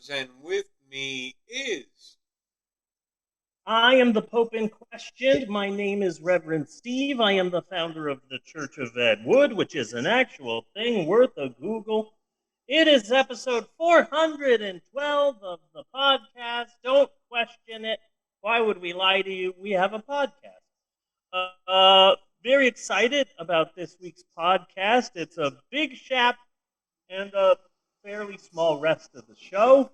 Adventures, and with me is... I am the Pope in question. My name is Reverend Steve. I am the founder of the Church of Ed Wood, which is an actual thing worth a Google. It is episode 412 of the podcast. Don't question it. Why would we lie to you? We have a podcast. Very excited about this week's podcast. It's a big shap and a fairly small rest of the show.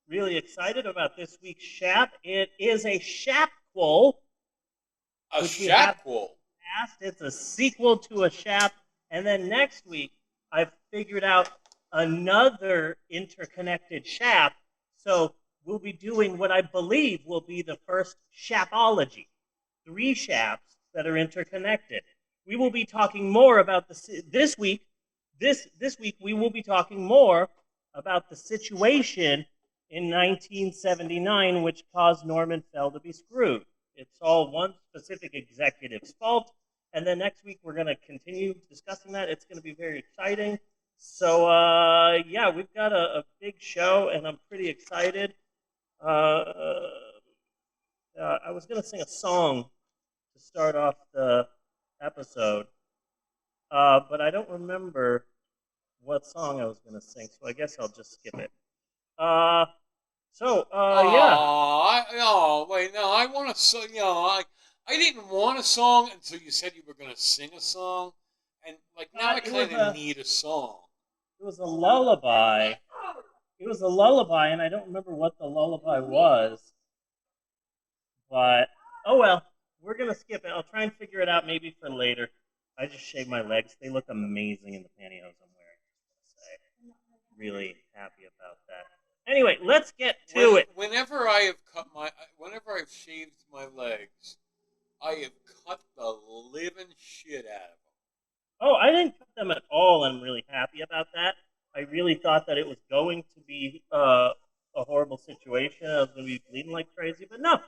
Really excited about this week's shap. It is a shapquel, A which we have Shapquel. past. It's a sequel to a shap. And then next week, I've figured out another interconnected shap. So we'll be doing what I believe will be the first shapology. 3 shaps that are interconnected. We will be talking more about this week. This week we will be talking more about the situation in 1979, which caused Norman Fell to be screwed. It's all one specific executive's fault. And then next week, we're going to continue discussing that. It's going to be very exciting. So, yeah, we've got a big show, and I'm pretty excited. I was going to sing a song to start off the episode, but I don't remember what song I was going to sing, so I guess I'll just skip it. Yeah. Oh, wait, no, I want to sing, I didn't want a song until you said you were going to sing a song, and, now I kind of need a song. It was a lullaby. It was a lullaby, and I don't remember what the lullaby was. But, oh well, we're going to skip it. I'll try and figure it out maybe for later. I just shaved my legs. They look amazing in the pantyhose I'm wearing. Really happy about that. Anyway, let's get to it. Whenever I've shaved my legs, I have cut the living shit out of them. Oh, I didn't cut them at all. I'm really happy about that. I really thought that it was going to be a horrible situation. I was going to be bleeding like crazy, but no,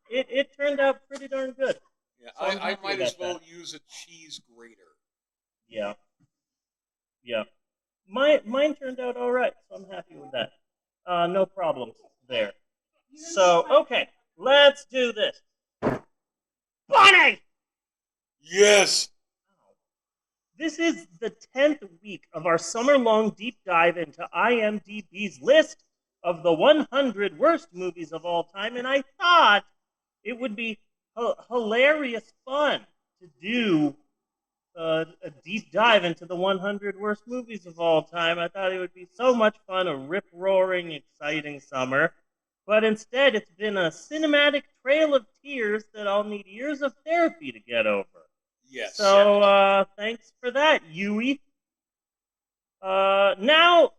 it turned out pretty darn good. Yeah, so I might as well use a cheese grater. Yeah. Mine turned out all right, so I'm happy with that. No problems there. So, okay, let's do this. Bonnie! Yes! This is the 10th week of our summer-long deep dive into IMDb's list of the 100 worst movies of all time, and I thought it would be hilarious fun to do a deep dive into the 100 worst movies of all time. I thought it would be so much fun, a rip-roaring, exciting summer. But instead, it's been a cinematic trail of tears that I'll need years of therapy to get over. Yes. So, thanks for that, Yui. Now,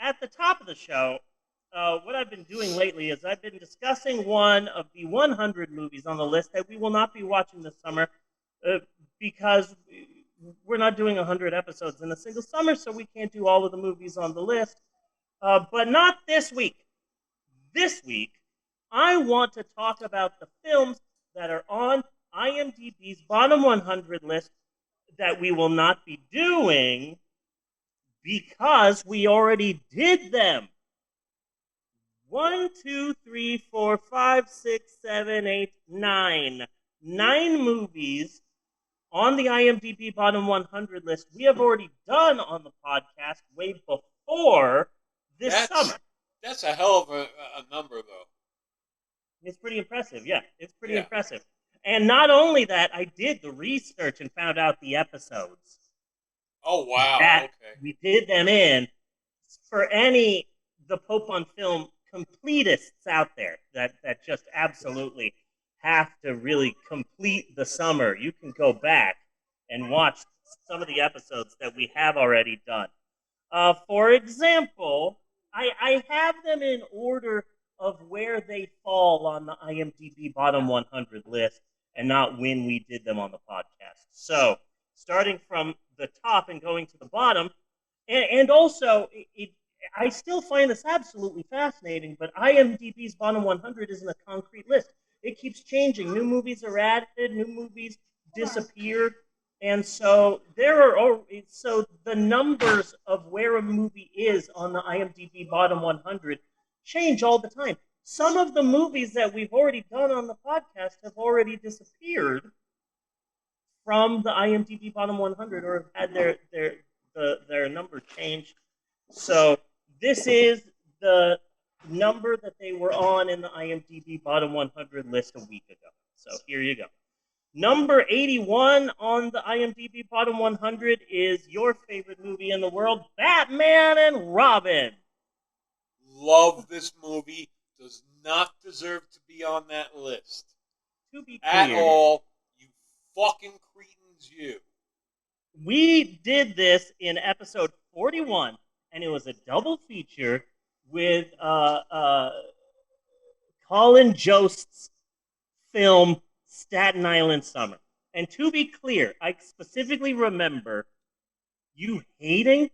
at the top of the show, what I've been doing lately is I've been discussing one of the 100 movies on the list that we will not be watching this summer because we're not doing 100 episodes in a single summer, so we can't do all of the movies on the list. But not this week. This week, I want to talk about the films that are on IMDb's bottom 100 list that we will not be doing because we already did them. 1, 2, 3, 4, 5, 6, 7, 8, 9. 9 movies on the IMDb bottom 100 list we have already done on the podcast way before this summer. That's a hell of a number, though. It's pretty impressive, yeah. It's pretty impressive. And not only that, I did the research and found out the episodes. Oh, wow. Okay. We did them in. For any The Pope on Film completists out there that just absolutely have to really complete the summer, you can go back and watch some of the episodes that we have already done. For example, I have them in order of where they fall on the IMDb bottom 100 list and not when we did them on the podcast. So, starting from the top and going to the bottom, and also, I still find this absolutely fascinating, but IMDb's bottom 100 isn't a concrete list. It keeps changing. New movies are added, new movies disappear, and so the numbers of where a movie is on the IMDb bottom 100 change all the time. Some of the movies that we've already done on the podcast have already disappeared from the IMDb bottom 100 or have had their number changed. So this is the number that they were on in the IMDb bottom 100 list a week ago. So here you go. Number 81 on the IMDb bottom 100 is your favorite movie in the world, Batman and Robin. Love this movie. Does not deserve to be on that list. To be clear, at all, you fucking cretins, you. We did this in episode 41, and it was a double feature with Colin Jost's film Staten Island Summer. And to be clear, I specifically remember you hating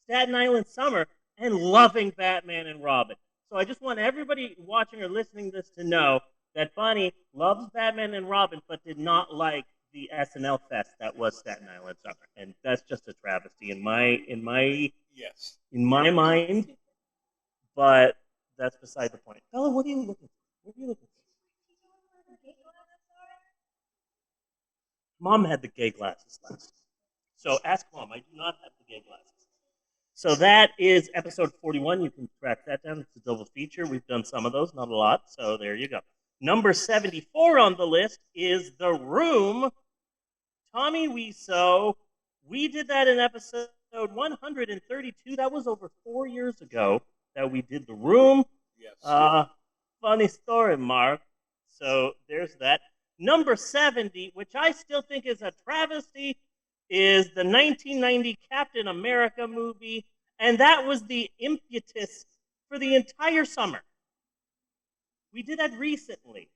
Staten Island Summer and loving Batman and Robin. So I just want everybody watching or listening to this to know that Bunny loves Batman and Robin, but did not like the SNL fest that was Staten Island Summer, and that's just a travesty in my yes in my mind. But that's beside the point. Bella, what are you looking for? What are you looking for? Mom had the gay glasses last. So ask Mom. I do not have the gay glasses. So that is episode 41. You can track that down. It's a double feature. We've done some of those, not a lot. So there you go. Number 74 on the list is The Room. Tommy Wiseau. We did that in episode 132. That was over 4 years ago that we did The Room. Yes. Funny story, Mark. So there's that. Number 70, which I still think is a travesty, is the 1990 Captain America movie, and that was the impetus for the entire summer. We did that recently.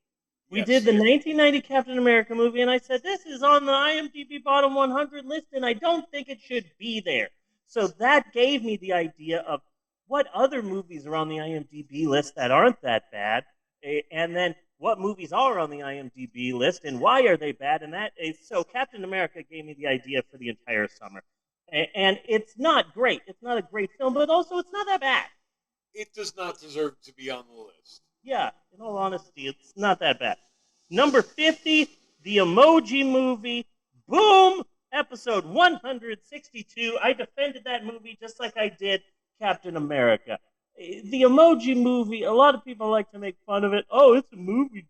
We did the 1990 Captain America movie, and I said, this is on the IMDb bottom 100 list, and I don't think it should be there. So that gave me the idea of what other movies are on the IMDb list that aren't that bad, and then what movies are on the IMDb list and why are they bad. And that is, so Captain America gave me the idea for the entire summer. And it's not great. It's not a great film, but also it's not that bad. It does not deserve to be on the list. Yeah, in all honesty, it's not that bad. Number 50, the Emoji Movie. Boom! Episode 162. I defended that movie just like I did Captain America. The Emoji Movie, a lot of people like to make fun of it. Oh, it's a movie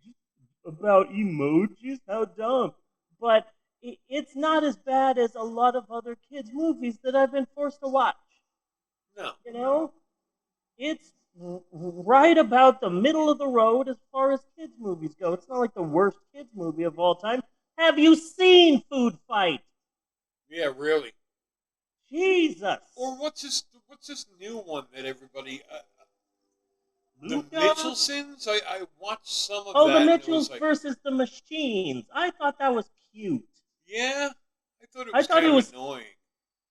about emojis? How dumb. But it's not as bad as a lot of other kids' movies that I've been forced to watch. No. You know? It's right about the middle of the road as far as kids' movies go. It's not like the worst kids' movie of all time. Have you seen Food Fight? Yeah, really. Jesus. Or what's this new one that everybody... Luca? The Mitchelsons? I watched some of that. Oh, the Mitchells versus the Machines. I thought that was cute. Yeah? I thought it was kind of annoying.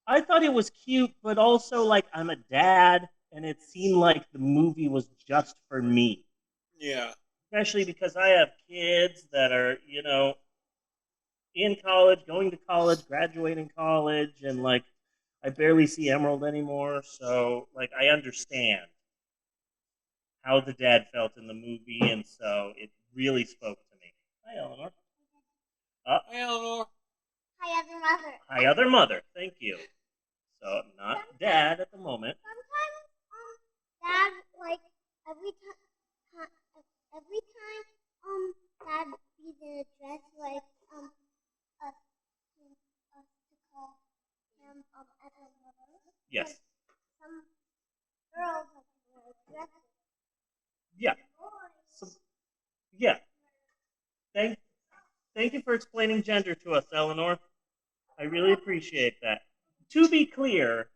I thought it was cute, but also, like, I'm a dad, and it seemed like the movie was just for me. Yeah. Especially because I have kids that are, you know, in college, going to college, graduating college, and, like, I barely see Emerald anymore, so, like, I understand how the dad felt in the movie, and so it really spoke to me. Hi, Eleanor. Hi, Eleanor. Hi, other mother. Hi, other mother. Thank you. So, not dad at the moment. Sometimes, dad, like, every time, dad sees in a dress, like, us to call him, other mother. Yes. Some girls like to wear dresses. Yeah. So, yeah. Thank you for explaining gender to us, Eleanor. I really appreciate that. To be clear,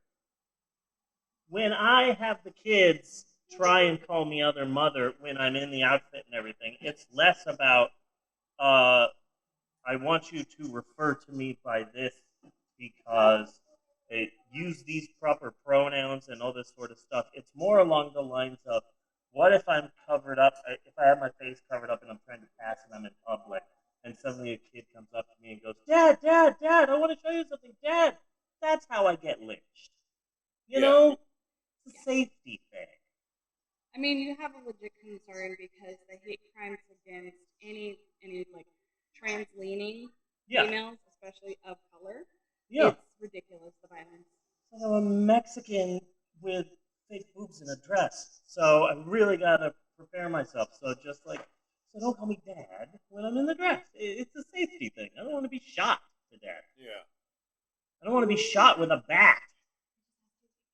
when I have the kids try and call me other mother when I'm in the outfit and everything, it's less about, I want you to refer to me by this because they use these proper pronouns and all this sort of stuff. It's more along the lines of, what if I'm covered up, if I have my face covered up and I'm trying to pass and I'm in public, and suddenly a kid comes up to me and goes, Dad, I want to show you something, Dad. That's how I get lynched. You know? It's a safety thing. I mean, you have a legit concern because the hate crimes against any like trans-leaning females, especially of color, it's ridiculous, the violence. So I'm a Mexican with fake boobs in a dress, so I really gotta prepare myself. So don't call me Dad when I'm in the dress. It's a safety thing. I don't want to be shot to death. Yeah. I don't want to be shot with a bat.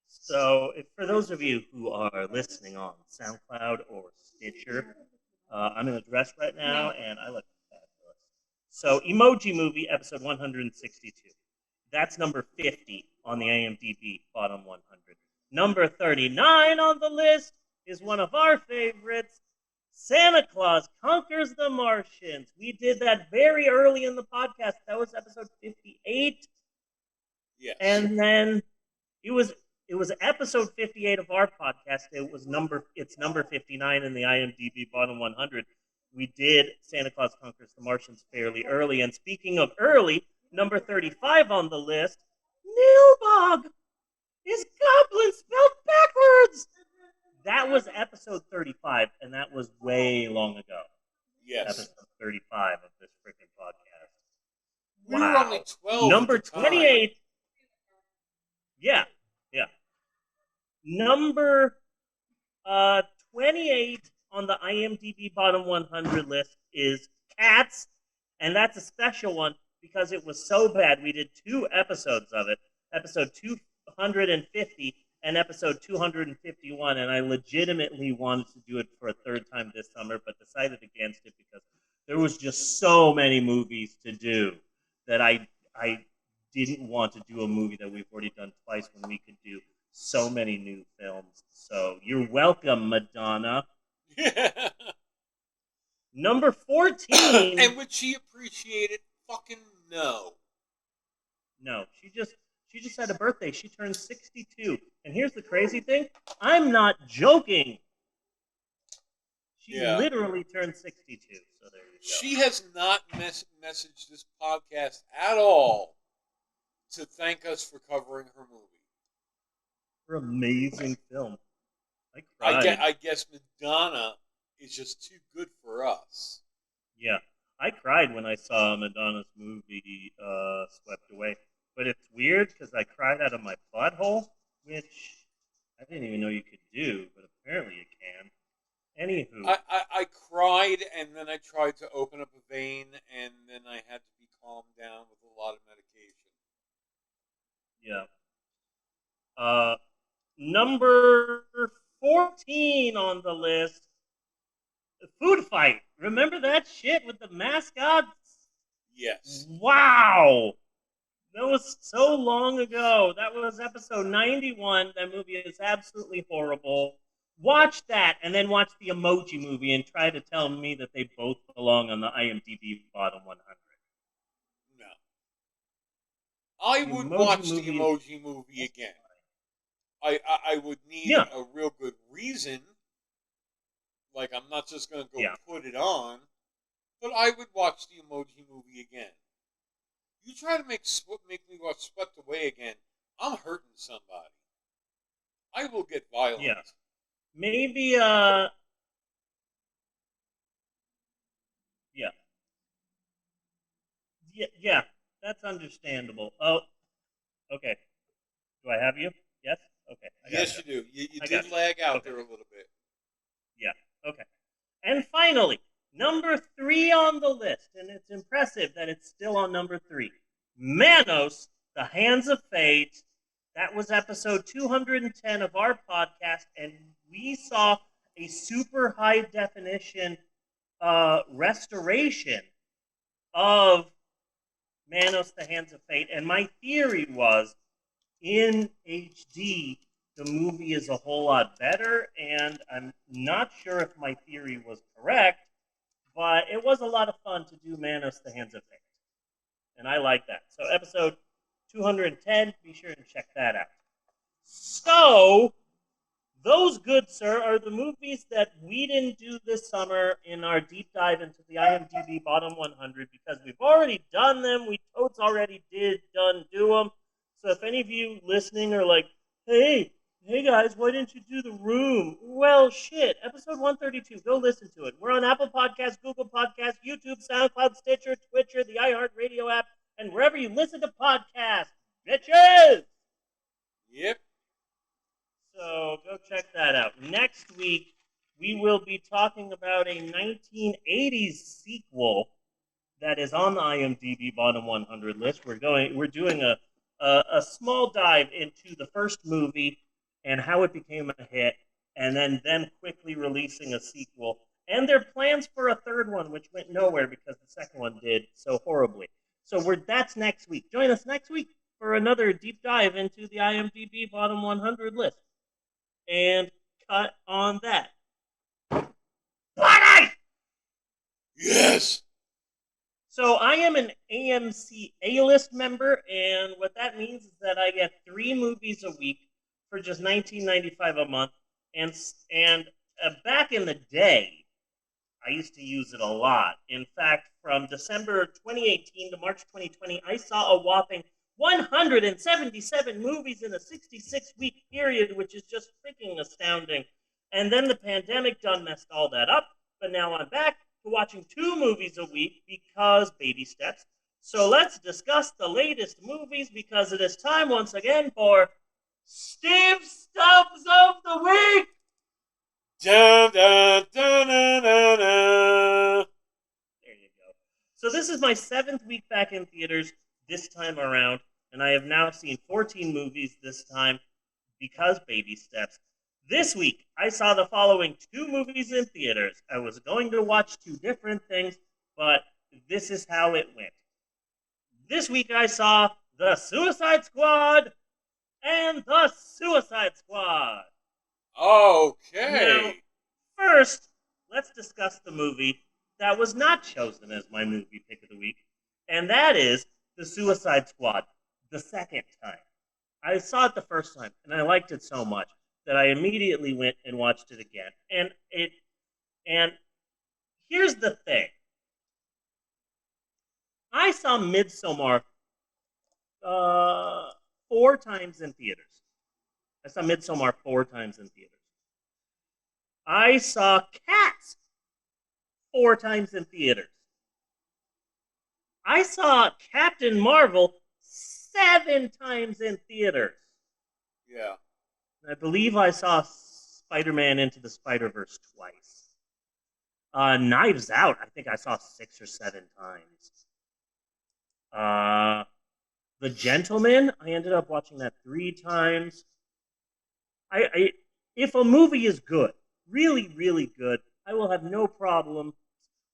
So, for those of you who are listening on SoundCloud or Stitcher, I'm in a dress right now, and I look fabulous. So, Emoji Movie, episode 162. That's number 50 on the IMDb Bottom 100. Number 39 on the list is one of our favorites, Santa Claus Conquers the Martians. We did that very early in the podcast. That was episode 58. Yes. And then it was episode 58 of our podcast. It's number 59 in the IMDb Bottom 100. We did Santa Claus Conquers the Martians fairly early. And speaking of early, number 35 on the list, Nilbog is goblin spelled backwards. That was episode 35, and that was way long ago. Yes. Episode 35 of this freaking podcast. We were only 12. Number 28. Yeah. Number 28 on the IMDb Bottom 100 list is Cats, and that's a special one because it was so bad. We did 2 episodes of it, episode 250 and episode 251, and I legitimately wanted to do it for a third time this summer, but decided against it because there was just so many movies to do that I didn't want to do a movie that we've already done twice when we could do so many new films. So you're welcome, Madonna. Number 14. And would she appreciate it? Fucking no. No, she just had a birthday. She turned 62. And here's the crazy thing. I'm not joking. She literally turned 62. So there you go. She has not messaged this podcast at all to thank us for covering her movie. Her amazing film. I cried. I guess Madonna is just too good for us. Yeah. I cried when I saw Madonna's movie, Swept Away. But it's weird because I cried out of my butthole, which I didn't even know you could do, but apparently you can. Anywho. I cried, and then I tried to open up a vein, and then I had to be calmed down with a lot of medication. Yeah. Number 14 on the list, the Food Fight. Remember that shit with the mascots? Yes. Wow! That was so long ago. That was episode 91. That movie is absolutely horrible. Watch that, and then watch the Emoji Movie and try to tell me that they both belong on the IMDb Bottom 100. No. I would watch the Emoji Movie again. I would need a real good reason. Like, I'm not just going to go put it on. But I would watch the Emoji Movie again. You try to make me watch Swept Away again, I'm hurting somebody. I will get violent. Yeah. Maybe, Yeah, that's understandable. Oh, okay. Do I have you? Yes? Okay. Yes, you do. You did lag out there a little bit. Yeah, okay. And finally, number 3 on the list, and it's impressive that it's still on number 3. Manos, The Hands of Fate. That was episode 210 of our podcast, and we saw a super high definition restoration of Manos, The Hands of Fate. And my theory was, in HD, the movie is a whole lot better, and I'm not sure if my theory was correct, but it was a lot of fun to do Manos, The Hands of Fate. And I like that. So episode 210, be sure to check that out. So, those, good sir, are the movies that we didn't do this summer in our deep dive into the IMDb Bottom 100 because we've already done them. We totes already do them. So if any of you listening are like, hey, Hey guys, why didn't you do The Room? Well, shit. Episode 132. Go listen to it. We're on Apple Podcasts, Google Podcasts, YouTube, SoundCloud, Stitcher, Twitcher, the iHeartRadio app, and wherever you listen to podcasts. Bitches! Yep. So go check that out. Next week, we will be talking about a 1980s sequel that is on the IMDb bottom 100 list. We're doing a small dive into the first movie and how it became a hit, and then them quickly releasing a sequel, and their plans for a third one, which went nowhere because the second one did so horribly. So that's next week. Join us next week for another deep dive into the IMDb bottom 100 list. And cut on that. Yes! So I am an AMC A-list member, and what that means is that I get 3 movies a week for just $19.95 a month. And back in the day, I used to use it a lot. In fact, from December 2018 to March 2020, I saw a whopping 177 movies in a 66-week period, which is just freaking astounding. And then the pandemic done messed all that up, but now I'm back to watching 2 movies a week because baby steps. So let's discuss the latest movies because it is time once again for Steve Stubbs of the Week! Da, da, da, da, da, da. There you go. So this is my 7th week back in theaters this time around, and I have now seen 14 movies this time because baby steps. This week, I saw the following 2 movies in theaters. I was going to watch 2 different things, but this is how it went. This week, I saw The Suicide Squad and The Suicide Squad. Okay. Now, first, let's discuss the movie that was not chosen as my movie pick of the week, and that is The Suicide Squad, the second time. I saw it the first time, and I liked it so much that I immediately went and watched it again. And here's the thing. I saw Midsommar 4 times in theaters. I saw Midsommar 4 times in theaters. I saw Cats 4 times in theaters. I saw Captain Marvel 7 times in theaters. Yeah. I believe I saw Spider-Man Into the Spider-Verse twice. Knives Out, I think I saw 6 or 7 times. The Gentleman, I ended up watching that 3 times. If a movie is good, really, really good, I will have no problem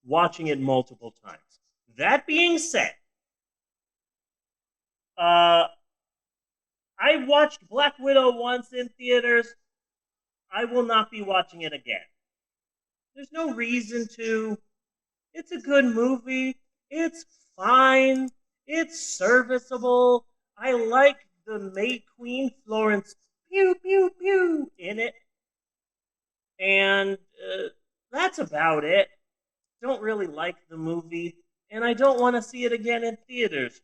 watching it multiple times. That being said, I watched Black Widow once in theaters. I will not be watching it again. There's no reason to. It's a good movie. It's fine. It's serviceable. I like the May Queen Florence pew pew pew in it. And that's about it. Don't really like the movie, and I don't want to see it again in theaters.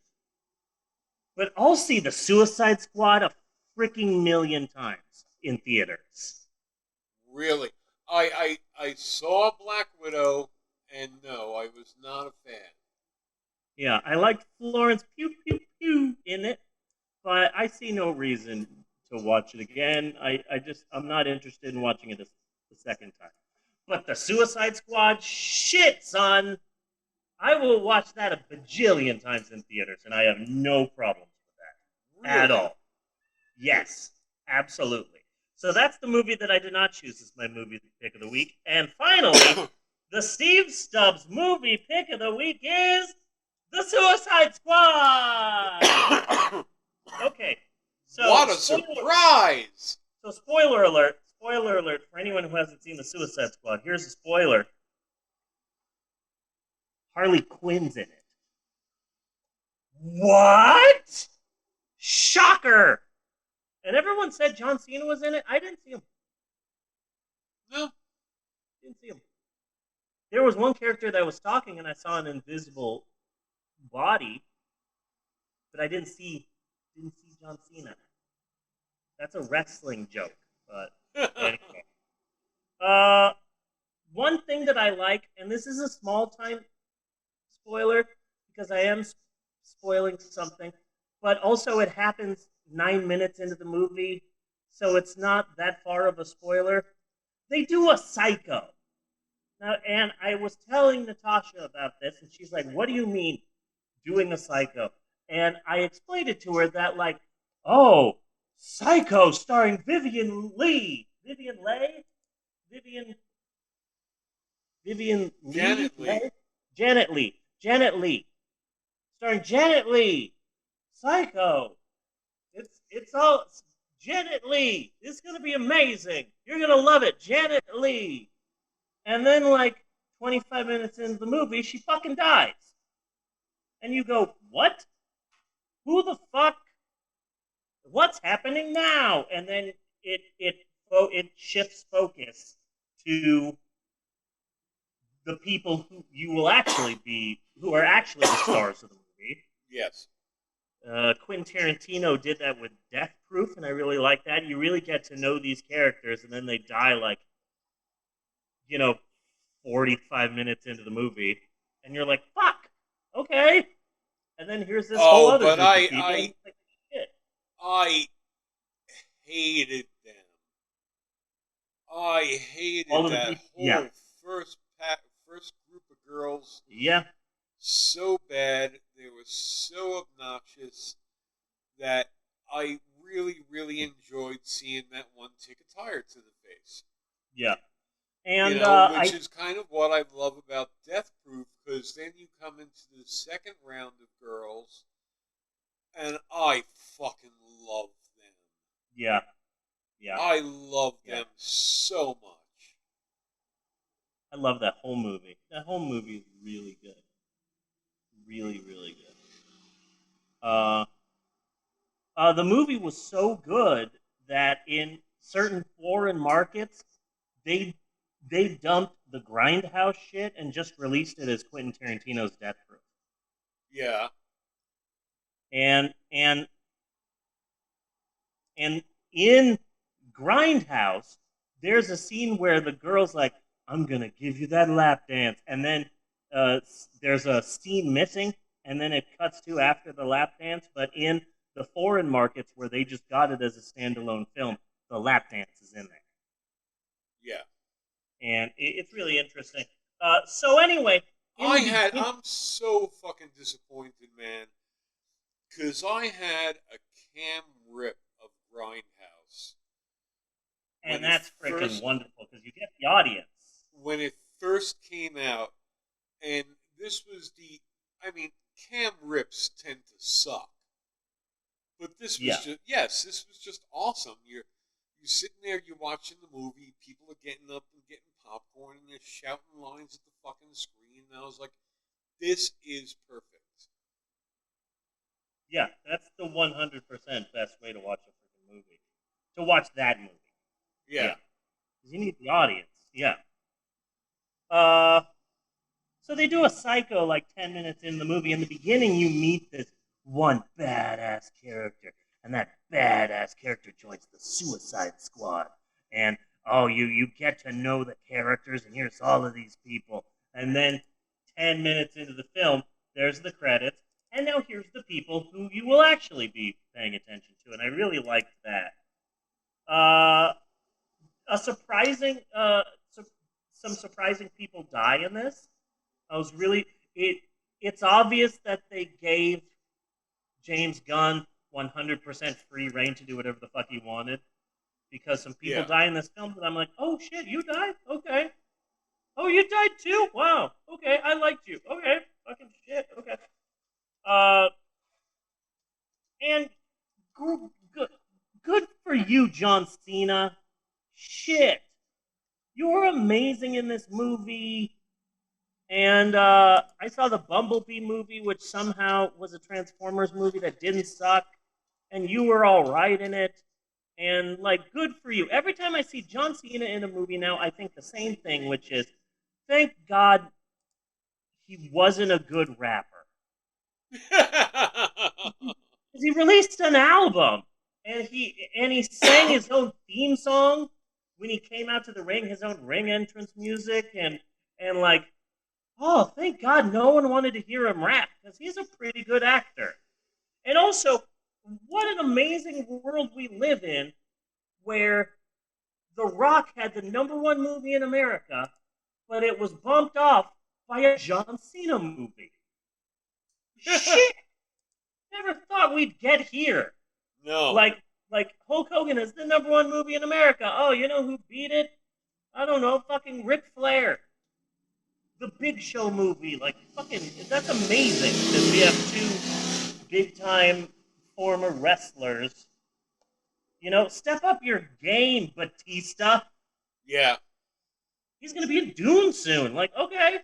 But I'll see The Suicide Squad a freaking million times in theaters. Really? I saw Black Widow, and no, I was not a fan. Yeah, I liked Florence Pew Pew Pew in it, but I see no reason to watch it again. I'm not interested in watching it the second time. But The Suicide Squad, shit, son! I will watch that a bajillion times in theaters, and I have no problems with that. Really? At all. Yes, absolutely. So that's the movie that I did not choose as my movie pick of the week. And finally, the Steve Stubbs movie pick of the week is The Suicide Squad! Okay. So what a surprise! So spoiler alert for anyone who hasn't seen The Suicide Squad. Here's a spoiler. Harley Quinn's in it. What? Shocker! And everyone said John Cena was in it. I didn't see him. No. Didn't see him. There was one character that was talking, and I saw an invisible body, but I didn't see John Cena. That's a wrestling joke. But anyway. One thing that I like, and this is a small time spoiler because I am spoiling something, but also it happens 9 minutes into the movie, so it's not that far of a spoiler. They do a Psycho. Now, and I was telling Natasha about this, and she's like, "What do you mean doing a Psycho?" And I explained it to her that, like, oh, Psycho starring Vivian Lee. Vivian Leigh? Vivian Lee? Janet Lee. Janet Lee. Starring Janet Lee. Psycho. It's all Janet Lee. It's gonna be amazing. You're gonna love it. Janet Lee. And then like 25 minutes into the movie, she fucking dies. And you go, what? Who the fuck? What's happening now? And then it shifts focus to the people who you will actually be, who are actually the stars of the movie. Yes. Quentin Tarantino did that with Death Proof, and I really like that. You really get to know these characters, and then they die like, 45 minutes into the movie, and you're like, fuck, okay. And then here's this whole other group of people. I hated them. I hated that whole first group of girls. Yeah. So bad. They were so obnoxious that I really, really enjoyed seeing that one take a tire to the face. Yeah. And which is kind of what I love about Death Proof, because then you come into the second round of girls, and I fucking love them. Yeah. Yeah. I love them so much. I love that whole movie. That whole movie is really good. Really, really good. The movie was so good that in certain foreign markets, they dumped the Grindhouse shit and just released it as Quentin Tarantino's Death Proof. Yeah. And in Grindhouse, there's a scene where the girl's like, "I'm gonna give you that lap dance," and then there's a scene missing, and then it cuts to after the lap dance. But in the foreign markets where they just got it as a standalone film, the lap dance is in there. Yeah. And it's really interesting. So anyway, I'm so fucking disappointed, man, because I had a cam rip of Grindhouse, and that's freaking wonderful because you get the audience when it first came out, and this was cam rips tend to suck, but this was this was just awesome. You're sitting there, you're watching the movie, people are getting up and getting popcorn, and they're shouting lines at the fucking screen, and I was like, this is perfect. Yeah, that's the 100% best way to watch a freaking movie. To watch that movie. Yeah. Because you need the audience. Yeah. So they do a Psycho like 10 minutes in the movie. In the beginning, you meet this one badass character. And that badass character joins the Suicide Squad. And, you get to know the characters, and here's all of these people. And then 10 minutes into the film, there's the credits. And now here's the people who you will actually be paying attention to. And I really liked that. Some surprising people die in this. It's obvious that they gave James Gunn 100% free reign to do whatever the fuck he wanted, because some people die in this film, but I'm like, oh shit, you died? Okay. Oh, you died too? Wow. Okay, I liked you. Okay, fucking shit. Okay. And good for you, John Cena. Shit. You were amazing in this movie. And I saw the Bumblebee movie, which somehow was a Transformers movie that didn't suck. And you were all right in it. And, good for you. Every time I see John Cena in a movie now, I think the same thing, which is, thank God he wasn't a good rapper. He released an album. and he sang his own theme song when he came out to the ring, his own ring entrance music, and like, oh, thank God no one wanted to hear him rap because he's a pretty good actor. And also, what an amazing world we live in, where The Rock had the #1 movie in America, but it was bumped off by a John Cena movie. Shit! Never thought we'd get here. No. Like Hulk Hogan is the #1 movie in America. Oh, you know who beat it? I don't know, fucking Ric Flair. The Big Show movie, like, fucking, that's amazing that we have two big-time former wrestlers. You know, step up your game, Batista. Yeah. He's going to be in Dune soon. Like, okay.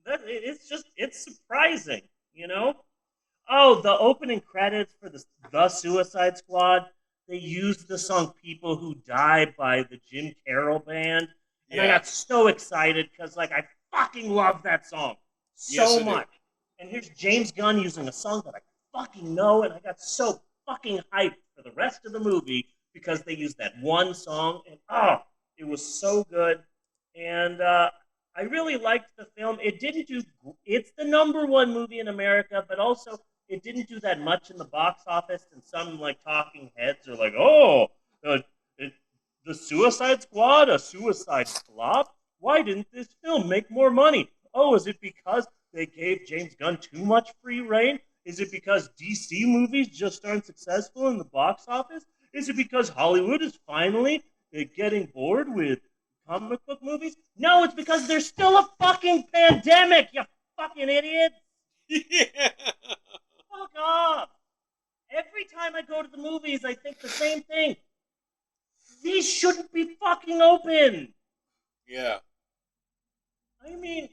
It's surprising, you know? Oh, the opening credits for the Suicide Squad, they used the song People Who Die by the Jim Carroll Band. And I got so excited because, like, I fucking love that song so much. And here's James Gunn using a song that I fucking know, and I got so fucking hyped for the rest of the movie because they used that one song, and it was so good. And I really liked the film. It's the #1 movie in America, but also it didn't do that much in the box office, and some, like, talking heads are like, the Suicide Squad, a suicide flop? Why didn't this film make more money? Oh, is it because they gave James Gunn too much free reign? Is it because DC movies just aren't successful in the box office? Is it because Hollywood is finally getting bored with comic book movies? No, it's because there's still a fucking pandemic, you fucking idiots! Yeah. Fuck off! Every time I go to the movies, I think the same thing. These shouldn't be fucking open! Yeah. I mean,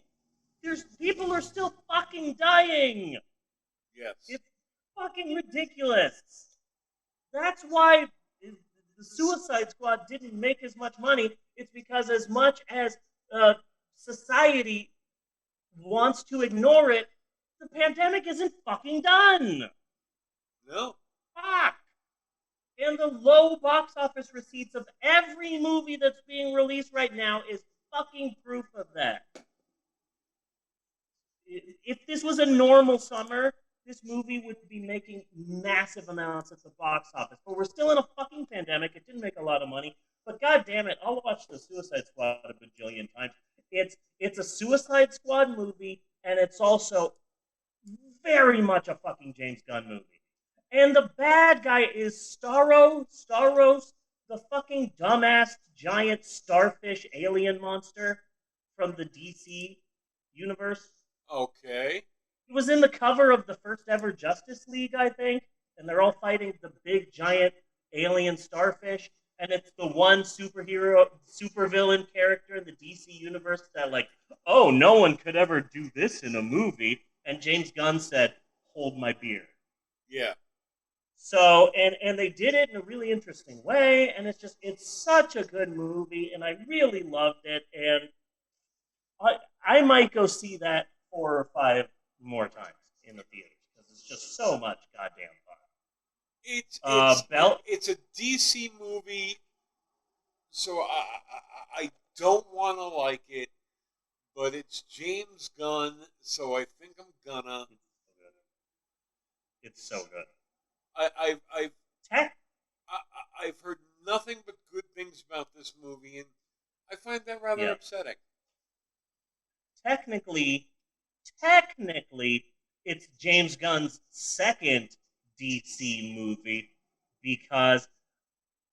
people are still fucking dying! Yes. It's fucking ridiculous. That's why the Suicide Squad didn't make as much money. It's because as much as society wants to ignore it, the pandemic isn't fucking done. No. Fuck. And the low box office receipts of every movie that's being released right now is fucking proof of that. If this was a normal summer, this movie would be making massive amounts at the box office. But we're still in a fucking pandemic. It didn't make a lot of money. But god damn it, I'll watch the Suicide Squad a bajillion times. It's a Suicide Squad movie, and it's also very much a fucking James Gunn movie. And the bad guy is Staros, the fucking dumbass giant starfish alien monster from the DC universe. Okay. He was in the cover of the first ever Justice League, I think, and they're all fighting the big giant alien starfish, and it's the one supervillain character in the DC universe that, like, oh, no one could ever do this in a movie, and James Gunn said, hold my beer. Yeah. So, and they did it in a really interesting way, and it's such a good movie, and I really loved it, and I might go see that 4 or 5 more times in the theaters because it's just so much goddamn fun. It's a DC movie, so I don't want to like it, but it's James Gunn, so I think I'm gonna. It's so good. I've heard nothing but good things about this movie, and I find that rather upsetting. Technically, it's James Gunn's second DC movie because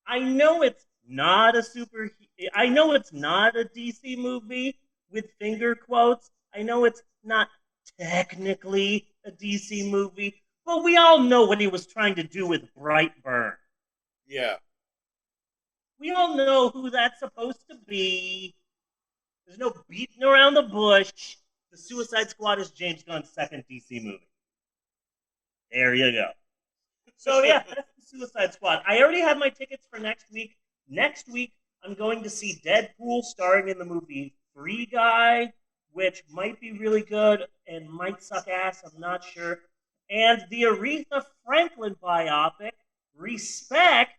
I know it's not a DC movie with finger quotes. I know it's not technically a DC movie, but we all know what he was trying to do with Brightburn. Yeah. We all know who that's supposed to be. There's no beating around the bush. The Suicide Squad is James Gunn's second DC movie. There you go. So yeah, that's the Suicide Squad. I already have my tickets for next week. Next week, I'm going to see Deadpool starring in the movie Free Guy, which might be really good and might suck ass. I'm not sure. And the Aretha Franklin biopic, Respect,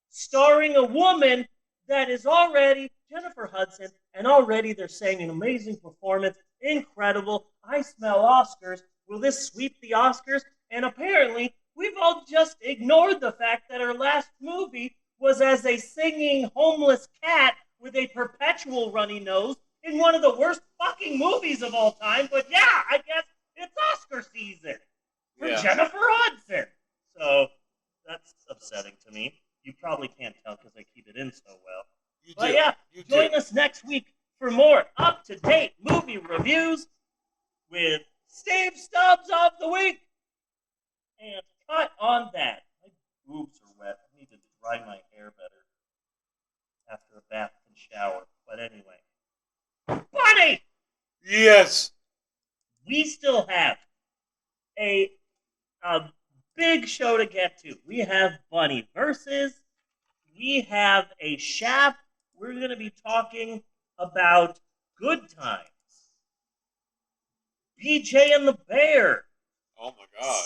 starring a woman that is already Jennifer Hudson, and already they're saying an amazing performance, incredible. I smell Oscars. Will this sweep the Oscars? And apparently, we've all just ignored the fact that her last movie was as a singing homeless cat with a perpetual runny nose in one of the worst fucking movies of all time. But yeah, I guess it's Oscar season for Jennifer Hudson. So that's upsetting to me. You probably can't tell because I keep it in so well. But yeah, join us next week for more up-to-date movie reviews with Steve Stubbs of the Week. And cut on that. My boobs are wet. I need to dry my hair better after a bath and shower. But anyway. Bunny! Yes! We still have a big show to get to. We have Bunny Versus. We have a Shap. We're going to be talking about Good Times. BJ and the Bear. Oh my God.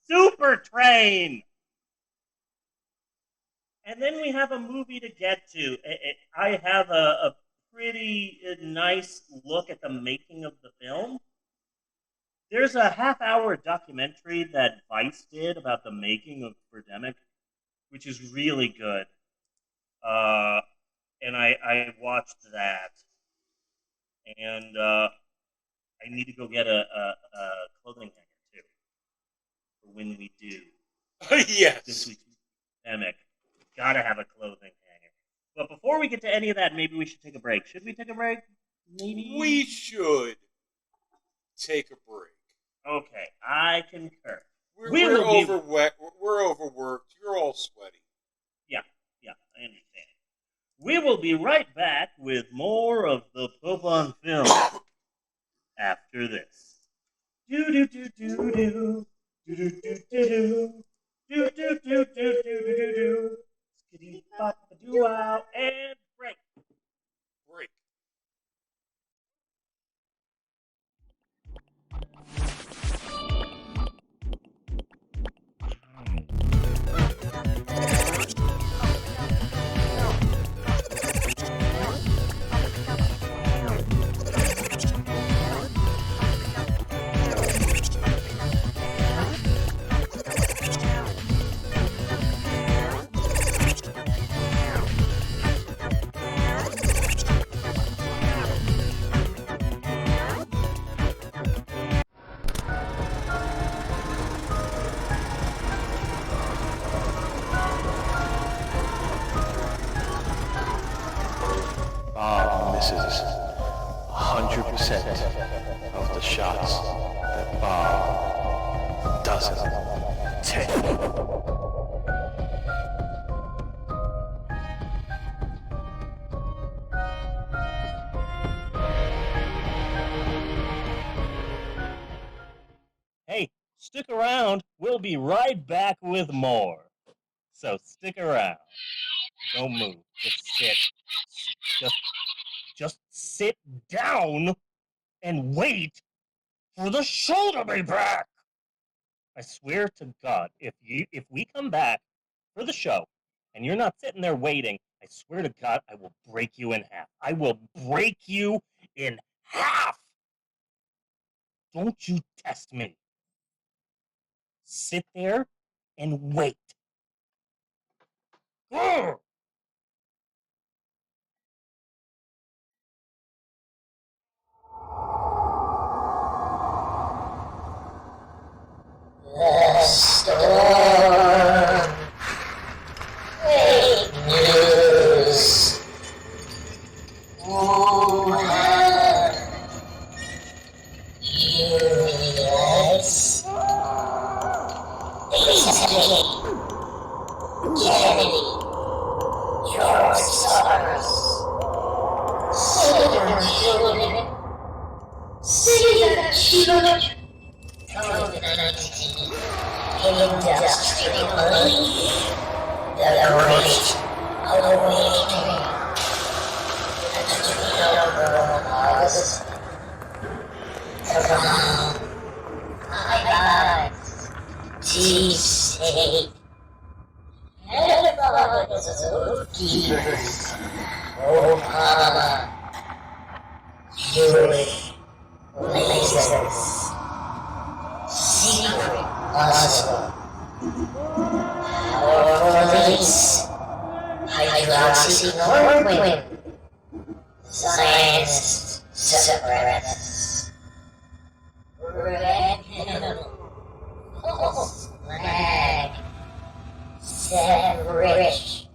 Super Train. And then we have a movie to get to. I have a pretty nice look at the making of the film. There's a half-hour documentary that Vice did about the making of Birdemic, which is really good. And I watched that. And I need to go get a clothing hanger, too, for when we do. Yes. This week's Birdemic. Gotta have a clothing hanger. But before we get to any of that, maybe we should take a break. Should we take a break? Maybe? We should take a break. Okay, I concur. We're overworked. You're all sweaty. Yeah, I understand. We will be right back with more of the Pope on Film after this. Do do do do do do do do do do do do do do do do. Skitty bop do out and break. Break. Bob misses 100% of the shots that Bob doesn't take. Hey, stick around. We'll be right back with more. So stick around. Don't move. Just sit. Just sit down and wait for the show to be back. I swear to God, if we come back for the show and you're not sitting there waiting, I swear to God, I will break you in half. I will break you in half. Don't you test me. Sit there and wait. Grr! The storm. Fake news. Wuhan. US. Basically, Kennedy. George Soros. Save the children. Save the children. COVID-19, industrial money, the great awakening, the global cause, coronavirus, T-state, Keepers of Hama, Jewish lasers, secret puzzle, powerful police, hydroxychloroquine, scientist separatists, red pill, false flag, set rich,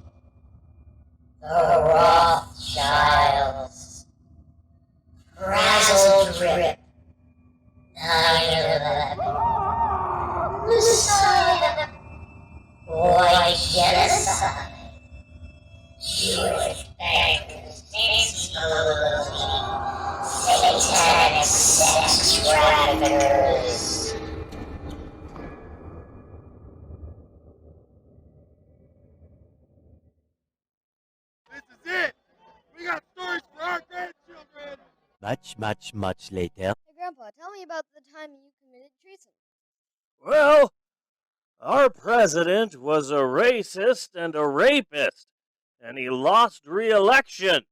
the Rothschilds, frazzle drip, 9/11, Messiah, white genocide, Jewish bankers exposing, satanic sex traffickers. This is it! We got stories for our grandchildren! Much later. Hey, Grandpa, tell me about the time you committed treason. Well, our president was a racist and a rapist, and he lost re-election.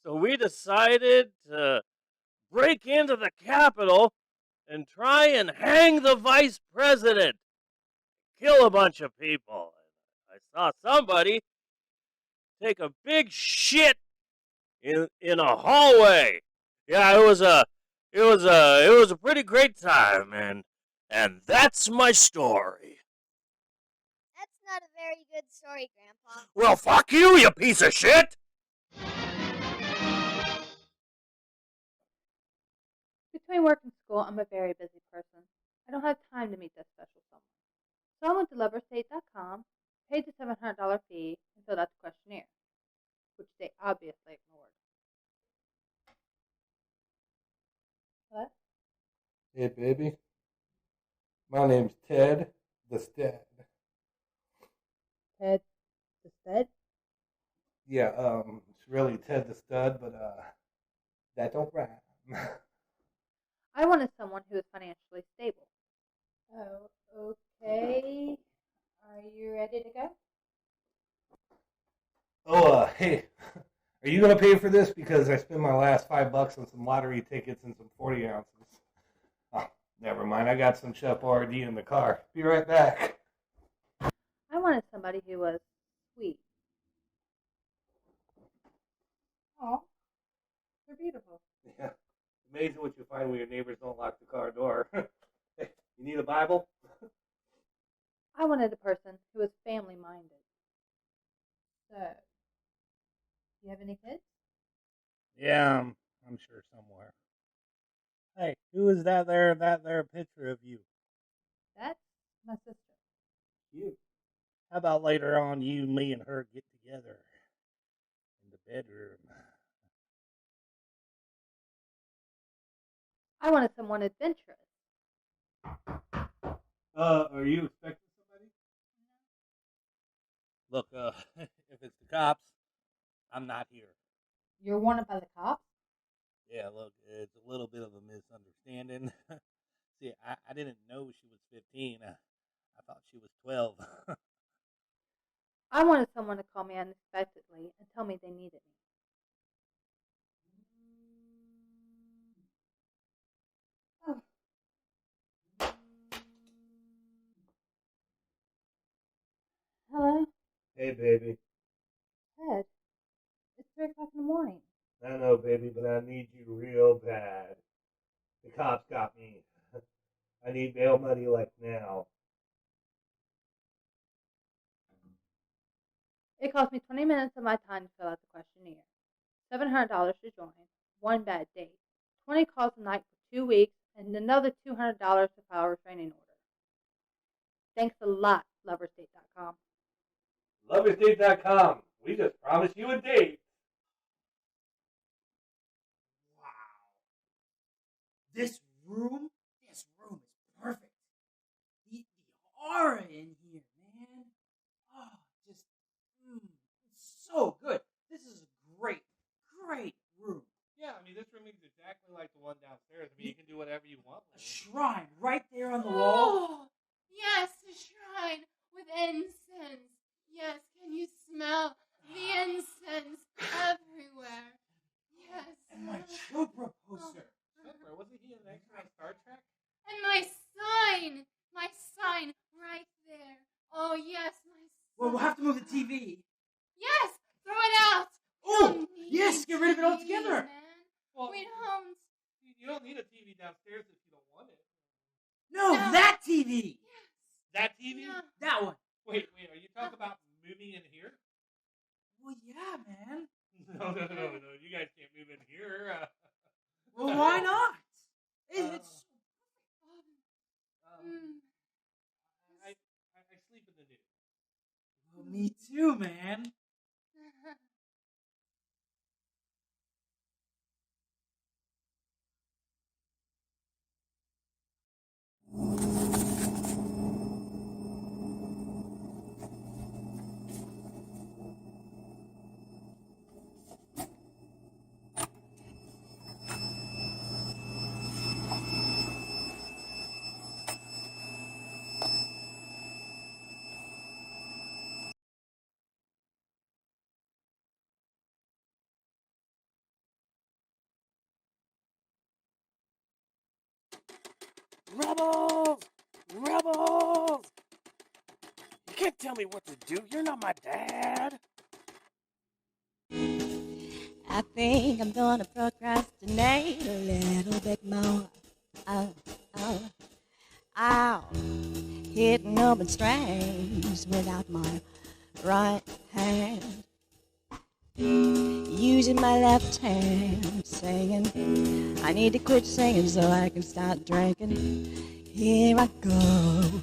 So we decided to break into the Capitol and try and hang the vice president, kill a bunch of people. I saw somebody take a big shit in a hallway. Yeah, it was a pretty great time, and that's my story. That's not a very good story, Grandpa. Well, fuck you, you piece of shit! Between work and school, I'm a very busy person. I don't have time to meet that special someone. So I went to loverstate.com, paid the $700 fee, and filled out the questionnaire, which they obviously ignored. What? Hey, baby. My name's Ted the Stud. Ted the Stud? Yeah, it's really Ted the Stud, but, that don't rhyme. I wanted someone who was financially stable. Oh, okay. Are you ready to go? Oh, hey, are you going to pay for this? Because I spent my last $5 on some lottery tickets and some 40 ounces. Oh, never mind. I got some Chef RD in the car. Be right back. I wanted somebody who was sweet. Oh, they're beautiful. Yeah. Amazing what you find when your neighbors don't lock the car door. Hey, you need a Bible? I wanted a person who was family-minded. So, you have any kids? Yeah, I'm sure somewhere. Hey, who is that there picture of you? That's my sister. You. How about later on you, me, and her get together in the bedroom? I wanted someone adventurous. Are you expecting somebody? Look, if it's the cops, I'm not here. You're wanted by the cops? Yeah, look, it's a little bit of a misunderstanding. See, I didn't know she was 15. I thought she was 12. I wanted someone to call me unexpectedly and tell me they needed me. Oh. Hello? Hey, baby. Ted, it's 3 o'clock in the morning. I know, baby, but I need you real bad. The cops got me. I need bail money like now. It cost me 20 minutes of my time to fill out the questionnaire. $700 to join, 1 bad date, 20 calls a night for 2 weeks, and another $200 to file a restraining order. Thanks a lot, loverstate.com. Loversdate.com. We just promised you a date. Wow. This room is perfect. The aura in here, man. Oh, just, so good. This is a great room. Yeah, I mean, this room is exactly like the one downstairs. I mean, you can do whatever you want. A shrine right there on the wall. Yes, a shrine with incense. Yes, can you smell we'll have to move the TV. Yes, throw it out. Oh, yes, get rid of it altogether. Well, Sweet homes. You don't need a TV downstairs if you don't want it. No, that TV. Yes. That TV? Yeah. That one. Wait, are you talking about moving in here? Well, yeah, man. No. You guys can't move in here. Well, why not? It's I sleep in the nude. well, me too, man. Rebels! Rebels! You can't tell me what to do. You're not my dad. I think I'm gonna procrastinate a little bit more. Hitting open strings without my right hand. Using my left hand, singing. I need to quit singing so I can start drinking. Here I go.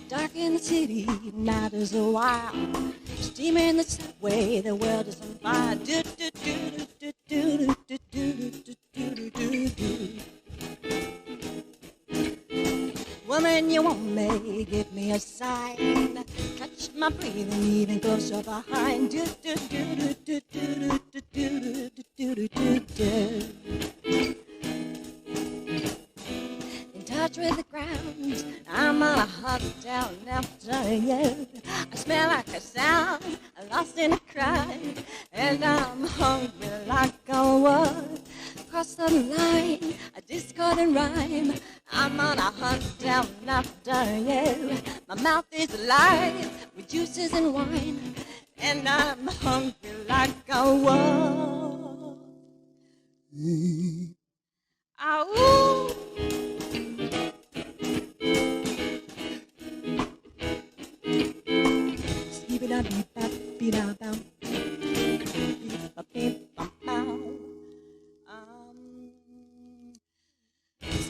Dark in the city, night is a while. Steaming in the subway, the world is on fire. Do do do do do do do do do do do. Woman, you want me? Give me a sign. Catch my breathing, even closer behind. Do do do do do do do do do do do. In touch with the ground, I'm on a hot down after you. I smell like a sound, I'm lost in a crowd, and I'm hungry like a wolf. Cross the line, a discordant rhyme. I'm on a hunt down after you. My mouth is alive with juices and wine, and I'm hungry like a wolf. Ow!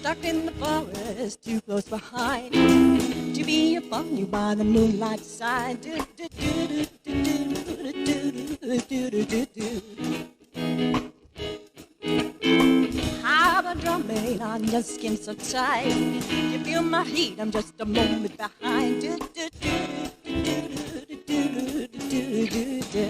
Stuck in the forest, too close behind to be upon you by the moonlight side. Do do do do do do do do do do do. How about drumming on your skin so tight? You feel my heat, I'm just a moment behind. Do do do do do do do do do.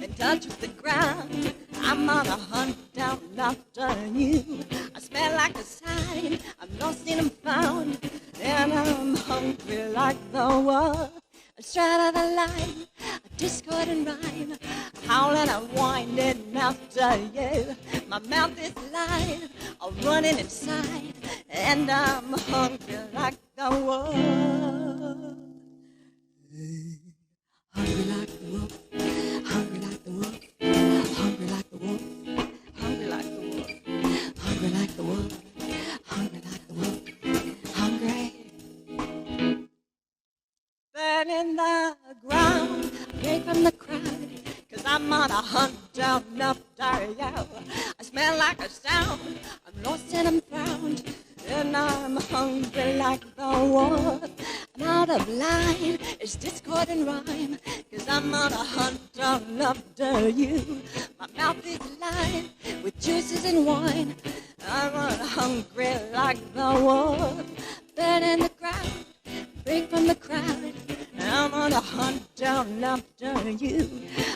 In touch with the ground, I'm on a hunt down after you. I smell like a sign, I'm lost and I'm found, and I'm hungry like the wolf. Astride of the line, a discordant rhyme, howling and winding after you. My mouth is alive, I'm running inside, and I'm hungry like the wolf. Hungry like the wolf, hungry like the wolf, hungry like the wolf, hungry like the wolf, hungry like the wolf, hungry like the wolf, hungry. Burn in the ground, away from the crowd, 'cause I'm on a hunt down after you. I smell like a sound, I'm lost and I'm found, and I'm hungry like the wolf. I'm out of line, it's discordant rhyme, 'cause I'm on a hunt down after you. My mouth is alive with juices and wine, I'm hungry like the wolf. Burn in the ground, break from the crowd, I'm on a hunt down after you.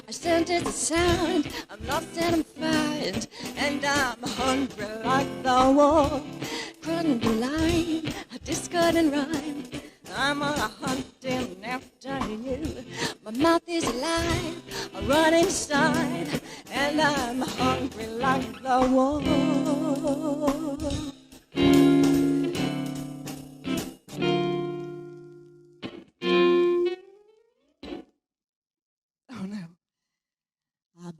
I scented the sound, I'm lost and I'm found, and I'm hungry like the wolf. Couldn't be lying, a discordant rhyme, I'm on a hunting after you. My mouth is alive, I run inside,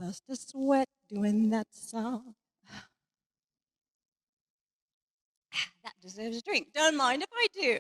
bust a sweat doing that song. That deserves a drink. Don't mind if I do.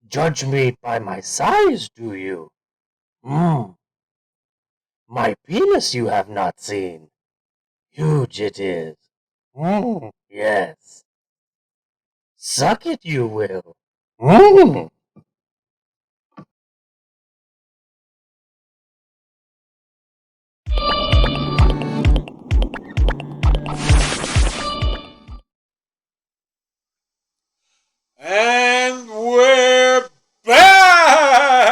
Judge me by my size, do you? My penis you have not seen. Huge it is. Yes. Suck it you will. And we're back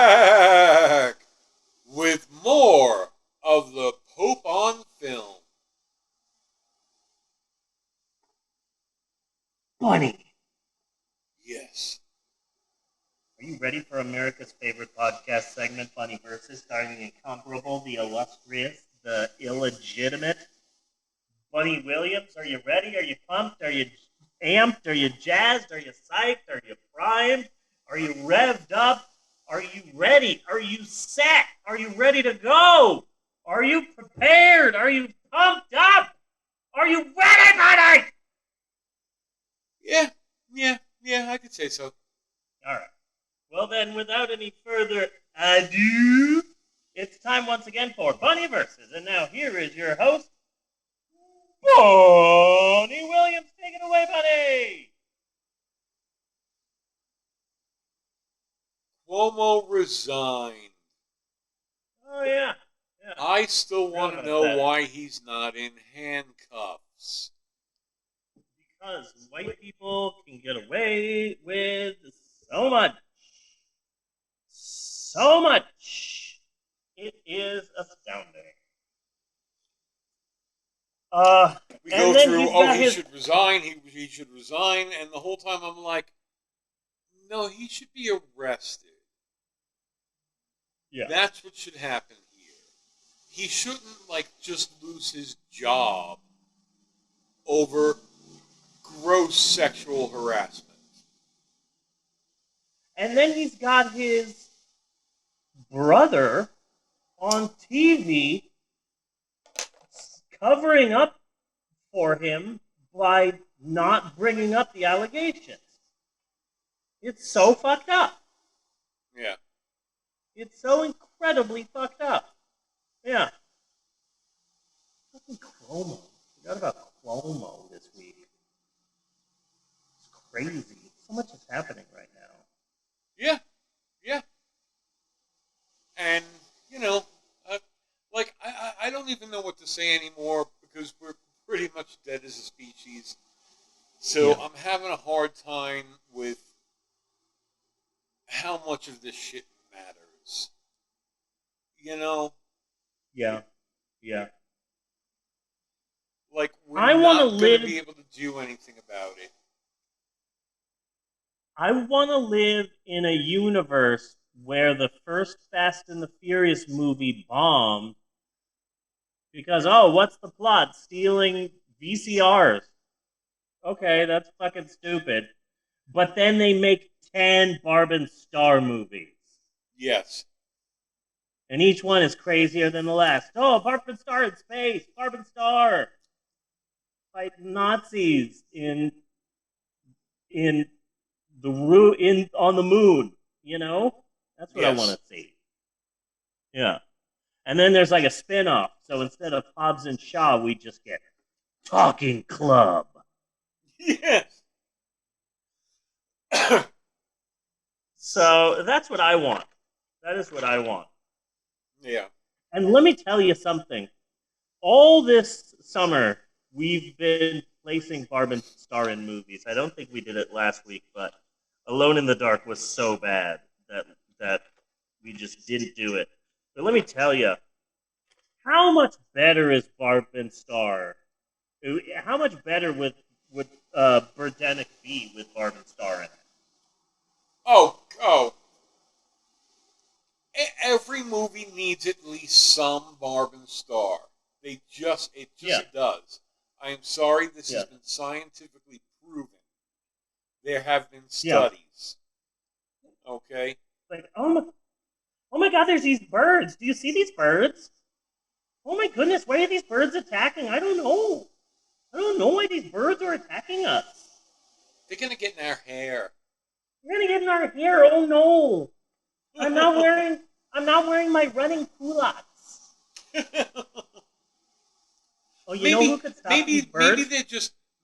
with more of the Pope on Film. Bunny. Yes. Are you ready for America's favorite podcast segment, Bunny Versus, starring the incomparable, the illustrious, the illegitimate Bunny Williams? Are you ready? Are you pumped? Are you amped? Are you jazzed? Are you psyched? Are you primed? Are you revved up? Are you ready? Are you set? Are you ready to go? Are you prepared? Are you pumped up? Are you ready, Bunny? Yeah, I could say so. All right. Well, then, without any further ado, it's time once again for Bunny Versus. And now here is your host, Bunny Williams. Take it away, Bunny! Cuomo resigned. Oh, yeah. I still want to know why he's not in handcuffs. Because white people can get away with so much. So much. It is astounding. We go through, he should resign, he should resign, and the whole time I'm like, no, he should be arrested. Yeah. That's what should happen here. He shouldn't, just lose his job over gross sexual harassment. And then he's got his brother on TV covering up for him by not bringing up the allegations. It's so fucked up. Yeah. It's so incredibly fucked up. Yeah. Fucking Cuomo. Forgot about Columbo this week. It's crazy. So much is happening right now. Yeah. And, I don't even know what to say anymore because we're pretty much dead as a species. So I'm having a hard time with how much of this shit matters. Yeah. We're not going to be able to do anything about it. I want to live in a universe where the first Fast and the Furious movie bombed because, what's the plot? Stealing VCRs. Okay, that's fucking stupid. But then they make 10 Barb and Star movies. Yes. And each one is crazier than the last. Oh, Barb Star in space. Barb Star fight Nazis in on the moon. You know, that's what I want to see. Yeah. And then there's like a spin-off. So instead of Hobbs and Shaw, we just get Talking Club. Yes. So that's what I want. That is what I want. Yeah. And let me tell you something. All this summer, we've been placing Barb and Star in movies. I don't think we did it last week, but Alone in the Dark was so bad that we just didn't do it. But let me tell you, how much better is Barb and Star? How much better would Birdemic be with Barb and Star in it? Oh. Every movie needs at least some Barb and Star. It just does. I am sorry, this has been scientifically proven. There have been studies. Okay? Like, oh my God, there's these birds. Do you see these birds? Oh my goodness, why are these birds attacking? I don't know. I don't know why these birds are attacking us. They're going to get in our hair. They're going to get in our hair. Oh no. I'm not wearing my running culottes. Oh, you know who could stop these birds?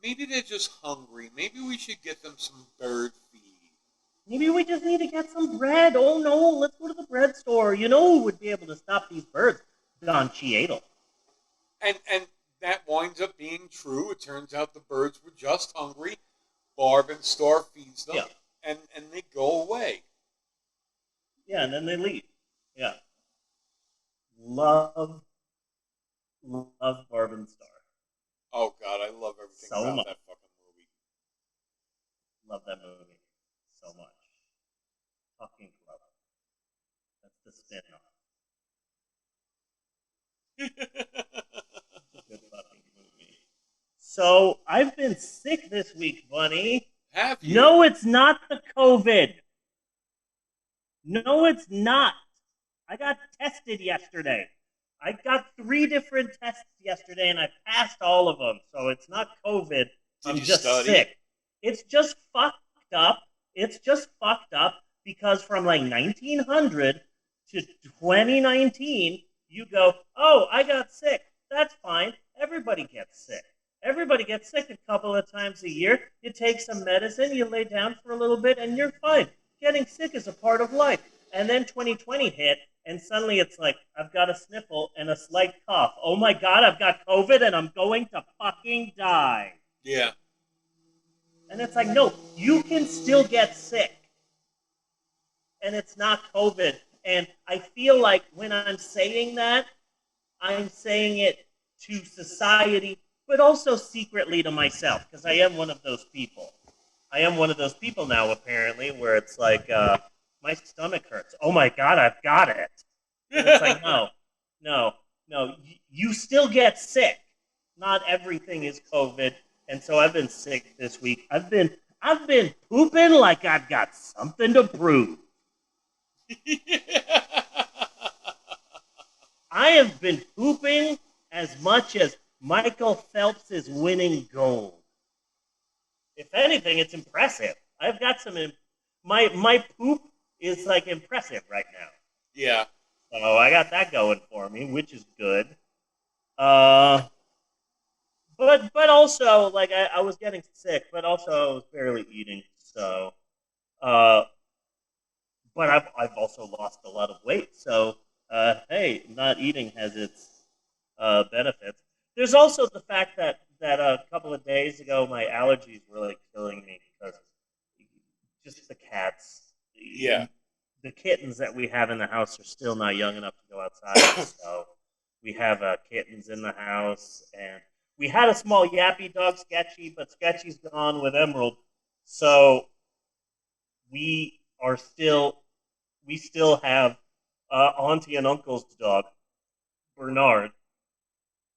Maybe they're just hungry. Maybe we should get them some bird feed. Maybe we just need to get some bread. Oh no, let's go to the bread store. You know who would be able to stop these birds? Don Cheadle. And that winds up being true. It turns out the birds were just hungry. Barb and Star feeds them, and they go away. Yeah, and then they leave. Yeah. Love Barb and Star. Oh God, I love everything so about much. that fucking movie. Love that movie so much. Talking Club. That's the spin-off. Good fucking movie. So I've been sick this week, Bunny. Have you? No, it's not the COVID. No, it's not. I got tested yesterday. I got 3 different tests yesterday, and I passed all of them. So it's not COVID. I'm just sick. It's just fucked up. It's just fucked up because from like 1900 to 2019, you go, oh, I got sick. That's fine. Everybody gets sick. Everybody gets sick a couple of times a year. You take some medicine, you lay down for a little bit, and you're fine. Getting sick is a part of life. And then 2020 hit, and suddenly it's like, I've got a sniffle and a slight cough. Oh my God, I've got COVID and I'm going to fucking die. Yeah. And it's like, no, you can still get sick. And it's not COVID. And I feel like when I'm saying that, I'm saying it to society, but also secretly to myself, because I am one of those people. I am one of those people now, apparently, where it's like, my stomach hurts. Oh my God, I've got it. And it's like, no. You still get sick. Not everything is COVID. And so I've been sick this week. I've been pooping like I've got something to prove. I have been pooping as much as Michael Phelps is winning gold. If anything, it's impressive. I've got some. My poop is like impressive right now. Yeah. So I got that going for me, which is good. But also like I was getting sick, but also I was barely eating. So, but I've also lost a lot of weight. So hey, not eating has its benefits. There's also the fact that a couple of days ago my allergies were like killing me because just the cats. Yeah. The kittens that we have in the house are still not young enough to go outside, so we have kittens in the house, and we had a small yappy dog, Sketchy, but Sketchy's gone with Emerald, so we still have Auntie and Uncle's dog, Bernard,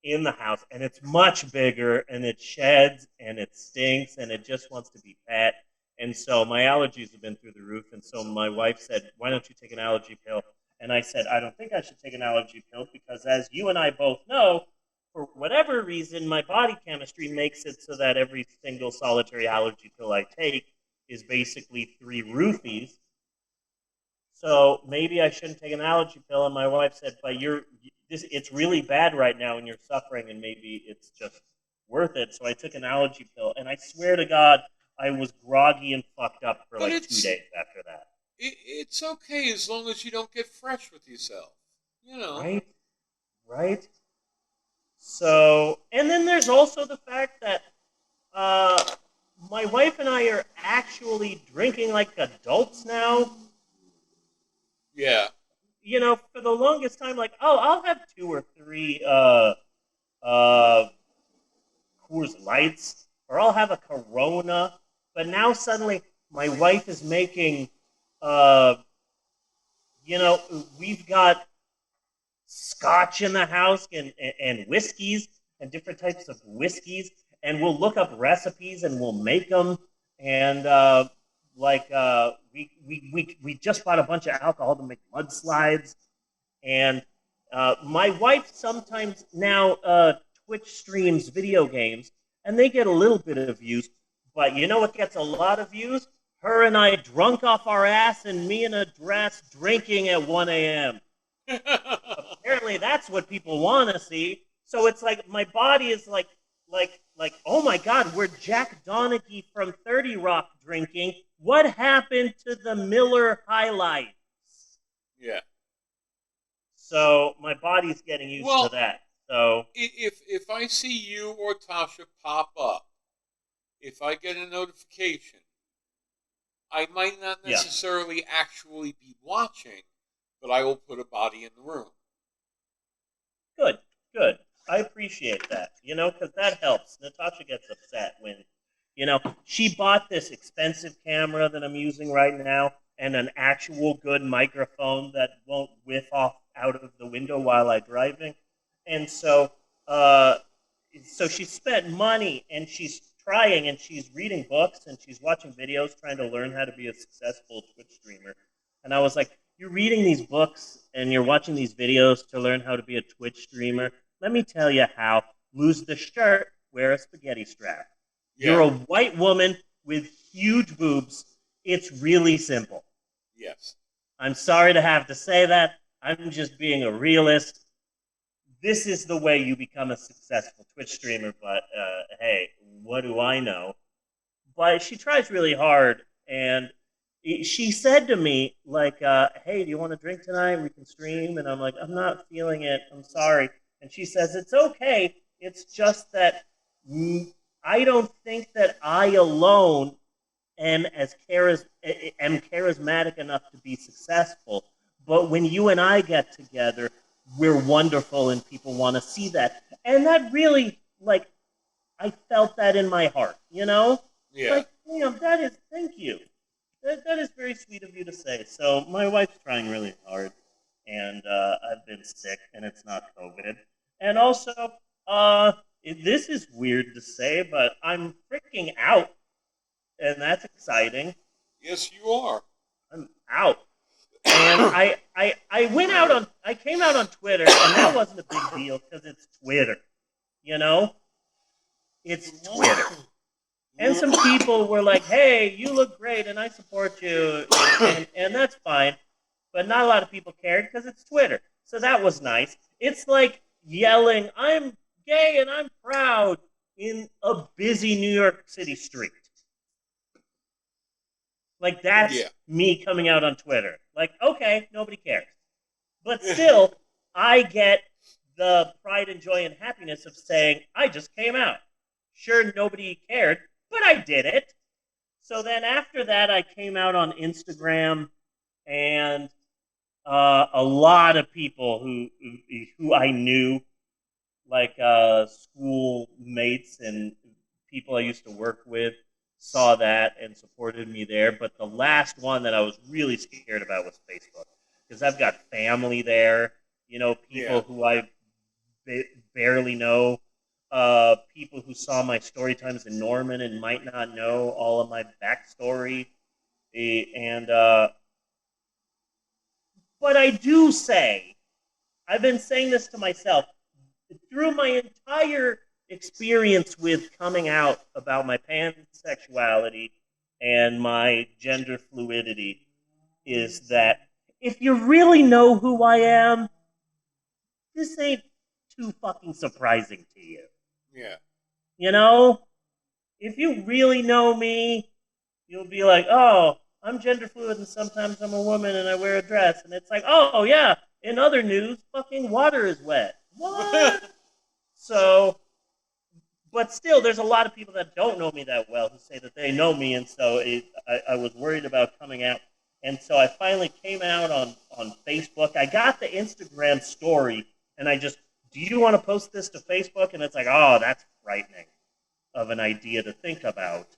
in the house, and it's much bigger, and it sheds, and it stinks, and it just wants to be pet. And so my allergies have been through the roof, and so my wife said, why don't you take an allergy pill? And I said, I don't think I should take an allergy pill because, as you and I both know, for whatever reason, my body chemistry makes it so that every single solitary allergy pill I take is basically 3 roofies. So maybe I shouldn't take an allergy pill. And my wife said, but it's really bad right now and you're suffering and maybe it's just worth it. So I took an allergy pill. And I swear to God, I was groggy and fucked up for 2 days after that. It's okay as long as you don't get fresh with yourself. Right? So, and then there's also the fact that my wife and I are actually drinking like adults now. Yeah. For the longest time, I'll have 2 or 3 Coors Lights, or I'll have a Corona. But now suddenly, my wife is making, we've got scotch in the house and whiskeys and different types of whiskeys, and we'll look up recipes and we'll make them. And we just bought a bunch of alcohol to make mudslides. And my wife sometimes now Twitch streams video games, and they get a little bit of views. But you know what gets a lot of views? Her and I drunk off our ass and me in a dress drinking at 1 a.m. Apparently that's what people want to see. So it's like my body is like, oh my God, we're Jack Donaghy from 30 Rock drinking. What happened to the Miller High Life? Yeah. So my body's getting used to that. So if I see you or Tasha pop up, if I get a notification, I might not necessarily actually be watching, but I will put a body in the room. Good. I appreciate that, because that helps. Natasha gets upset when, she bought this expensive camera that I'm using right now and an actual good microphone that won't whiff off out of the window while I'm driving. And so she spent money and she's trying and she's reading books and she's watching videos trying to learn how to be a successful Twitch streamer. And I was like, you're reading these books and you're watching these videos to learn how to be a Twitch streamer. Let me tell you how. Lose the shirt, wear a spaghetti strap. Yeah. You're a white woman with huge boobs. It's really simple. Yes. I'm sorry to have to say that. I'm just being a realist. This is the way you become a successful Twitch streamer, but hey, what do I know? But she tries really hard, and she said to me, hey, do you want to drink tonight? We can stream. And I'm like, I'm not feeling it. I'm sorry. And she says, it's okay. It's just that I don't think that I alone am charismatic enough to be successful. But when you and I get together, we're wonderful and people want to see that. And that really, I felt that in my heart, Yeah. That is, thank you. That is very sweet of you to say. So my wife's trying really hard, and I've been sick, and it's not COVID. And also, this is weird to say, but I'm freaking out, and that's exciting. Yes, you are. I'm out. And I came out on Twitter, and that wasn't a big deal because it's Twitter, It's Twitter. And some people were like, hey, you look great, and I support you, and that's fine. But not a lot of people cared because it's Twitter. So that was nice. It's like yelling, I'm gay and I'm proud in a busy New York City street. That's me coming out on Twitter. Okay, nobody cares. But still, I get the pride and joy and happiness of saying, I just came out. Sure, nobody cared, but I did it. So then after that, I came out on Instagram, and a lot of people who I knew, schoolmates and people I used to work with, saw that and supported me there. But the last one that I was really scared about was Facebook, because I've got family there, people who I barely know, people who saw my story times in Norman and might not know all of my backstory, and But I do say, I've been saying this to myself, through my entire experience with coming out about my pansexuality and my gender fluidity, is that if you really know who I am, this ain't too fucking surprising to you. Yeah. You know? If you really know me, you'll be like, oh, I'm gender fluid and sometimes I'm a woman and I wear a dress. And it's like, oh, yeah, in other news, fucking water is wet. What? So, but still, there's a lot of people that don't know me that well who say that they know me. And so I was worried about coming out. And so I finally came out on Facebook. I got the Instagram story and I just, do you want to post this to Facebook? And it's like, oh, that's frightening of an idea to think about.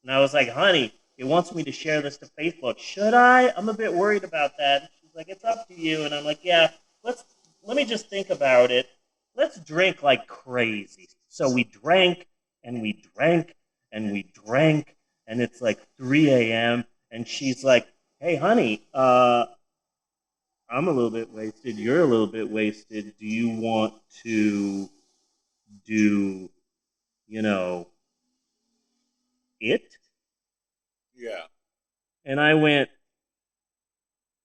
And I was like, honey, it wants me to share this to Facebook. Should I? I'm a bit worried about that. And she's like, it's up to you. And I'm like, yeah, let me just think about it. Let's drink like crazy. So we drank and we drank and we drank, and it's like 3 a.m. And she's like, hey, honey, I'm a little bit wasted. You're a little bit wasted. Do you want to do, it? Yeah. And I went,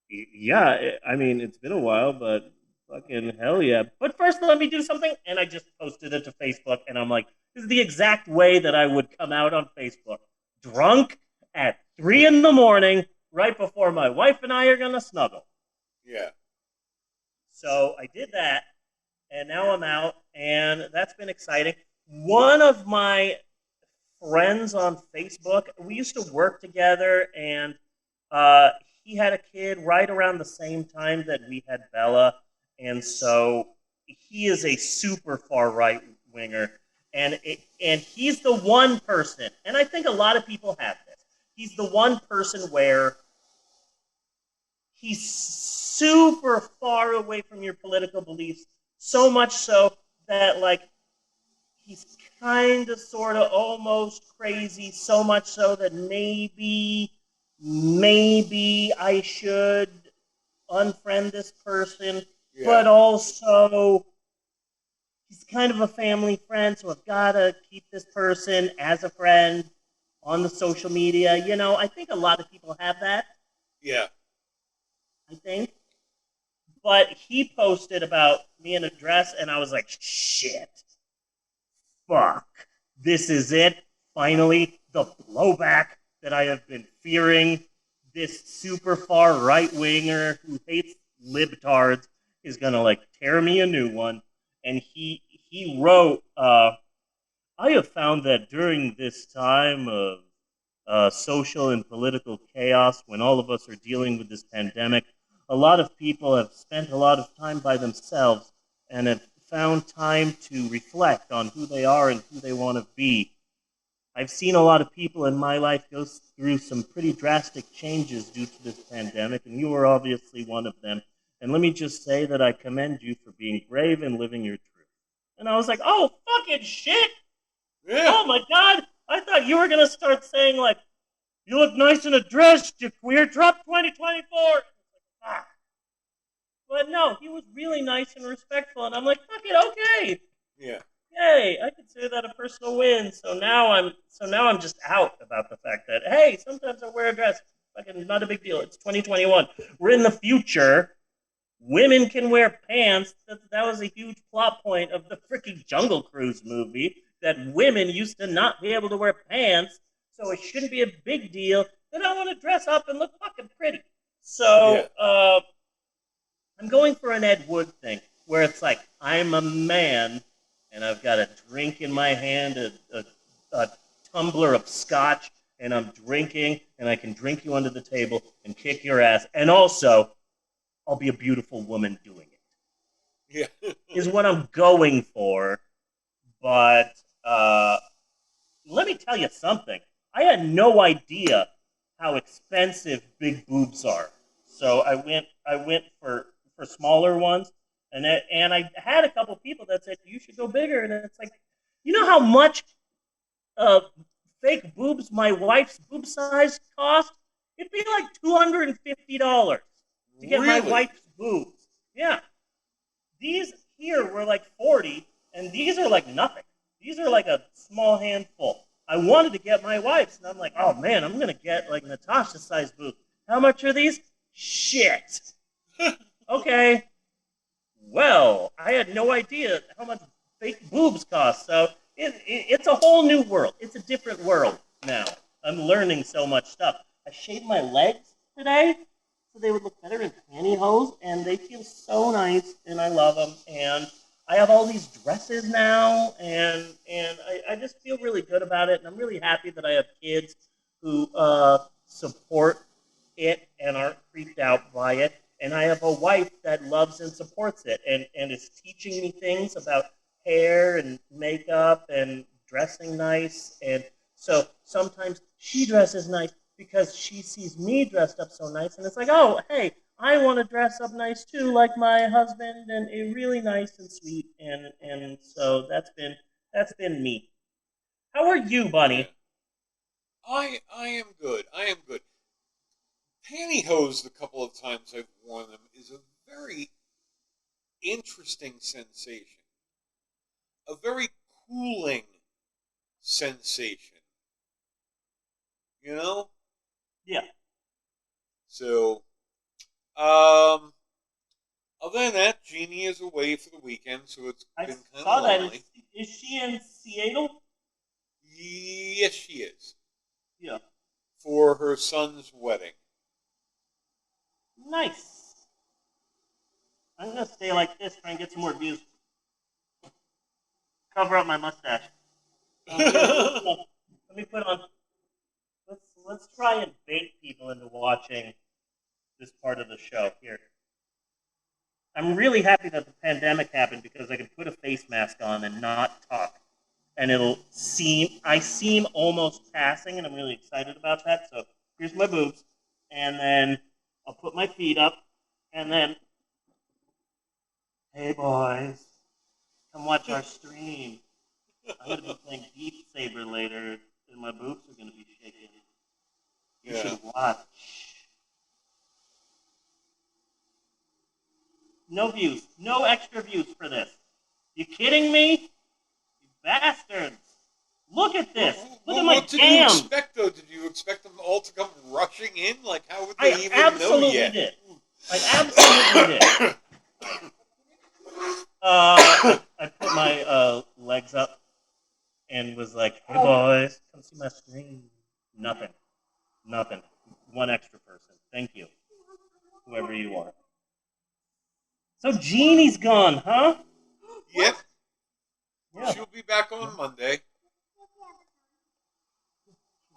yeah, I mean, it's been a while, but fucking hell yeah. But first, let me do something. And I just posted it to Facebook. And I'm like, this is the exact way that I would come out on Facebook. Drunk at 3 a.m, right before my wife and I are going to snuggle. Yeah. So I did that. And now I'm out. And that's been exciting. One of my friends on Facebook, we used to work together, and he had a kid right around the same time that we had Bella, and so he is a super far right winger, and he's the one person, and I think a lot of people have this. He's the one person where he's super far away from your political beliefs, so much so that like he's kind of, sort of, almost crazy, so much so that maybe I should unfriend this person, but also he's kind of a family friend, so I've got to keep this person as a friend on the social media. I think a lot of people have that. Yeah. I think. But he posted about me in a dress, and I was like, shit. Fuck. This is it. Finally, the blowback that I have been fearing. This super far right-winger who hates libtards is going to, tear me a new one. And he wrote, I have found that during this time of social and political chaos, when all of us are dealing with this pandemic, a lot of people have spent a lot of time by themselves and have found time to reflect on who they are and who they want to be. I've seen a lot of people in my life go through some pretty drastic changes due to this pandemic, and you are obviously one of them. And let me just say that I commend you for being brave and living your truth. And I was like, oh, fucking shit! Yeah. Oh my God! I thought you were going to start saying, you look nice in a dress, you queer, drop 2024! But no, he was really nice and respectful, and I'm like, fuck it, okay. Yeah. Yay, I consider that a personal win. So now I'm just out about the fact that, hey, sometimes I wear a dress. Fucking not a big deal. It's 2021. We're in the future. Women can wear pants. That was a huge plot point of the freaking Jungle Cruise movie, that women used to not be able to wear pants, so it shouldn't be a big deal. Then I want to dress up and look fucking pretty. So, I'm going for an Ed Wood thing, where it's like, I'm a man, and I've got a drink in my hand, a tumbler of scotch, and I'm drinking, and I can drink you under the table and kick your ass. And also, I'll be a beautiful woman doing it. Yeah. Is what I'm going for. But let me tell you something. I had no idea how expensive big boobs are. So I went for smaller ones, and I had a couple people that said you should go bigger, and it's like, you know how much fake boobs my wife's boob size cost? It'd be like $250. to get my Really? wife's boobs. Yeah. These here were like 40, and these are like nothing. These are like a small handful. I wanted to get my wife's, and I'm like, oh man, I'm going to get like Natasha's size boobs. How much are these? Shit. Okay. Well, I had no idea how much fake boobs cost, so it's a whole new world. It's a different world now. I'm learning so much stuff. I shaved my legs today so they would look better in pantyhose, and they feel so nice, and I love them. And I have all these dresses now, and I just feel really good about it, and I'm really happy that I have kids who support it and aren't creeped out by it. And I have a wife that loves and supports it and is teaching me things about hair and makeup and dressing nice. And so sometimes she dresses nice because she sees me dressed up so nice. And it's like, oh, hey, I want to dress up nice too, like my husband, and really nice and sweet. And so that's been me. How are you, Bunny? I am good. I am good. Pantyhose, the couple of times I've worn them, is a very interesting sensation. A very cooling sensation. You know? Yeah. So, other than that, Jeannie is away for the weekend, so it's been kind of lonely. Is she in Seattle? Yes, she is. Yeah. For her son's wedding. Nice. I'm going to stay like this, try and get some more views. Cover up my mustache. Let me put on... Let's try and bait people into watching this part of the show here. I'm really happy that the pandemic happened because I can put a face mask on and not talk. And I seem almost passing, and I'm really excited about that. So here's my boobs. And then I'll put my feet up. And then, hey boys, come watch our stream. I'm going to be playing Beat Saber later, and my boobs are going to be shaking. You should watch. No views. No extra views for this. You kidding me? You bastards. Look at this. Look at my What did cam. you expect, though? Did you expect them all to come rushing in? Like, how would they even know yet? I absolutely did. I put my legs up and was like, hey boys, come see my stream. Nothing. One extra person. Thank you. Whoever you are. So Jeannie's gone, huh? Yep. Yeah. She'll be back on Monday.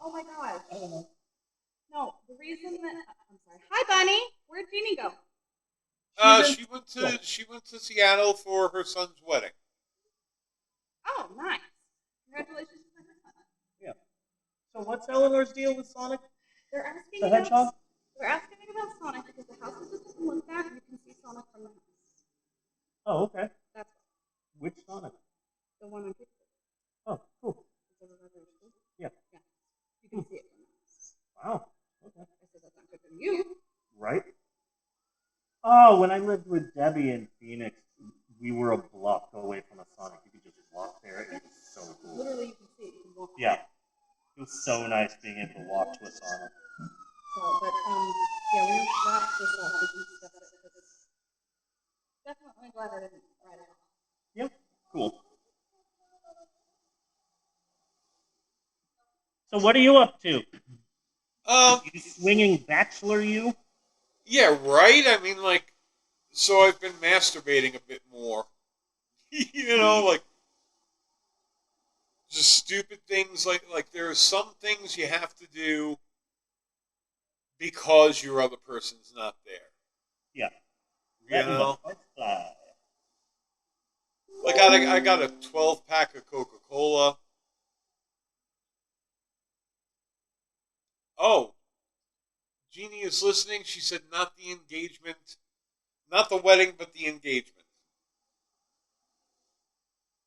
Oh my gosh. No, the reason that I'm sorry. Hi, Bunny. Where'd Jeannie go? She went to Seattle for her son's wedding. Oh, nice. Congratulations to her son. Yeah. So what's Eleanor's deal with Sonic? They're asking the Hedgehog? They're asking me about Sonic because the house is just looked at and you can see Sonic from the house. Oh, okay. That's which Sonic? The one on picture. Oh, cool. Yeah. You can see it from the house. Wow. Okay. I said that's not good for you. Right? Oh, when I lived with Debbie in Phoenix, we were a block away from a Sonic. You could just walk there. It was so cool. Literally, you can see it. You can walk. Yeah. It was so nice being able to walk to a Sonic. So, but yeah, we wrapped this up. We can discuss it because it's definitely glad I didn't write it off. Yep. Cool. So what are you up to? You swinging bachelor you? Yeah, right? I mean, like, so I've been masturbating a bit more. You know, like, just stupid things. Like there are some things you have to do because your other person's not there. Yeah. You know? Like, I got a 12-pack of Coca-Cola. Oh, Jeannie is listening. She said not the engagement, not the wedding, but the engagement.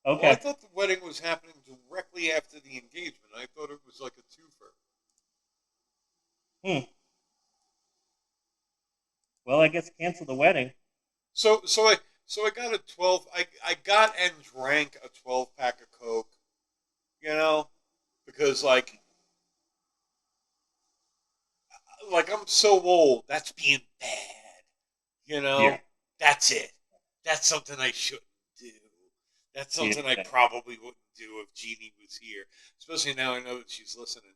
Okay. Well, I thought the wedding was happening directly after the engagement. I thought it was like a twofer. Well, I guess cancel the wedding. So I got a 12. I got and drank a 12-pack of Coke. You know, because like I'm so old. That's being bad. You know, Yeah. that's it. That's something I shouldn't do. That's something I probably wouldn't do if Jeannie was here. Especially now I know that she's listening.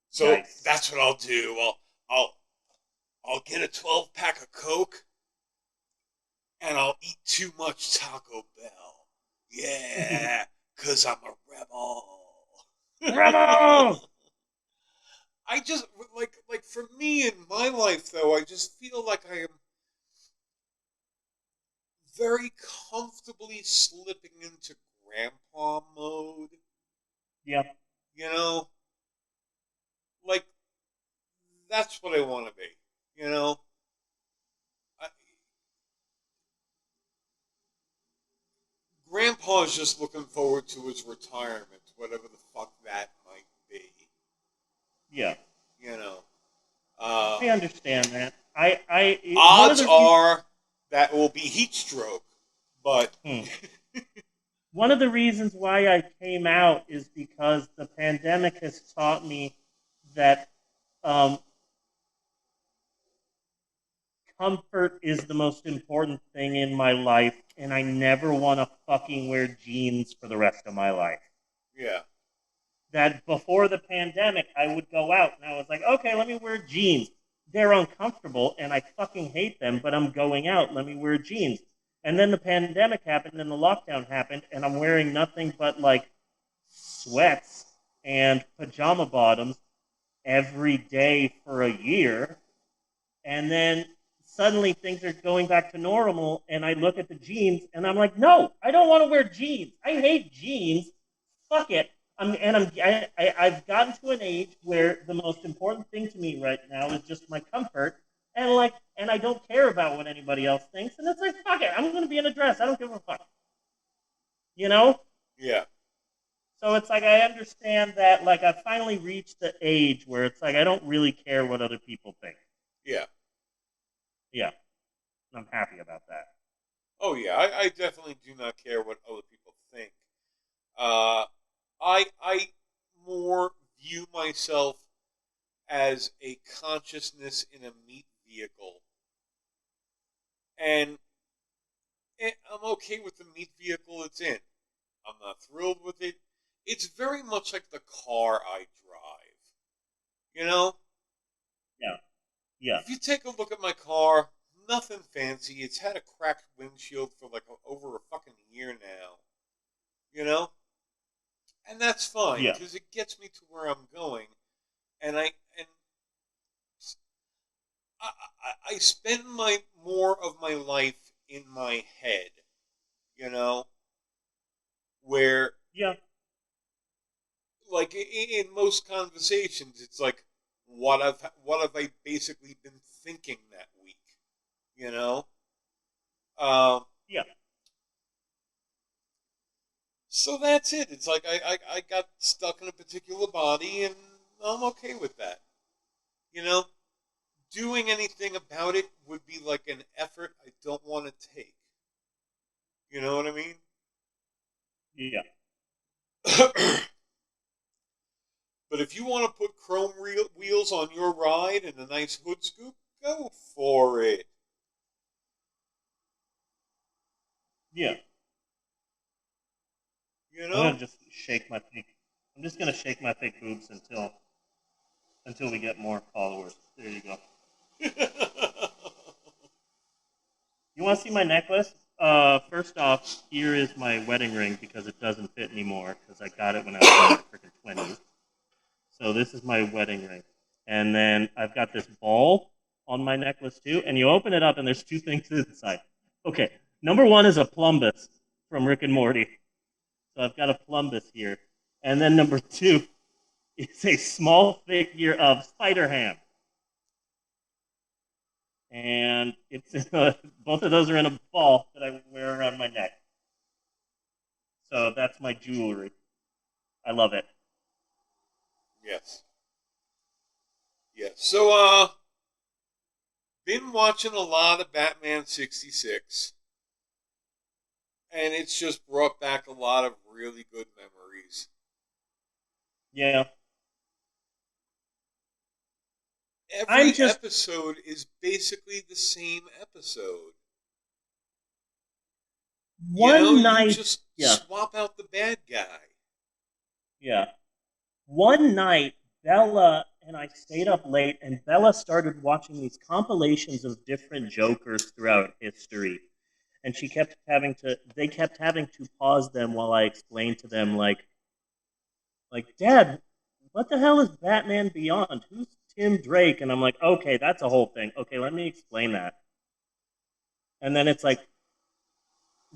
So Nice. that's what I'll do. I'll get a 12-pack of Coke, and I'll eat too much Taco Bell. Yeah, because I'm a rebel. Rebel! I just, like for me in my life, though, I just feel like I am very comfortably slipping into grandpa mode. Yeah. You know? Like, that's what I want to be. You know? Grandpa's just looking forward to his retirement, whatever the fuck that might be. Yeah. You know? I understand that. I odds are that will be heat stroke, but one of the reasons why I came out is because the pandemic has taught me that comfort is the most important thing in my life, and I never want to fucking wear jeans for the rest of my life. Yeah. That before the pandemic, I would go out and I was like, okay, let me wear jeans. They're uncomfortable and I fucking hate them, but I'm going out. Let me wear jeans. And then the pandemic happened and the lockdown happened, and I'm wearing nothing but like sweats and pajama bottoms every day for a year. And then suddenly things are going back to normal, and I look at the jeans and I'm like, no, I don't want to wear jeans. I hate jeans. Fuck it. I've gotten to an age where the most important thing to me right now is just my comfort, and I don't care about what anybody else thinks. And it's like, fuck it, I'm going to be in a dress. I don't give a fuck. You know? Yeah. So it's like I understand that. Like I finally reached the age where it's like I don't really care what other people think. Yeah. Yeah. I'm happy about that. Oh yeah, I definitely do not care what other people think. I more view myself as a consciousness in a meat vehicle. And I'm okay with the meat vehicle it's in. I'm not thrilled with it. It's very much like the car I drive. You know? Yeah. Yeah. If you take a look at my car, nothing fancy. It's had a cracked windshield for like over a fucking year now. You know? And that's fine, because it gets me to where I'm going. And I spend more of my life in my head, you know, where like in most conversations, it's like what have I basically been thinking that week, you know? Yeah. So that's it. It's like I got stuck in a particular body, and I'm okay with that, you know. Doing anything about it would be like an effort I don't want to take. You know what I mean? Yeah. But if you want to put chrome wheels on your ride and a nice hood scoop, go for it. Yeah. You know? I'm gonna just shake my fake. I'm just gonna shake my fake boobs until we get more followers. There you go. You want to see my necklace? First off, here is my wedding ring because it doesn't fit anymore because I got it when I was in my freaking 20s. So this is my wedding ring. And then I've got this ball on my necklace too, and you open it up and there's two things inside. Okay, number one is a plumbus from Rick and Morty. So I've got a plumbus here. And then number two is a small figure of Spider-Ham. And it's both of those are in a ball that I wear around my neck. So that's my jewelry. I love it. Yes. Yes. So, been watching a lot of Batman 66, and it's just brought back a lot of really good memories. Yeah. Every episode is basically the same episode. You just swap out the bad guy. Yeah. One night, Bella and I stayed up late, and Bella started watching these compilations of different Jokers throughout history. And they kept having to pause them while I explained to them, like, Dad, what the hell is Batman Beyond? Who's Tim Drake? And I'm like, okay, that's a whole thing. Okay, let me explain that. And then it's like,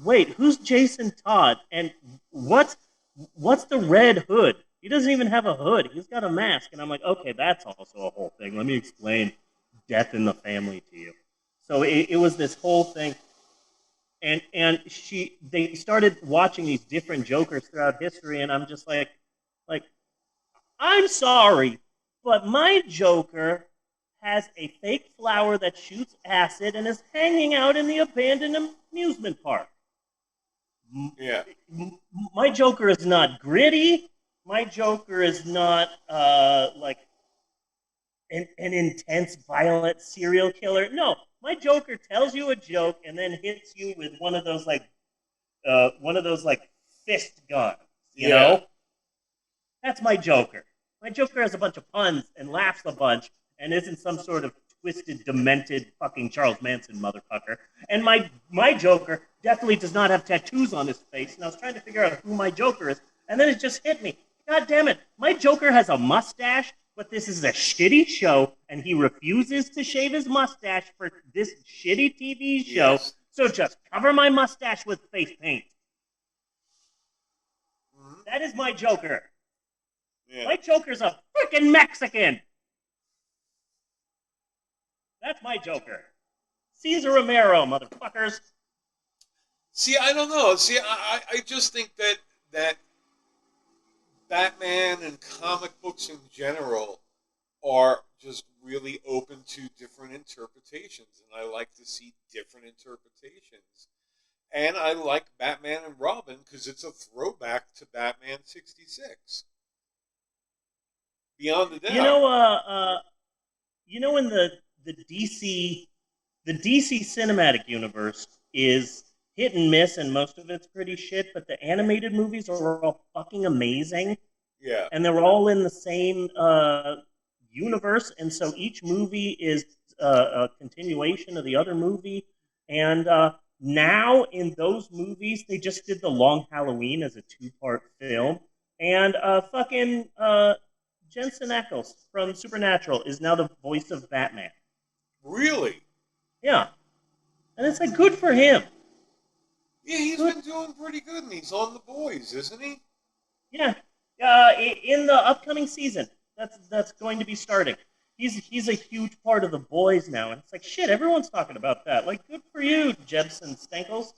wait, who's Jason Todd? And what's the Red Hood? He doesn't even have a hood. He's got a mask. And I'm like, okay, that's also a whole thing. Let me explain Death in the Family to you. So it was this whole thing. And they started watching these different Jokers throughout history, and I'm just like, I'm sorry, but my Joker has a fake flower that shoots acid and is hanging out in the abandoned amusement park. Yeah. My Joker is not gritty. My Joker is not like an intense, violent serial killer. No, my Joker tells you a joke and then hits you with one of those fist guns. You know, that's my Joker. My Joker has a bunch of puns and laughs a bunch and isn't some sort of twisted, demented fucking Charles Manson motherfucker. And my Joker definitely does not have tattoos on his face. And I was trying to figure out who my Joker is, and then it just hit me. God damn it! My Joker has a mustache, but this is a shitty show, and he refuses to shave his mustache for this shitty TV show. Yes. So just cover my mustache with face paint. Mm-hmm. That is my Joker. Yeah. My Joker's a freaking Mexican. That's my Joker. Cesar Romero, motherfuckers. See, I don't know. See, I just think that Batman and comic books in general are just really open to different interpretations, and I like to see different interpretations. And I like Batman and Robin because it's a throwback to Batman 66. Beyond the doubt. In the DC cinematic universe is hit and miss, and most of it's pretty shit, but the animated movies are all fucking amazing. Yeah. And they're all in the same universe, and so each movie is a continuation of the other movie. And now in those movies, they just did The Long Halloween as a 2-part film. And Jensen Ackles from Supernatural is now the voice of Batman. Really? Yeah. And it's like, good for him. Yeah, he's been doing pretty good, and he's on The Boys, isn't he? Yeah. In the upcoming season, that's going to be starting. He's a huge part of The Boys now, and it's like, shit, everyone's talking about that. Like, good for you, Jebsen Stankles.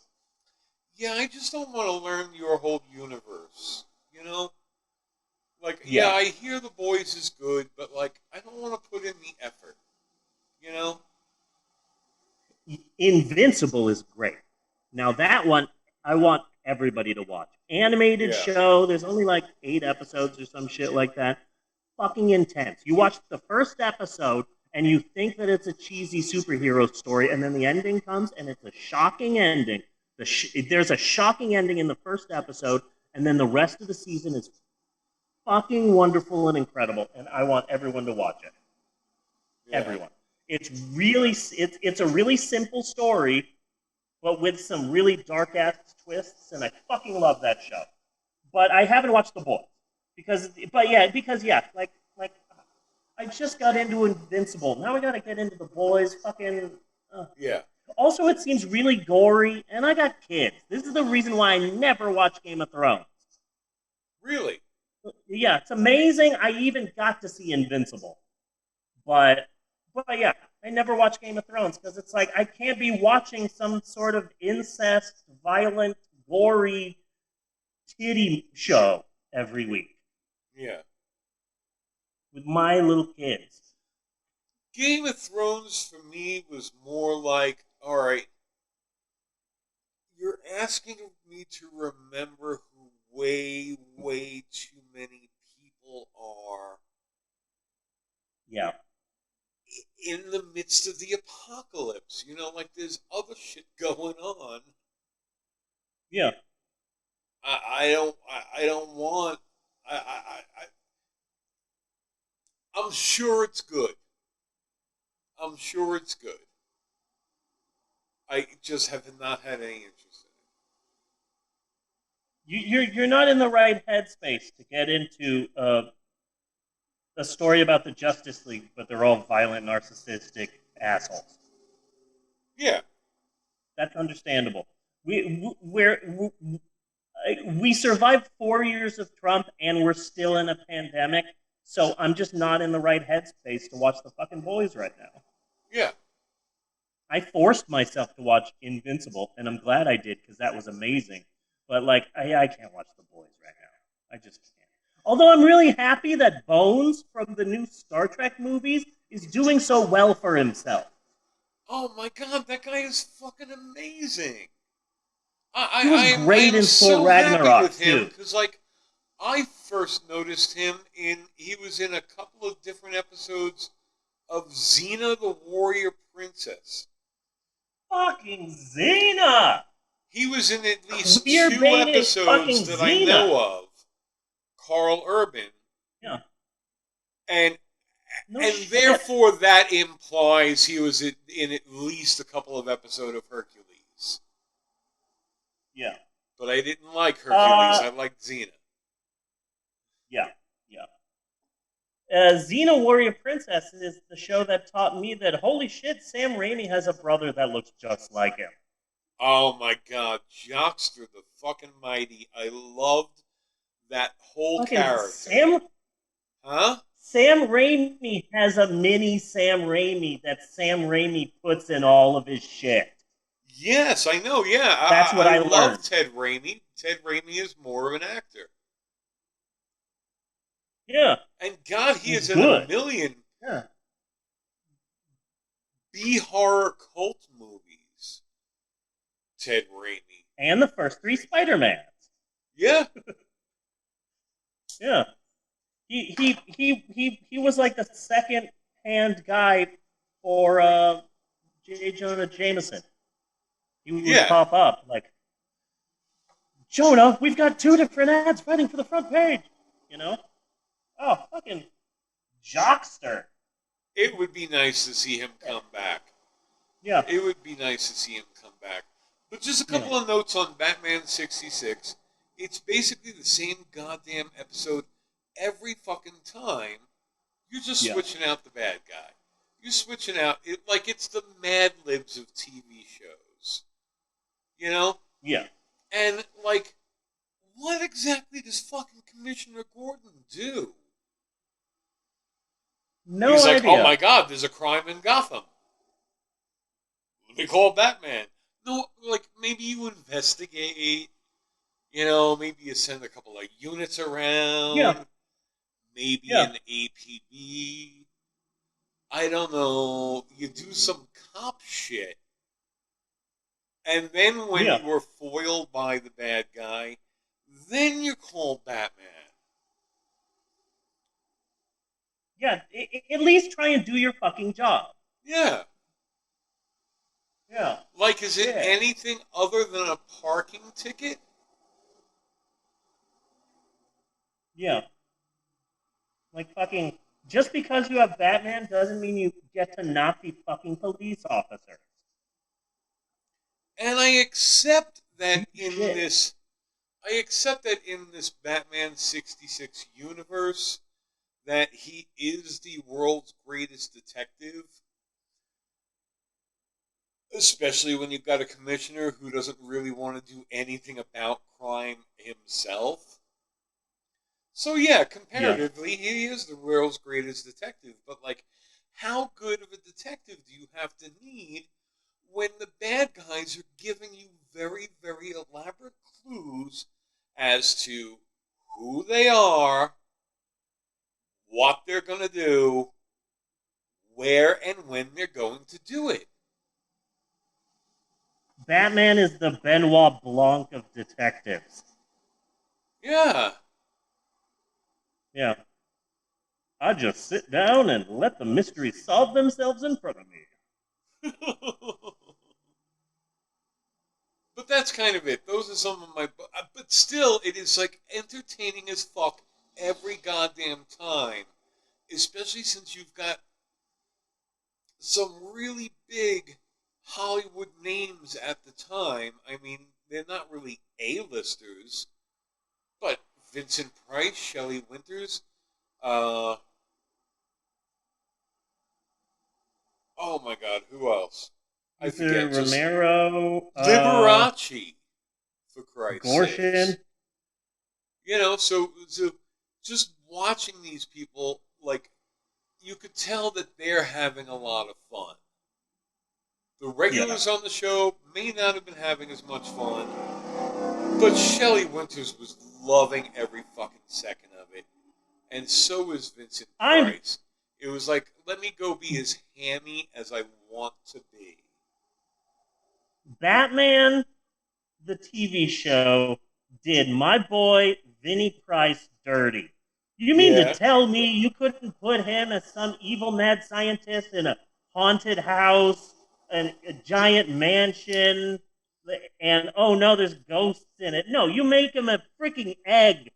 Yeah, I just don't want to learn your whole universe, you know? Like, yeah, I hear The Boys is good, but, like, I don't want to put in the effort, you know? Invincible is great. Now, that one, I want everybody to watch. Animated show, there's only like 8 episodes or some shit like that. Fucking intense. You watch the first episode, and you think that it's a cheesy superhero story, and then the ending comes, and it's a shocking ending. There's a shocking ending in the first episode, and then the rest of the season is fucking wonderful and incredible, and I want everyone to watch it. Yeah. Everyone. It's a really simple story, but with some really dark-ass twists, and I fucking love that show. But I haven't watched The Boys. Because I just got into Invincible. Now I gotta get into The Boys. Yeah. Also, it seems really gory, and I got kids. This is the reason why I never watch Game of Thrones. Really? Yeah, it's amazing. I even got to see Invincible. But yeah, I never watched Game of Thrones because it's like I can't be watching some sort of incest, violent, gory titty show every week. Yeah. With my little kids. Game of Thrones for me was more like, all right, you're asking me to remember who way, way too many people are. Yeah. In the midst of the apocalypse, like there's other shit going on. Yeah. I don't want. I'm sure it's good. I'm sure it's good. I just have not had any interest in it. You're not in the right headspace to get into a story about the Justice League, but they're all violent, narcissistic assholes. Yeah. That's understandable. We survived 4 years of Trump, and we're still in a pandemic. So I'm just not in the right headspace to watch the fucking boys right now. Yeah. I forced myself to watch Invincible, and I'm glad I did because that was amazing. But I can't watch the boys right now. I just can't. Although I'm really happy that Bones from the new Star Trek movies is doing so well for himself. Oh my god, that guy is fucking amazing. He was great in Thor Ragnarok too. Because I first noticed him he was in a couple of different episodes of Xena the Warrior Princess. Fucking Xena! He was in at least 2 episodes that I know of. Carl Urban. Yeah. And therefore that implies he was in at least a couple of episodes of Hercules. Yeah. But I didn't like Hercules. I liked Xena. Yeah. Xena Warrior Princess is the show that taught me that, holy shit, Sam Raimi has a brother that looks just like him. Oh my god, Jockster the fucking Mighty. I loved that whole character. Sam Raimi has a mini Sam Raimi that Sam Raimi puts in all of his shit. Yes, I know, yeah. That's what I love learned. Ted Raimi. Ted Raimi is more of an actor. Yeah. And God, he is in a million B-horror cult movies. Ted Raimi. And the first 3 Spider-Mans. Yeah. Yeah. He was like the second-hand guy for J. Jonah Jameson. He would pop up like, Jonah, we've got 2 different ads fighting for the front page. Oh, fucking Jockster. It would be nice to see him come back. Yeah. It would be nice to see him come back. But just a couple of notes on Batman 66. It's basically the same goddamn episode every fucking time. You're just switching out the bad guy. You're switching out it's the Mad Libs of TV shows. Yeah. And what exactly does fucking Commissioner Gordon do? No He's idea. oh my god, there's a crime in Gotham. Let me call Batman. No, maybe you investigate. Maybe you send a couple of units around. Yeah. Maybe an APB. I don't know. You do some cop shit. And then when you were foiled by the bad guy, then you call Batman. Yeah, at least try and do your fucking job. Yeah. Yeah. Is it anything other than a parking ticket? Yeah. Fucking, just because you have Batman doesn't mean you get to not be fucking police officers. And I accept that in this Batman 66 universe that he is the world's greatest detective. Especially when you've got a commissioner who doesn't really want to do anything about crime himself. So yeah, comparatively, he is the world's greatest detective. But how good of a detective do you have to need when the bad guys are giving you very, very elaborate clues as to who they are, what they're going to do, where and when they're going to do it. Batman is the Benoit Blanc of detectives. Yeah. Yeah. I just sit down and let the mysteries solve themselves in front of me. But that's kind of it. Those are some of my... But still, it is like entertaining as fuck every goddamn time. Especially since you've got some really big Hollywood names at the time. I mean, they're not really A-listers. But Vincent Price, Shelley Winters, oh my God, who else? I forget. Romero, Liberace, for Christ's Gorshin. sakes. You know, so just watching these people, like, you could tell that they're having a lot of fun. The regulars on the show may not have been having as much fun, but Shelley Winters was loving every fucking second of it, and so was Vincent Price. It was like, let me go be as hammy as I want to be. Batman, the TV show, did my boy Vinny Price dirty. You mean to tell me you couldn't put him as some evil mad scientist in a haunted house, and a giant mansion, and oh no, there's ghosts in it? No, you make him a freaking egg.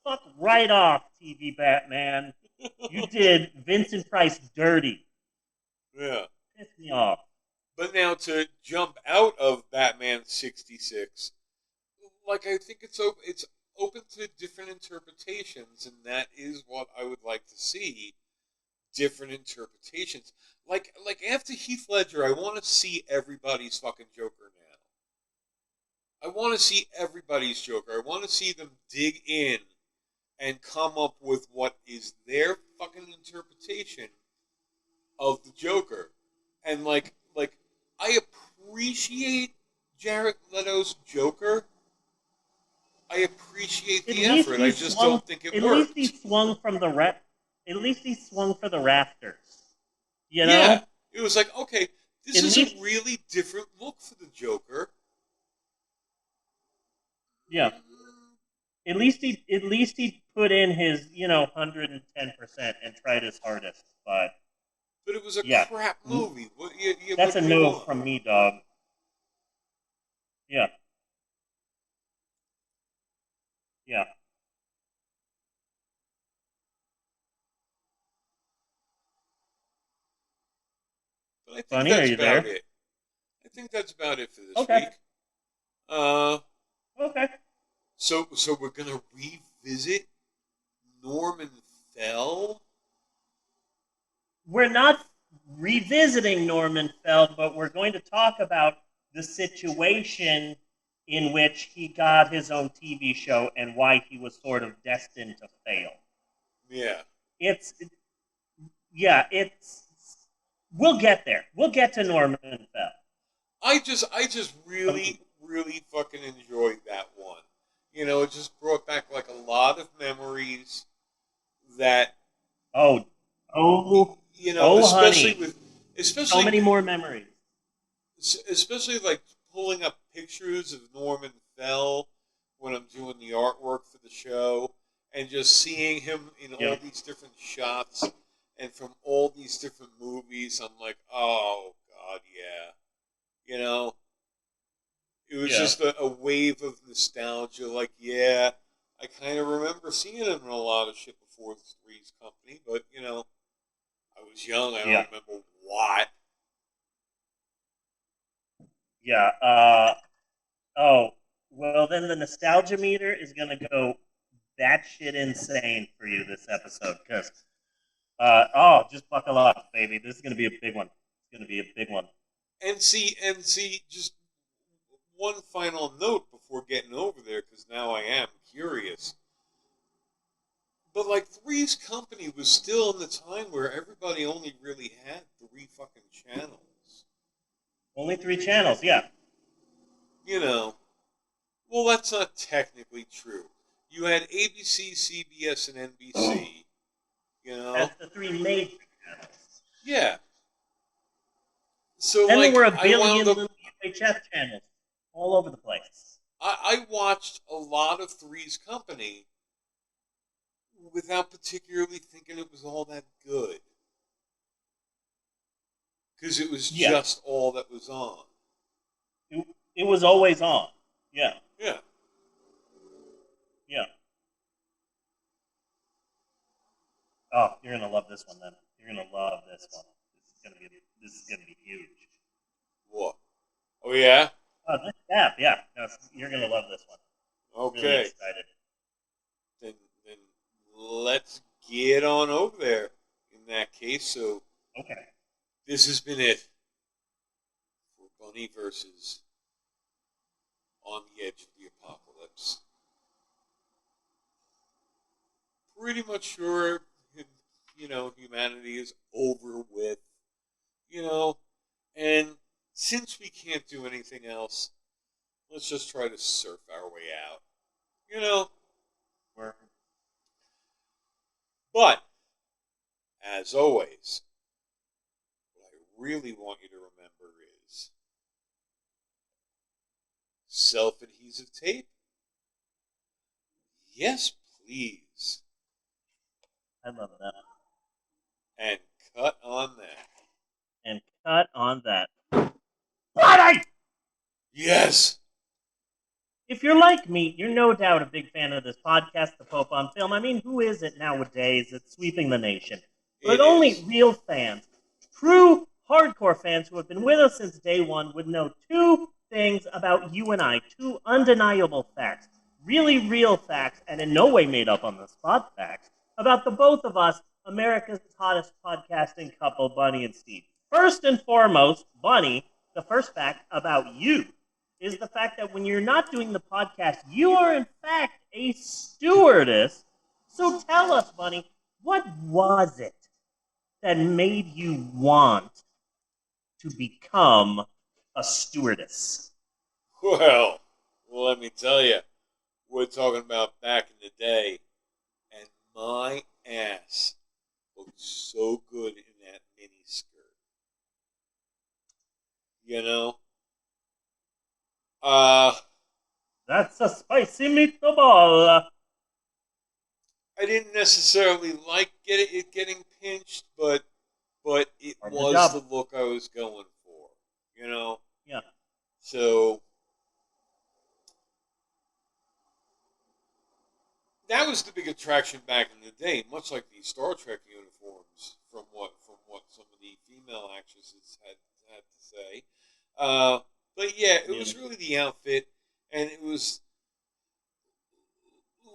Fuck right off, TV Batman. You did Vincent Price dirty. Yeah. Pissed me off. But now to jump out of Batman 66, like, I think it's open to different interpretations, and that is what I would like to see. Different interpretations. Like after Heath Ledger, I want to see everybody's fucking Joker now. I want to see everybody's Joker. I want to see them dig in and come up with what is their fucking interpretation of the Joker. And like I appreciate Jared Leto's Joker. I appreciate the effort. I just don't think it worked. At least he swung from the At least he swung for the rafters. You know? Yeah. It was like, okay, this is a really different look for the Joker. Yeah. At least he put in his, 110% and tried his hardest, but it was a crap movie. That's a no from me, dog. Yeah. Yeah. But I think that's about it. I think that's about it for this week. Okay. So we're gonna revisit Norman Fell. We're not revisiting Norman Fell, but we're going to talk about the situation in which he got his own TV show and why he was sort of destined to fail. Yeah. We'll get there. We'll get to Norman Fell. I just really, really fucking enjoyed that one. It just brought back like a lot of memories that. Especially honey. Especially so many more memories. Especially like pulling up pictures of Norman Fell when I'm doing the artwork for the show, and just seeing him in all these different shots and from all these different movies. I'm like, oh God, yeah. It was just a wave of nostalgia. Like, I kind of remember seeing him in a lot of shit before Three's Company, but I was young. I don't remember what. Yeah. Well, then the nostalgia meter is going to go batshit insane for you this episode, because, just buckle up, baby. This is going to be a big one. It's going to be a big one. And see, just one final note before getting over there, because now I am curious. But, like, Three's Company was still in the time where everybody only really had 3 fucking channels. Only 3 channels, yeah. Well, that's not technically true. You had ABC, CBS, and NBC. You know, as the three major channels. Yeah. So Then like, there were a I billion wound up. little UHF channels all over the place. I watched a lot of Three's Company without particularly thinking it was all that good. Because it was just all that was on. It was always on. Yeah. Yeah. Yeah. Oh, you're gonna love this one then. You're gonna love this one. This is gonna be huge. What? Oh yeah? This app, yeah. No, you're gonna love this one. Okay. Really excited. Then let's get on over there in that case. So okay. This has been it for Bunny versus On the Edge of the Apocalypse. Pretty much sure, humanity is over with, and since we can't do anything else, let's just try to surf our way out, But, as always, what I really want you to remember is self-adhesive tape? Yes, please. I love that. And cut on that. And cut on that. Friday! Yes! If you're like me, you're no doubt a big fan of this podcast, The Pope on Film. I mean, who is it nowadays? It's sweeping the nation. But only real fans, true hardcore fans who have been with us since day one would know two things about you and I, two undeniable facts, really real facts, and in no way made up on the spot facts, about the both of us, America's hottest podcasting couple, Bunny and Steve. First and foremost, Bunny, the first fact about you is the fact that when you're not doing the podcast, you are in fact a stewardess. So tell us, Bunny, what was it that made you want to become a stewardess? Well, let me tell you, we're talking about back in the day, and my ass looked so good in that mini skirt. That's a spicy meatball. I didn't necessarily like it getting pinched, but it was the look I was going for, Yeah. So that was the big attraction back in the day, much like the Star Trek uniforms, from what some of the female actresses had to say. But yeah, it was really the outfit, and it was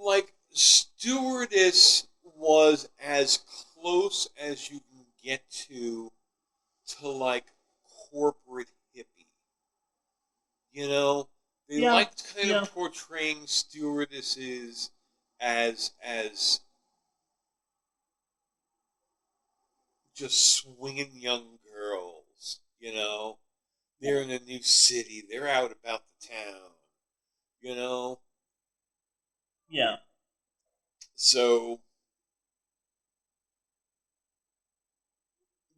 like stewardess was as close as you can get to like corporate hippie. They liked kind of portraying stewardesses as just swinging young girls, They're in a new city. They're out about the town, Yeah. So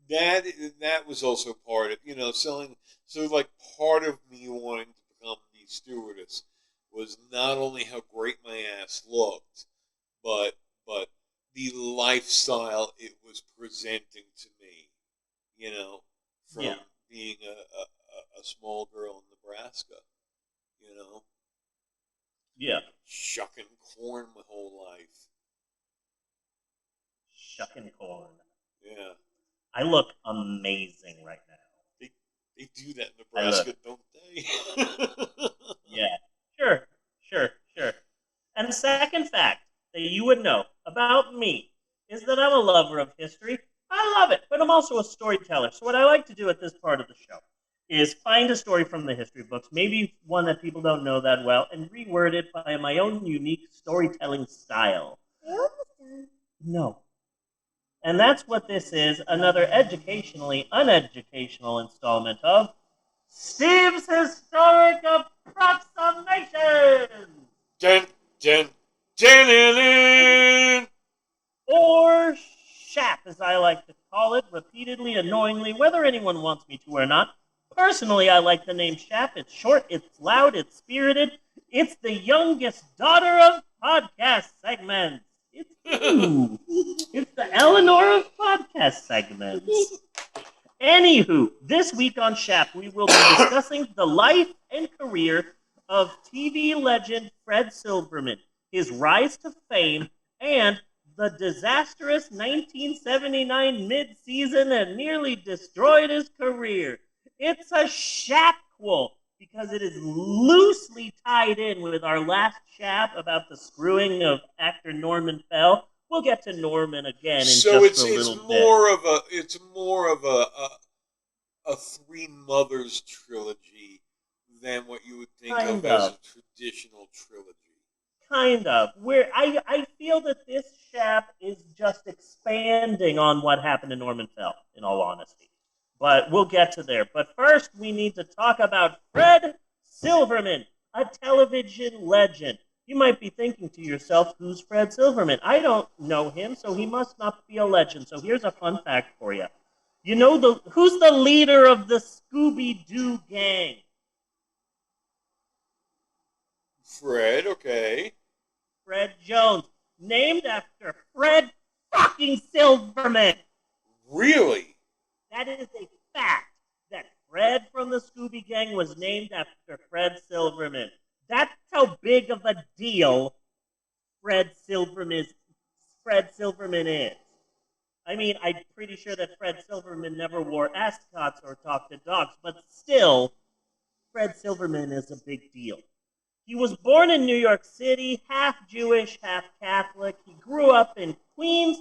that was also part of, selling. So like part of me wanting to become the stewardess was not only how great my ass looked, but the lifestyle it was presenting to me, from being a small girl in Nebraska, Yeah. Shucking corn my whole life. Shucking corn. Yeah. I look amazing right now. They do that in Nebraska, don't they? Yeah. Sure. And the second fact that you would know about me is that I'm a lover of history. I love it, but I'm also a storyteller. So what I like to do at this part of the show is find a story from the history books, maybe one that people don't know that well, and reword it by my own unique storytelling style. No. And that's what this is, another educationally uneducational installment of Steve's Historic Approximations! Dun, dun, dun, dun, dun. Or Shap, as I like to call it, repeatedly, annoyingly, whether anyone wants me to or not. Personally, I like the name Shap. It's short, it's loud, it's spirited. It's the youngest daughter of podcast segments. It's you. It's the Eleanor of podcast segments. Anywho, this week on Shap, we will be discussing the life and career of TV legend Fred Silverman, his rise to fame, and the disastrous 1979 mid-season that nearly destroyed his career. It's a Shapquel because it is loosely tied in with our last Shap about the screwing of actor Norman Fell. We'll get to Norman again in just a little bit. It's more of a Three Mothers trilogy than what you would think of as a traditional trilogy. Kind of. Where I feel that this Shap is just expanding on what happened to Norman Fell, in all honesty. But we'll get to there. But first, we need to talk about Fred Silverman, a television legend. You might be thinking to yourself, who's Fred Silverman? I don't know him, so he must not be a legend. So here's a fun fact for you. You know who's the leader of the Scooby-Doo gang? Fred, okay. Fred Jones, named after Fred fucking Silverman. Really? That is a fact, that Fred from the Scooby Gang was named after Fred Silverman. That's how big of a deal Fred Silverman is. I mean, I'm pretty sure that Fred Silverman never wore ascots or talked to dogs, but still, Fred Silverman is a big deal. He was born in New York City, half Jewish, half Catholic. He grew up in Queens.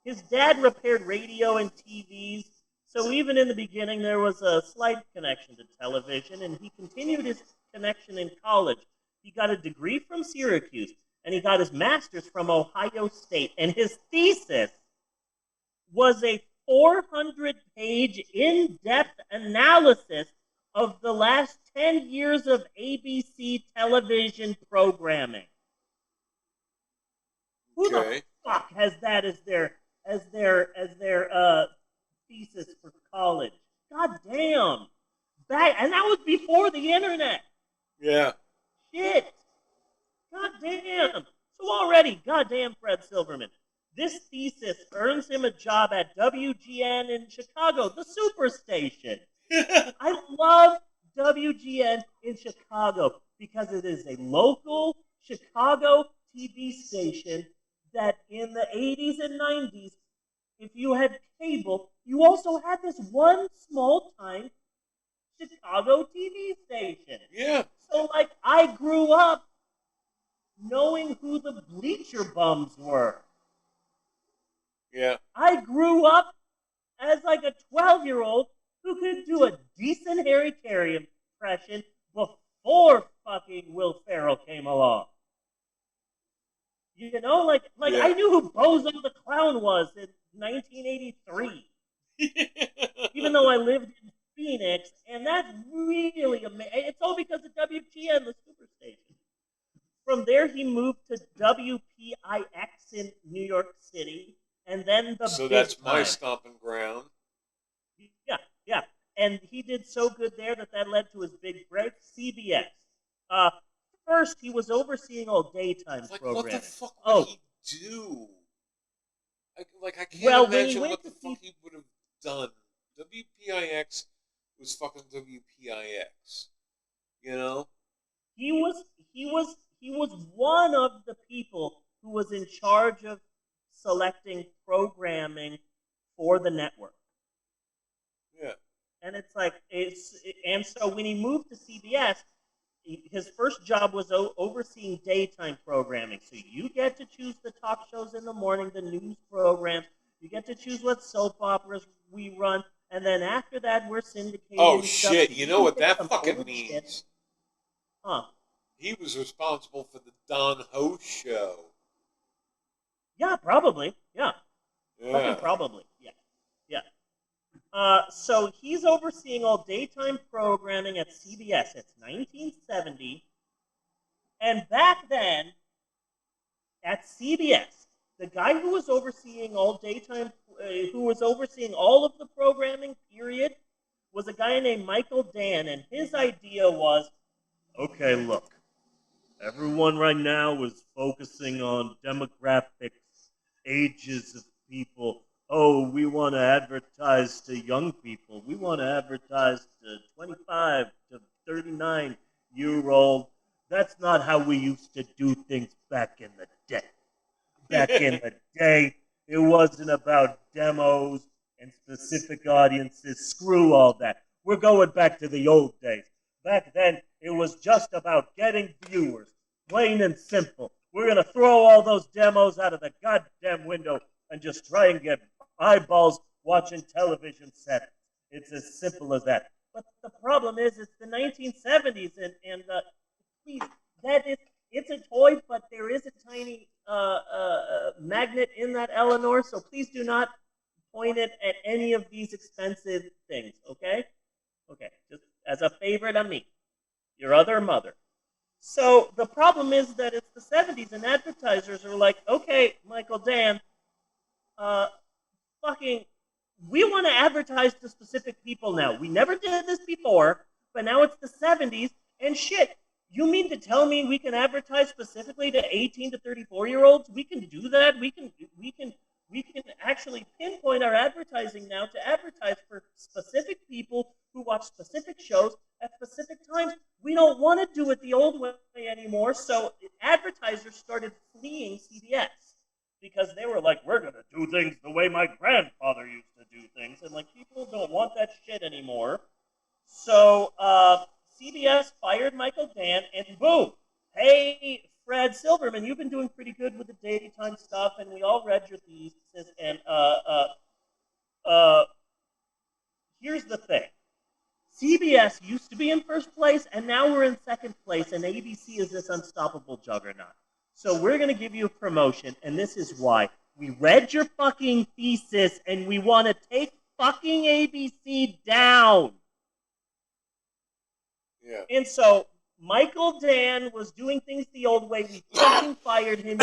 His dad repaired radio and TVs, so even in the beginning there was a slight connection to television, and he continued his connection in college. He got a degree from Syracuse, and he got his master's from Ohio State, and his thesis was a 400-page in-depth analysis of the last 10 years of ABC television programming. Who the fuck has that as their thesis for college? God damn. And that was before the internet. Yeah. Shit. God damn. So already, goddamn Fred Silverman. This thesis earns him a job at WGN in Chicago, the superstation. I love WGN in Chicago because it is a local Chicago TV station that in the 80s and 90s, if you had cable, you also had this one small-time Chicago TV station. Yeah. So, like, I grew up knowing who the Bleacher Bums were. Yeah. I grew up as, like, a 12-year-old who could do a decent Harry Carey impression before fucking Will Ferrell came along. You know, like yeah. I knew who Bozo the Clown was in 1983. Even though I lived in Phoenix, and that's really amazing. It's all because of WGN, the superstation. From there, he moved to WPIX in New York City, and then the So that's my stomping ground. Yeah. And he did so good there that led to his big break, CBS. First, he was overseeing all daytime programming. What the fuck would he do? I can't imagine what the fuck he would have done. WPIX was fucking WPIX. You know? He was one of the people who was in charge of selecting programming for the network. Yeah. And it's like, and so when he moved to CBS, his first job was overseeing daytime programming. So you get to choose the talk shows in the morning, the news programs. You get to choose what soap operas we run. And then after that, we're syndicating. Oh, shit. You know what that fucking means? Shit. Huh. He was responsible for the Don Ho show. Yeah, probably. Yeah. Yeah. Probably. Yeah. So he's overseeing all daytime programming at CBS. It's 1970. And back then, at CBS, The guy who was overseeing all daytime, who was overseeing all of the programming, period, was a guy named Michael Dan, and his idea was, okay, look, everyone right now is focusing on demographics, ages of people. Oh, we want to advertise to young people. We want to advertise to 25 to 39-year-old. That's not how we used to do things back in the day. Back in the day, it wasn't about demos and specific audiences. Screw all that. We're going back to the old days. Back then, it was just about getting viewers. Plain and simple. We're going to throw all those demos out of the goddamn window and just try and get eyeballs watching television sets. It's as simple as that. But the problem is, it's the 1970s, and please, it's a toy, but there is a tiny magnet in that Eleanor, so please do not point it at any of these expensive things, okay? Okay, just as a favor to me, your other mother. So the problem is that it's the 70s, and advertisers are like, okay, Michael Dan, we want to advertise to specific people now. We never did this before, but now it's the 70s, and shit, you mean to tell me we can advertise specifically to 18 to 34-year-olds? We can do that. We can actually pinpoint our advertising now to advertise for specific people who watch specific shows at specific times. We don't want to do it the old way anymore, so advertisers started fleeing CBS because they were like, we're going to do things the way my grandfather used to do things, and like people don't want that shit anymore. So CBS fired Michael Dan, and boom, hey, Fred Silverman, you've been doing pretty good with the daytime stuff, and we all read your thesis, and here's the thing. CBS used to be in first place, and now we're in second place, and ABC is this unstoppable juggernaut. So we're going to give you a promotion, and this is why. We read your fucking thesis, and we want to take fucking ABC down. Yeah. And so Michael Dan was doing things the old way. We fucking fired him.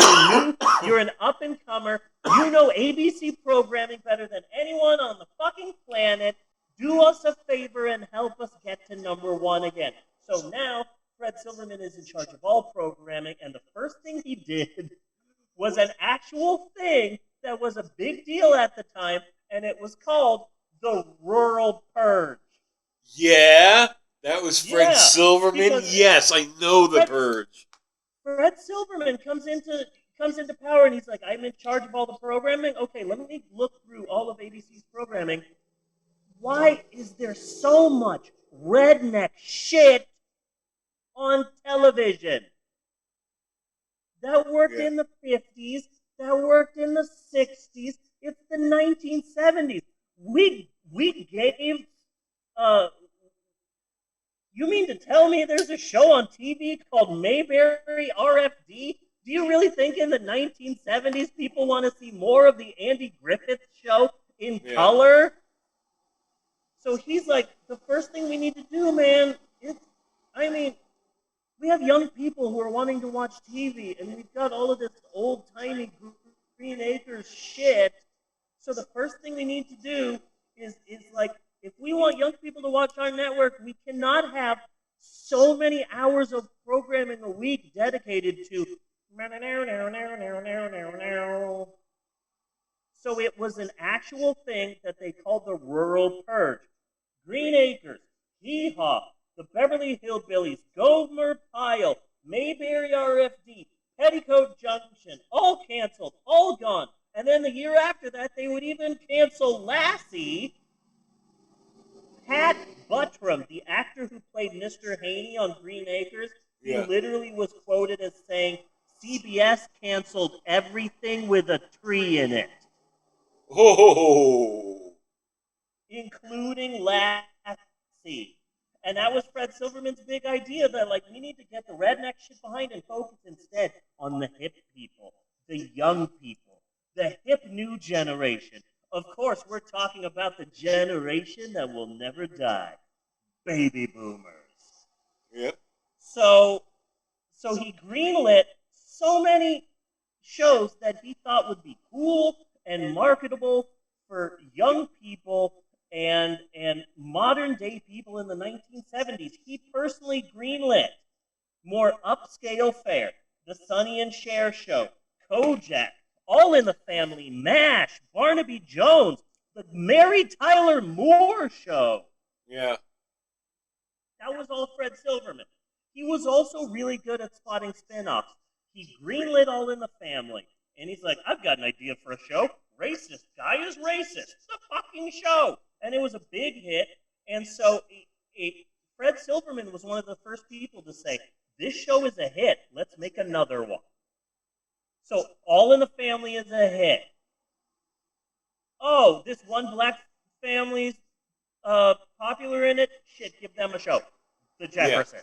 You're an up-and-comer. You know ABC programming better than anyone on the fucking planet. Do us a favor and help us get to #1 again. So now Fred Silverman is in charge of all programming, and the first thing he did was an actual thing that was a big deal at the time, and it was called the Rural Purge. Yeah, that was Fred Silverman. Yes, I know the Purge. Fred Silverman comes into power, and he's like, I'm in charge of all the programming. Okay, let me look through all of ABC's programming. Why is there so much redneck shit on television? That worked in the 50s. That worked in the 60s. It's the 1970s. We gave... You mean to tell me there's a show on TV called Mayberry RFD? Do you really think in the 1970s people want to see more of the Andy Griffith show in color? So he's like, the first thing we need to do, man, we have young people who are wanting to watch TV, and we've got all of this old-timey Green Acres shit. So the first thing we need to do is like, if we want young people to watch our network, we cannot have so many hours of programming a week dedicated to... So it was an actual thing that they called the Rural Purge. Green Acres, Hee Haw, the Beverly Hillbillies, Gomer Pyle, Mayberry RFD, Petticoat Junction, all canceled, all gone. And then the year after that, they would even cancel Lassie. Pat Buttram, the actor who played Mr. Haney on Green Acres, he literally was quoted as saying, CBS canceled everything with a tree in it. Oh! Including Lassie. And that was Fred Silverman's big idea, that like we need to get the redneck shit behind and focus instead on the hip people, the young people, the hip new generation. Of course, we're talking about the generation that will never die. Baby boomers. Yep. So he greenlit so many shows that he thought would be cool and marketable for young people and modern day people in the 1970s. He personally greenlit more upscale fare, The Sonny and Cher Show, Kojak, All in the Family, MASH, Barnaby Jones, the Mary Tyler Moore Show. Yeah. That was all Fred Silverman. He was also really good at spotting spin-offs. He greenlit All in the Family. And he's like, I've got an idea for a show. Racist guy is racist. The fucking show. And it was a big hit. And so Fred Silverman was one of the first people to say, this show is a hit. Let's make another one. So All in the Family is a hit. Oh, this one black family's popular in it? Shit, give them a show. The Jeffersons. Yeah.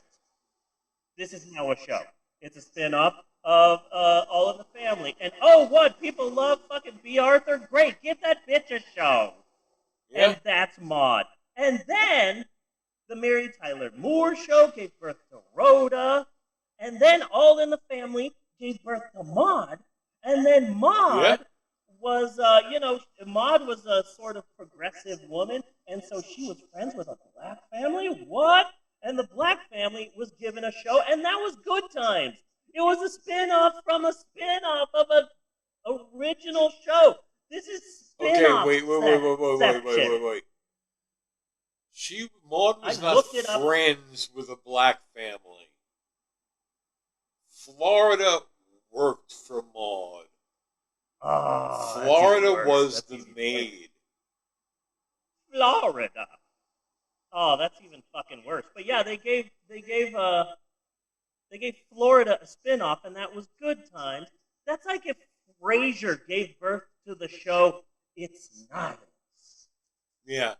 This is now a show. It's a spin-off of All in the Family. And oh, what? People love fucking B. Arthur? Great. Give that bitch a show. Yeah. And that's Maude. And then the Mary Tyler Moore Show gave birth to Rhoda. And then All in the Family gave birth to Maude. And then Maude was, Maude was a sort of progressive woman. And so she was friends with a black family? What? And the black family was given a show, and that was Good Times. It was a spin-off from a spin-off of an original show. This is spin-off. Okay, wait. Maude was not friends with a black family. Florida worked for Maude. Florida was the maid. Florida. Oh, that's even fucking worse. But yeah, they gave Florida a spin-off, and that was Good Times. That's like if Frasier gave birth to the show It's Nice. Yeah.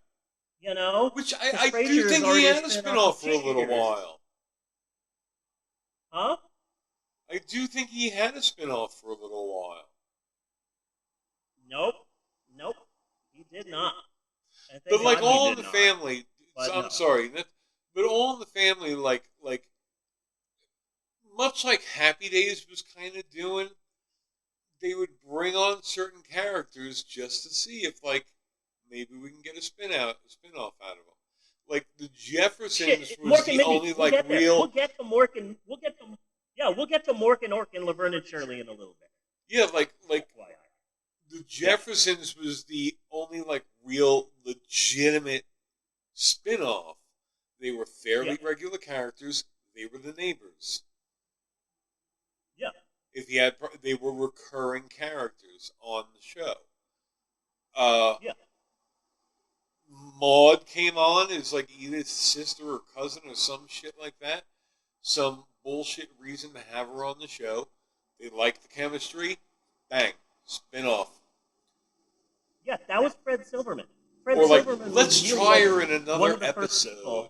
You know? Which I do think he had a spin-off for a little while. Huh? I do think he had a spin-off for a little while. Nope. He did not. But like All in the Family... So, I'm sorry, but All in the Family, like, much like Happy Days was kind of doing, they would bring on certain characters just to see if, like, maybe we can get a spin-off out of them. Like the Jeffersons was the only real. We'll get to Mork and we'll get to Mork and Ork and Laverne and Shirley in a little bit. Yeah, like the Jeffersons was the only real legitimate spin-off. They were fairly regular characters. They were the neighbors. Yeah. They were recurring characters on the show. Maude came on as Edith's sister or cousin or some shit like that. Some bullshit reason to have her on the show. They liked the chemistry. Bang. Spin-off. Yeah, that was Fred Silverman. Let's try her in another episode.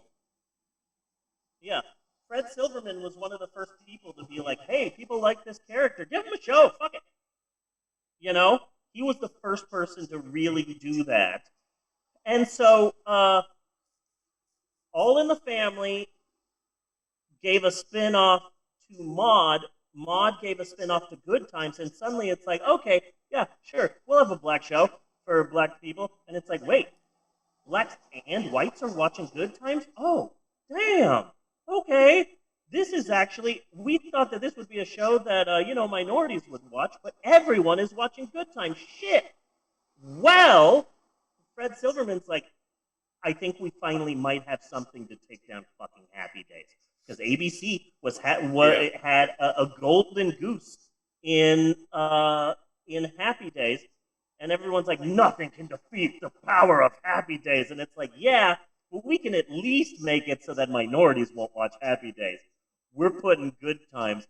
Yeah. Fred Silverman was one of the first people to be like, hey, people like this character. Give him a show. Fuck it. You know? He was the first person to really do that. And so, All in the Family gave a spin-off to Maude. Maude gave a spin-off to Good Times. And suddenly it's like, okay, yeah, sure. We'll have a black show for black people. And it's like, wait, blacks and whites are watching Good Times? Oh, damn. Okay. This is actually, we thought that this would be a show that, minorities would watch, but everyone is watching Good Times. Shit. Well, Fred Silverman's like, I think we finally might have something to take down fucking Happy Days. Because ABC had a golden goose in Happy Days. And everyone's like, nothing can defeat the power of Happy Days. And it's like, yeah, but we can at least make it so that minorities won't watch Happy Days. We're putting Good Times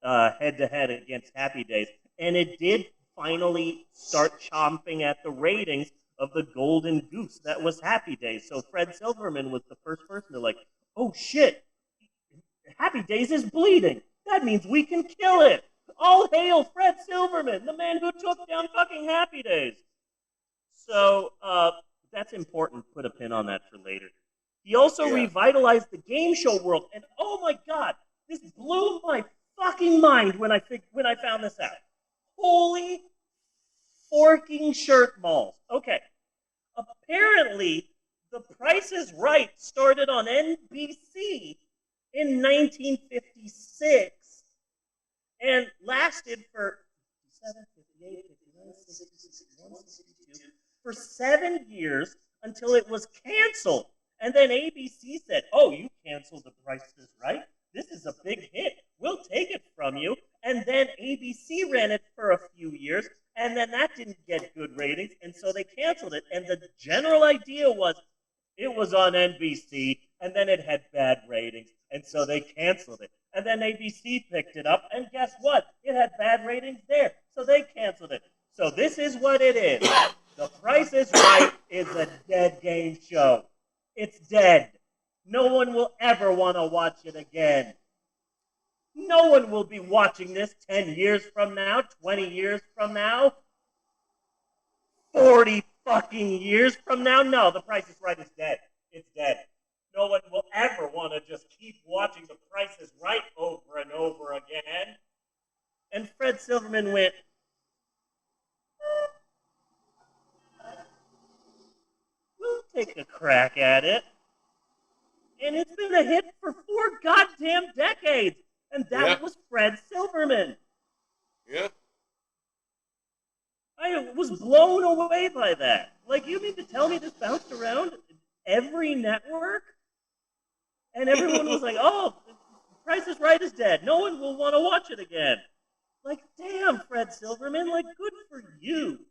head-to-head against Happy Days. And it did finally start chomping at the ratings of the golden goose that was Happy Days. So Fred Silverman was the first person to oh shit, Happy Days is bleeding. That means we can kill it. All hail Fred Silverman, the man who took down fucking Happy Days. So, that's important. Put a pin on that for later. He also revitalized the game show world. And oh my god, this blew my fucking mind when I found this out. Holy forking shirt balls. Okay. Apparently, The Price is Right started on NBC in 1956 and lasted for 57, 58, 59, 60, 61, 62, for 7 years until it was canceled. And then ABC said, oh, you canceled The Price is Right? This is a big hit. We'll take it from you. And then ABC ran it for a few years, and then that didn't get good ratings, and so they canceled it. And the general idea was it was on NBC, and then it had bad ratings, and so they canceled it. And then ABC picked it up, and guess what? It had bad ratings there, so they canceled it. So this is what it is. The Price is Right is a dead game show. It's dead. No one will ever want to watch it again. No one will be watching this 10 years from now, 20 years from now, 40 fucking years from now. No, The Price is Right is dead. It's dead. No one will ever want to just keep watching The Price is Right over and over again. And Fred Silverman went, we'll take a crack at it. And it's been a hit for 4 goddamn decades. And that was Fred Silverman. Yeah. I was blown away by that. Like, you mean to tell me this bounced around every network? And everyone was like, oh, Price is Right is dead. No one will want to watch it again. Like, damn, Fred Silverman, like, good for you.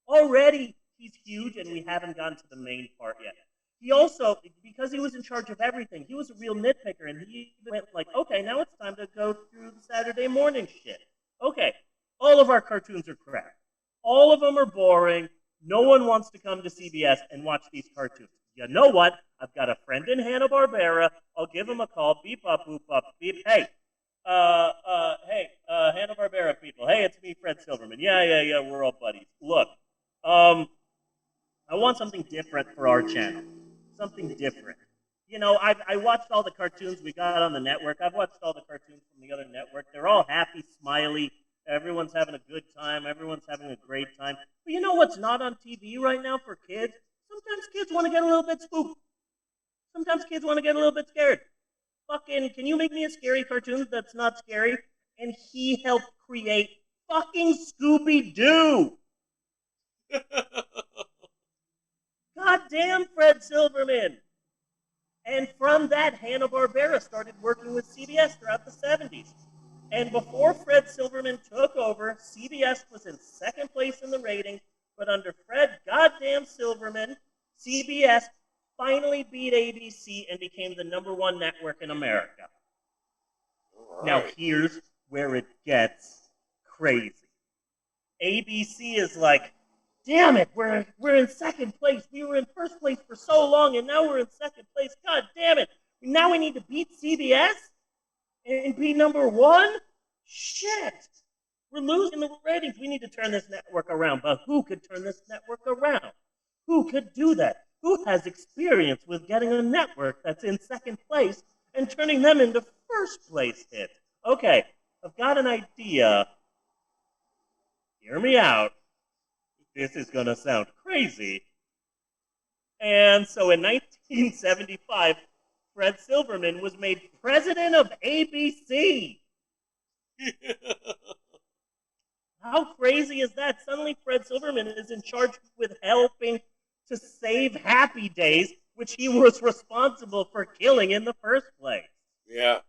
Already, he's huge, and we haven't gotten to the main part yet. He also, because he was in charge of everything, he was a real nitpicker, and he went like, okay, now it's time to go through the Saturday morning shit. Okay, all of our cartoons are crap. All of them are boring. No one wants to come to CBS and watch these cartoons. You know what? I've got a friend in Hanna-Barbera. I'll give him a call. Beep up, boop up, beep. Hey, Hanna-Barbera people. Hey, it's me, Fred Silverman. Yeah, we're all buddies. Look, I want something different for our channel. Something different. You know, I watched all the cartoons we got on the network. I've watched all the cartoons from the other network. They're all happy, smiley. Everyone's having a good time. Everyone's having a great time. But you know what's not on TV right now for kids? Sometimes kids want to get a little bit spooked. Sometimes kids want to get a little bit scared. Fucking, can you make me a scary cartoon that's not scary? And he helped create fucking Scooby-Doo. Goddamn Fred Silverman. And from that, Hanna-Barbera started working with CBS throughout the 70s. And before Fred Silverman took over, CBS was in second place in the ratings, but under Fred goddamn Silverman, CBS finally beat ABC and became the #1 network in America. Right. Now here's where it gets crazy. ABC is like, damn it, we're in second place. We were in first place for so long, and now we're in second place. God damn it. Now we need to beat CBS and be #1? Shit. We're losing the ratings. We need to turn this network around. But who could turn this network around? Who could do that? Who has experience with getting a network that's in second place and turning them into first place hits? Okay, I've got an idea. Hear me out. This is going to sound crazy. And so in 1975, Fred Silverman was made president of ABC. How crazy is that? Suddenly Fred Silverman is in charge with helping to save Happy Days, which he was responsible for killing in the first place. Yeah.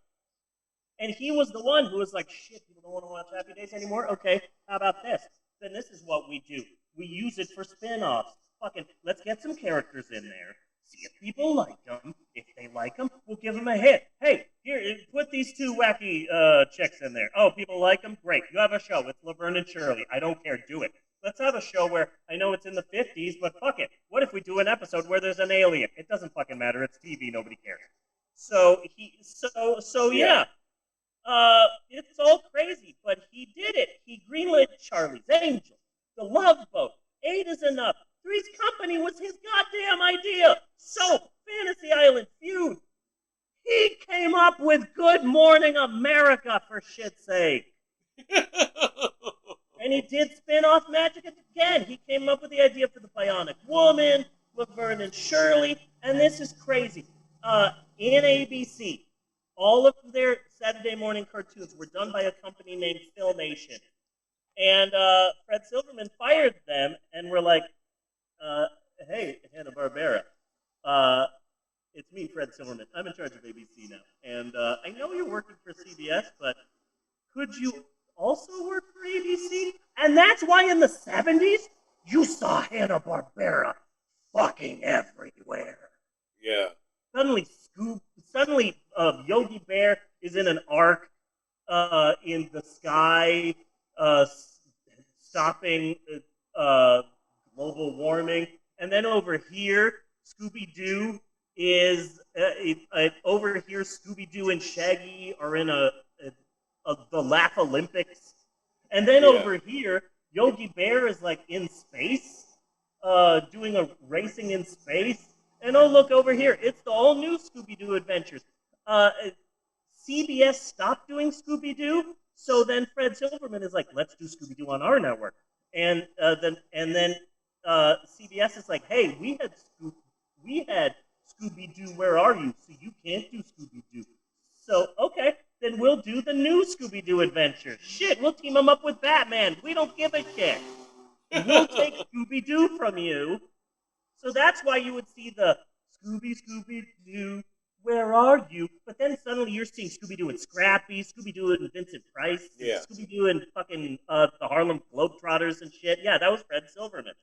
And he was the one who was like, shit, people don't want to watch Happy Days anymore? Okay, how about this? Then this is what we do. We use it for spin-offs. Fucking, let's get some characters in there. See if people like them. If they like them, we'll give them a hit. Hey, here, put these 2 wacky chicks in there. Oh, people like them? Great. You have a show with Laverne and Shirley. I don't care. Do it. Let's have a show where, I know it's in the 50s, but fuck it. What if we do an episode where there's an alien? It doesn't fucking matter. It's TV. Nobody cares. So yeah. It's all crazy, but he did it. He greenlit Charlie's Angels, The Love Boat, 8 is Enough, Three's Company was his goddamn idea. So, Fantasy Island Feud. He came up with Good Morning America, for shit's sake. And And he did spin-off magic again. He came up with the idea for the Bionic Woman, Laverne and Shirley, and this is crazy. In ABC, all of their Saturday morning cartoons were done by a company named Filmation. And Fred Silverman fired them and were like, hey, Hanna-Barbera, it's me, Fred Silverman. I'm in charge of ABC now. And I know you're working for CBS, but could you also work for ABC? And that's why in the 70s, you saw Hanna-Barbera fucking everywhere. Yeah. Suddenly, Yogi Bear is in an arc in the sky, stopping global warming. And then over here, Scooby-Doo is over here. Scooby-Doo and Shaggy are in the Laugh Olympics, and then over here, Yogi Bear is like in space, doing a racing in space. And oh, look over here, it's the all new Scooby-Doo Adventures. CBS stopped doing Scooby-Doo, so then Fred Silverman is like, let's do Scooby-Doo on our network. And then CBS is like, hey, we had Scooby-Doo, Where Are You? So you can't do Scooby-Doo. So, okay, then we'll do the new Scooby-Doo Adventures. Shit, we'll team them up with Batman. We don't give a shit. We'll take Scooby-Doo from you. So that's why you would see the Scooby-Doo, Where Are You? But then suddenly you're seeing Scooby-Doo and Scrappy, Scooby-Doo and Vincent Price, Scooby-Doo and fucking the Harlem Globetrotters and shit. Yeah, that was Fred Silverman.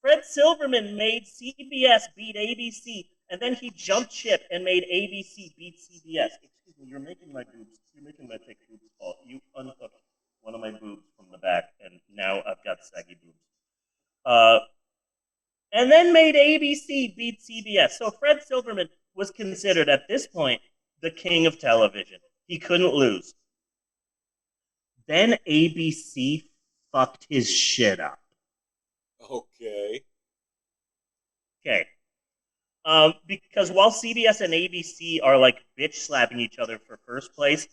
Fred Silverman made CBS beat ABC, and then he jumped ship and made ABC beat CBS. Excuse me, you're making my fake boobs fall. You unhooked one of my boobs from the back, and now I've got saggy boobs. And then made ABC beat CBS. So Fred Silverman was considered, at this point, the king of television. He couldn't lose. Then ABC fucked his shit up. Okay. Because while CBS and ABC are like bitch slapping each other for first place,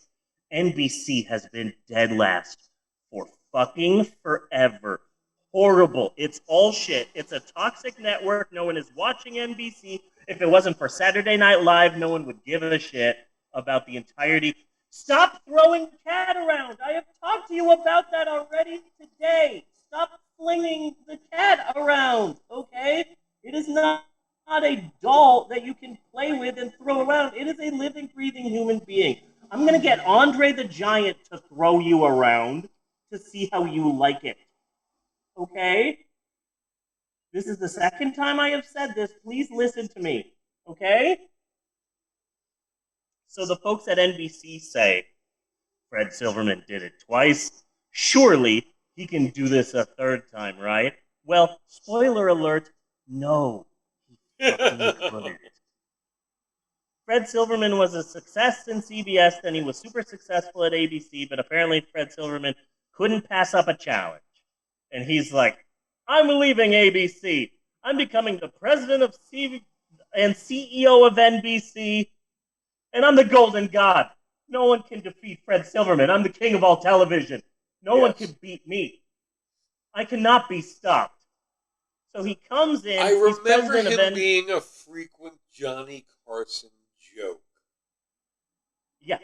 NBC has been dead last for fucking forever. Horrible. It's all shit. It's a toxic network. No one is watching NBC. If it wasn't for Saturday Night Live, no one would give a shit about the entirety. Stop throwing the cat around. I have talked to you about that already today. Stop flinging the cat around, okay? It is not a doll that you can play with and throw around. It is a living, breathing human being. I'm going to get Andre the Giant to throw you around to see how you like it. Okay? This is the second time I have said this. Please listen to me. Okay? So the folks at NBC say, Fred Silverman did it twice. Surely he can do this a third time, right? Well, spoiler alert, no. He fucking couldn't. Fred Silverman was a success in CBS, then he was super successful at ABC, but apparently Fred Silverman couldn't pass up a challenge. And he's like, I'm leaving ABC. I'm becoming the president of and CEO of NBC, and I'm the golden god. No one can defeat Fred Silverman. I'm the king of all television. No one can beat me. I cannot be stopped. So he comes in. I remember him being a frequent Johnny Carson joke. Yeah.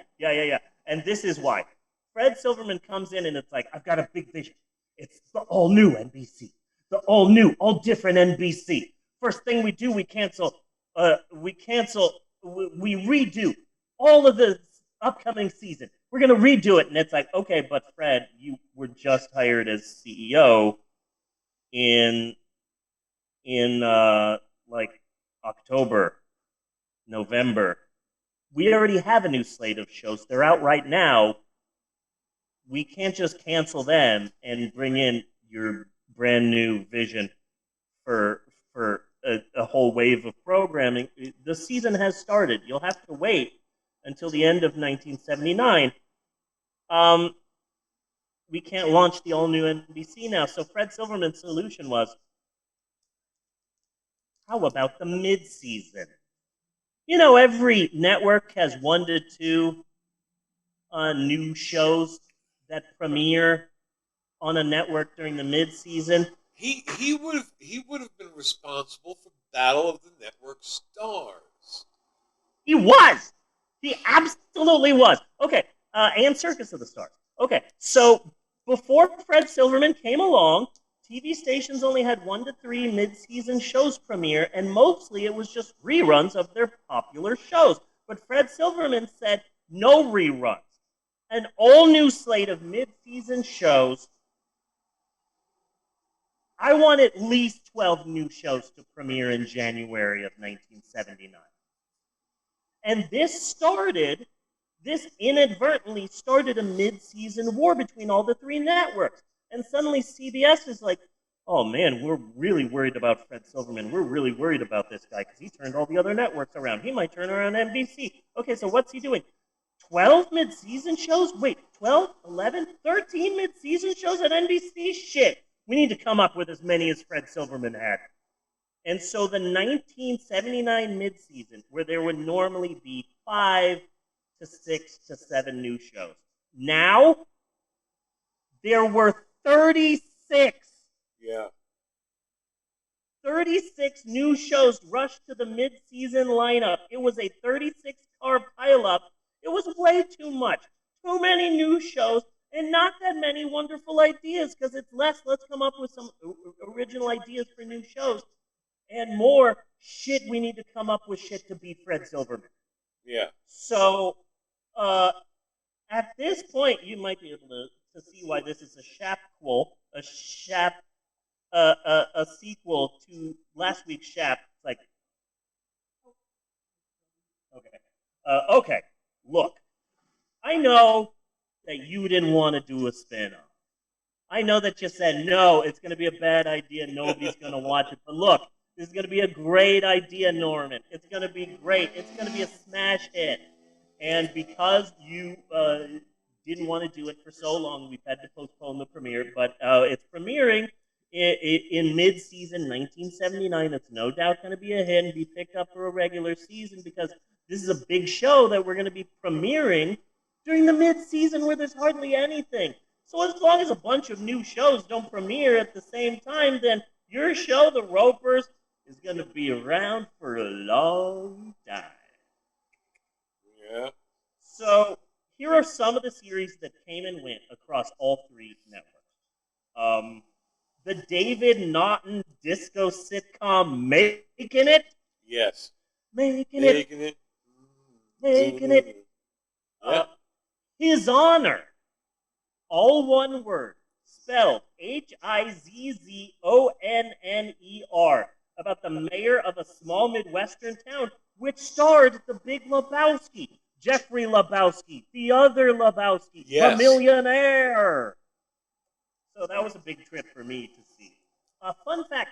And this is why. Fred Silverman comes in and it's like, I've got a big vision. It's the all-new NBC. The all-new, all-different NBC. First thing we do, we redo all of the upcoming season. We're going to redo it. And it's like, okay, but Fred, you were just hired as CEO in like October, November. We already have a new slate of shows. They're out right now. We can't just cancel them and bring in your brand new vision for a whole wave of programming. The season has started. You'll have to wait until the end of 1979. We can't launch the all-new NBC now. So Fred Silverman's solution was, how about the mid-season? You know, every network has 1 to 2 new shows that premiere on a network during the mid-season. He would have been responsible for Battle of the Network Stars. He was. He absolutely was. Okay, and Circus of the Stars. Okay, so before Fred Silverman came along, TV stations only had 1 to 3 mid-season shows premiere, and mostly it was just reruns of their popular shows. But Fred Silverman said no reruns. An all-new slate of mid-season shows. I want at least 12 new shows to premiere in January of 1979. And this inadvertently started a mid-season war between all the 3 networks. And suddenly CBS is like, oh man, we're really worried about Fred Silverman. We're really worried about this guy because he turned all the other networks around. He might turn around NBC. Okay, so what's he doing? 12 mid-season shows? Wait, 12, 11, 13 mid-season shows at NBC? Shit. We need to come up with as many as Fred Silverman had. And so the 1979 mid-season, where there would normally be 5 to 6 to 7 new shows, now there were 36. Yeah. 36 new shows rushed to the mid-season lineup. It was a 36-car pileup. It was way too much. Too many new shows and not that many wonderful ideas because it's less. Let's come up with some original ideas for new shows. And more shit, we need to come up with shit to beat Fred Silverman. Yeah. So, at this point, you might be able to see why this is a sequel to last week's Shap. It's like, okay, look, I know that you didn't want to do a spin-off. I know that you said, no, it's going to be a bad idea, nobody's going to watch it, but look, this is going to be a great idea, Norman. It's going to be great. It's going to be a smash hit. And because you didn't want to do it for so long, we've had to postpone the premiere. But it's premiering in mid-season 1979. It's no doubt going to be a hit and be picked up for a regular season because this is a big show that we're going to be premiering during the mid-season where there's hardly anything. So as long as a bunch of new shows don't premiere at the same time, then your show, The Ropers, is going to be around for a long time. Yeah. So here are some of the series that came and went across all 3 networks. The David Naughton disco sitcom Making It. Yes. Making It. Yeah. His Honor. All one word. Spelled Hizzonner. About the mayor of a small Midwestern town, which starred the Big Lebowski, Jeffrey Lebowski, the other Lebowski, yes. The millionaire. So that was a big trip for me to see. Fun fact,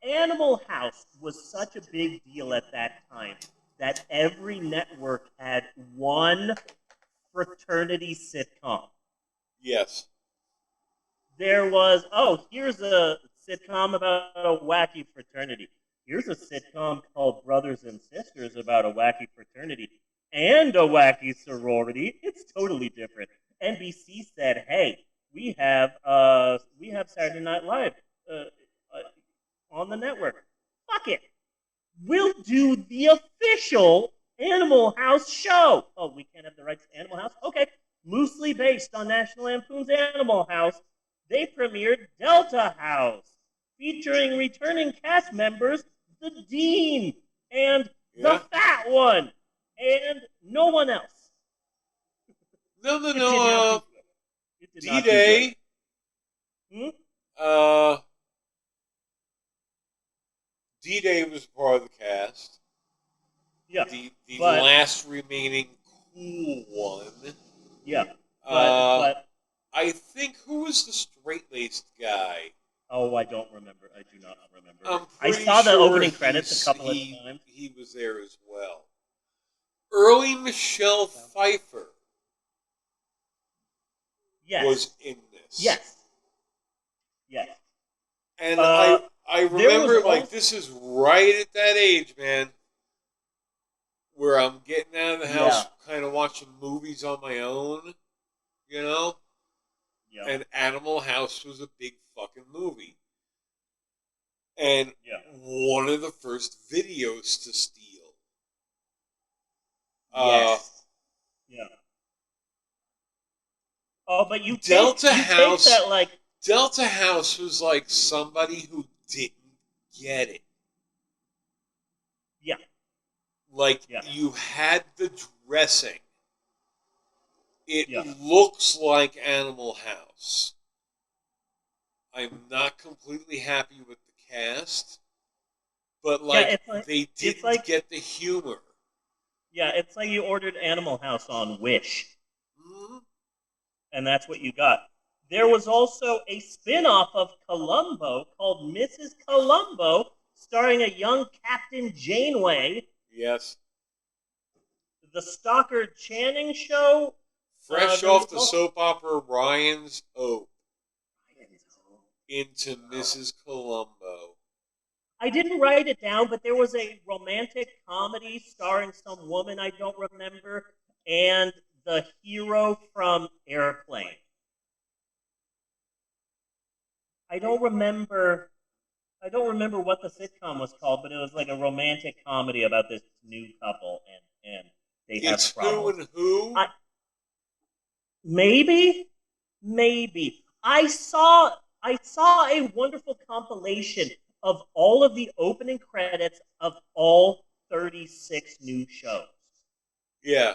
Animal House was such a big deal at that time that every network had one fraternity sitcom. Yes. There was, here's a sitcom about a wacky fraternity. Here's a sitcom called Brothers and Sisters about a wacky fraternity and a wacky sorority. It's totally different. NBC said, "Hey, we have Saturday Night Live on the network. Fuck it, we'll do the official Animal House show." Oh, we can't have the rights to Animal House? Okay, loosely based on National Lampoon's Animal House, they premiered Delta House, featuring returning cast members, the Dean, and the Fat One, and no one else. No. D-Day. D-Day was part of the cast. Yeah. The last remaining cool one. Yeah. But I think, who was the straight-laced guy? Oh, I don't remember. I do not remember. I saw the opening credits a couple of times. He was there as well. Early Michelle Pfeiffer was in this. Yes. And I remember, this is right at that age, man, where I'm getting out of the house, kind of watching movies on my own, you know? Yeah. And Animal House was a big fucking movie. And one of the first videos to steal. Yes. Yeah. Oh, but you Delta take House. that like Delta House was like somebody who didn't get it. Yeah. Like Yeah. you had the dressing. It looks like Animal House. I'm not completely happy with the cast, but they didn't get the humor. Yeah, it's like you ordered Animal House on Wish. Mm-hmm. And that's what you got. There was also a spin-off of Columbo called Mrs. Columbo, starring a young Captain Janeway. Yes. The Stockard Channing Show. Fresh off the soap opera Ryan's Hope into Mrs. Columbo. I didn't write it down, but there was a romantic comedy starring some woman I don't remember, and the hero from Airplane. I don't remember what the sitcom was called, but it was like a romantic comedy about this new couple, and they have problems. Who and who? Maybe. I saw a wonderful compilation of all of the opening credits of all 36 new shows. Yeah.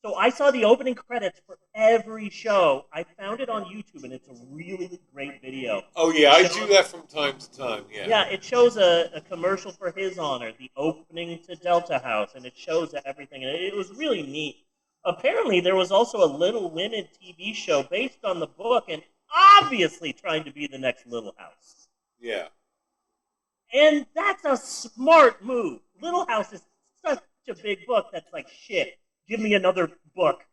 So I saw the opening credits for every show. I found it on YouTube, and it's a really great video. Oh, yeah, I do that from time to time, yeah. Yeah, it shows a commercial for His Honor, the opening to Delta House, and it shows everything. And it was really neat. Apparently, there was also a Little Women TV show based on the book, and obviously trying to be the next Little House. Yeah. And that's a smart move. Little House is such a big book that's like, shit, give me another book.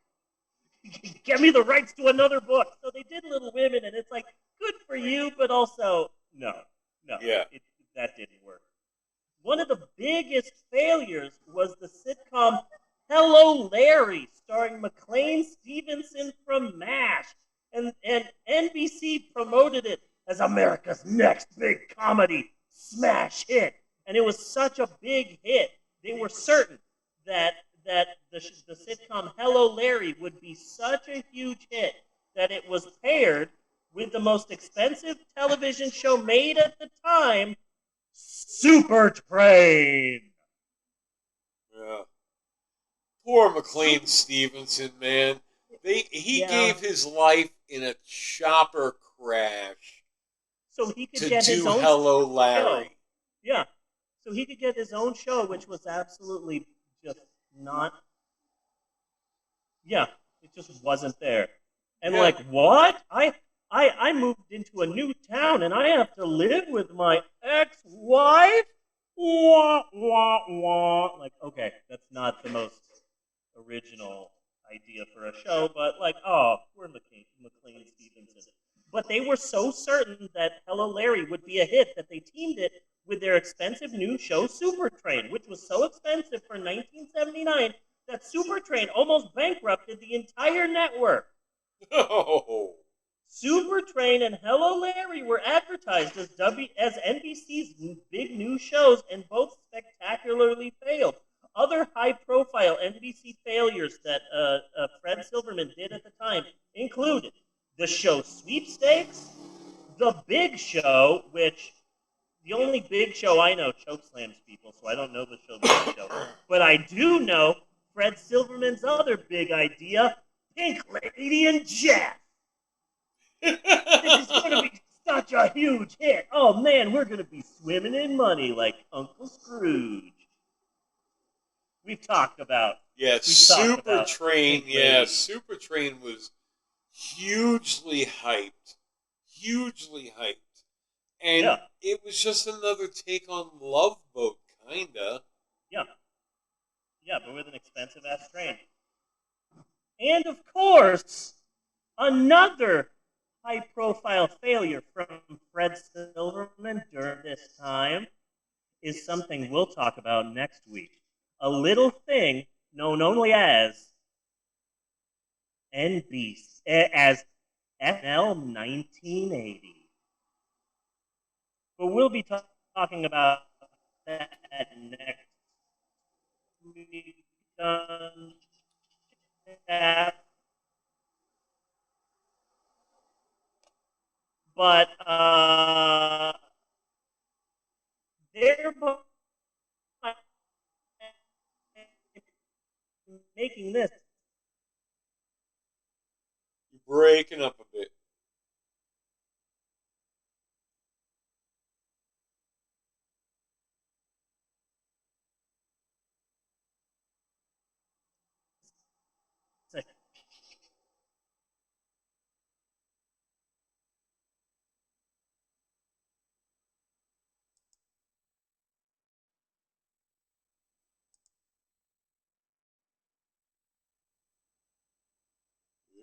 Get me the rights to another book. So they did Little Women, and it's like, good for you, but also, no. Yeah. That didn't work. One of the biggest failures was the sitcom Hello, Larry, starring McLean Stevenson from MASH. And NBC promoted it as America's next big comedy smash hit. And it was such a big hit. They were certain that the sitcom Hello, Larry would be such a huge hit that it was paired with the most expensive television show made at the time, Super Train. Yeah. Poor McLean Stevenson, man. He gave his life in a chopper crash so he could to get his do own Hello, Larry. Show. Yeah. So he could get his own show, which was absolutely just not. Yeah, it just wasn't there. And like, what? I moved into a new town and I have to live with my ex-wife? Wah, wah, wah. Like, okay, that's not the most original idea for a show, but like, oh, we're McLean Stevenson. But they were so certain that Hello, Larry would be a hit that they teamed it with their expensive new show, Super Train, which was so expensive for 1979 that Super Train almost bankrupted the entire network. Oh. Super Train and Hello, Larry were advertised as NBC's big new shows, and both spectacularly failed. Other high-profile NBC failures that Fred Silverman did at the time included the show Sweepstakes, The Big Show, which the only Big Show I know chokeslams people, so I don't know the show The Big Show. But I do know Fred Silverman's other big idea, Pink Lady and Jeff. This is going to be such a huge hit. Oh, man, we're going to be swimming in money like Uncle Scrooge. We've talked about. Yeah, Super Train. Yeah, Super Train was hugely hyped. And it was just another take on Love Boat, kinda. Yeah. Yeah, but with an expensive-ass train. And, of course, another high-profile failure from Fred Silverman during this time is something we'll talk about next week. A little thing known only as NBC, as SNL 1980. But we'll be talking about that next week on Chat. But they're making this. You're breaking up a bit.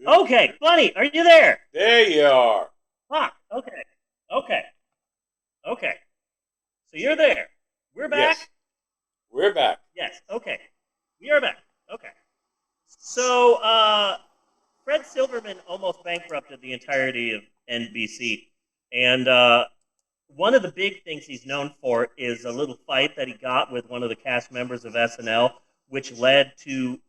Okay, Bunny, are you there? There you are. Fuck. Okay. So you're there. We're back? Yes. We're back. Yes, okay. We are back. Okay. So, Fred Silverman almost bankrupted the entirety of NBC. And one of the big things he's known for is a little fight that he got with one of the cast members of SNL, which led to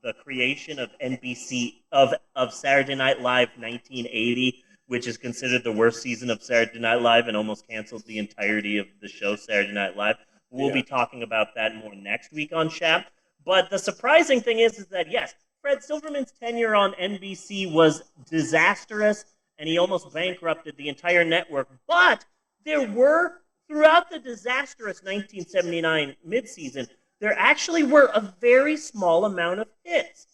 the creation of NBC, of Saturday Night Live 1980, which is considered the worst season of Saturday Night Live and almost canceled the entirety of the show Saturday Night Live. We'll be talking about that more next week on Shap. But the surprising thing is that, yes, Fred Silverman's tenure on NBC was disastrous, and he almost bankrupted the entire network. But there were, throughout the disastrous 1979 midseason, there actually were a very small amount of hits.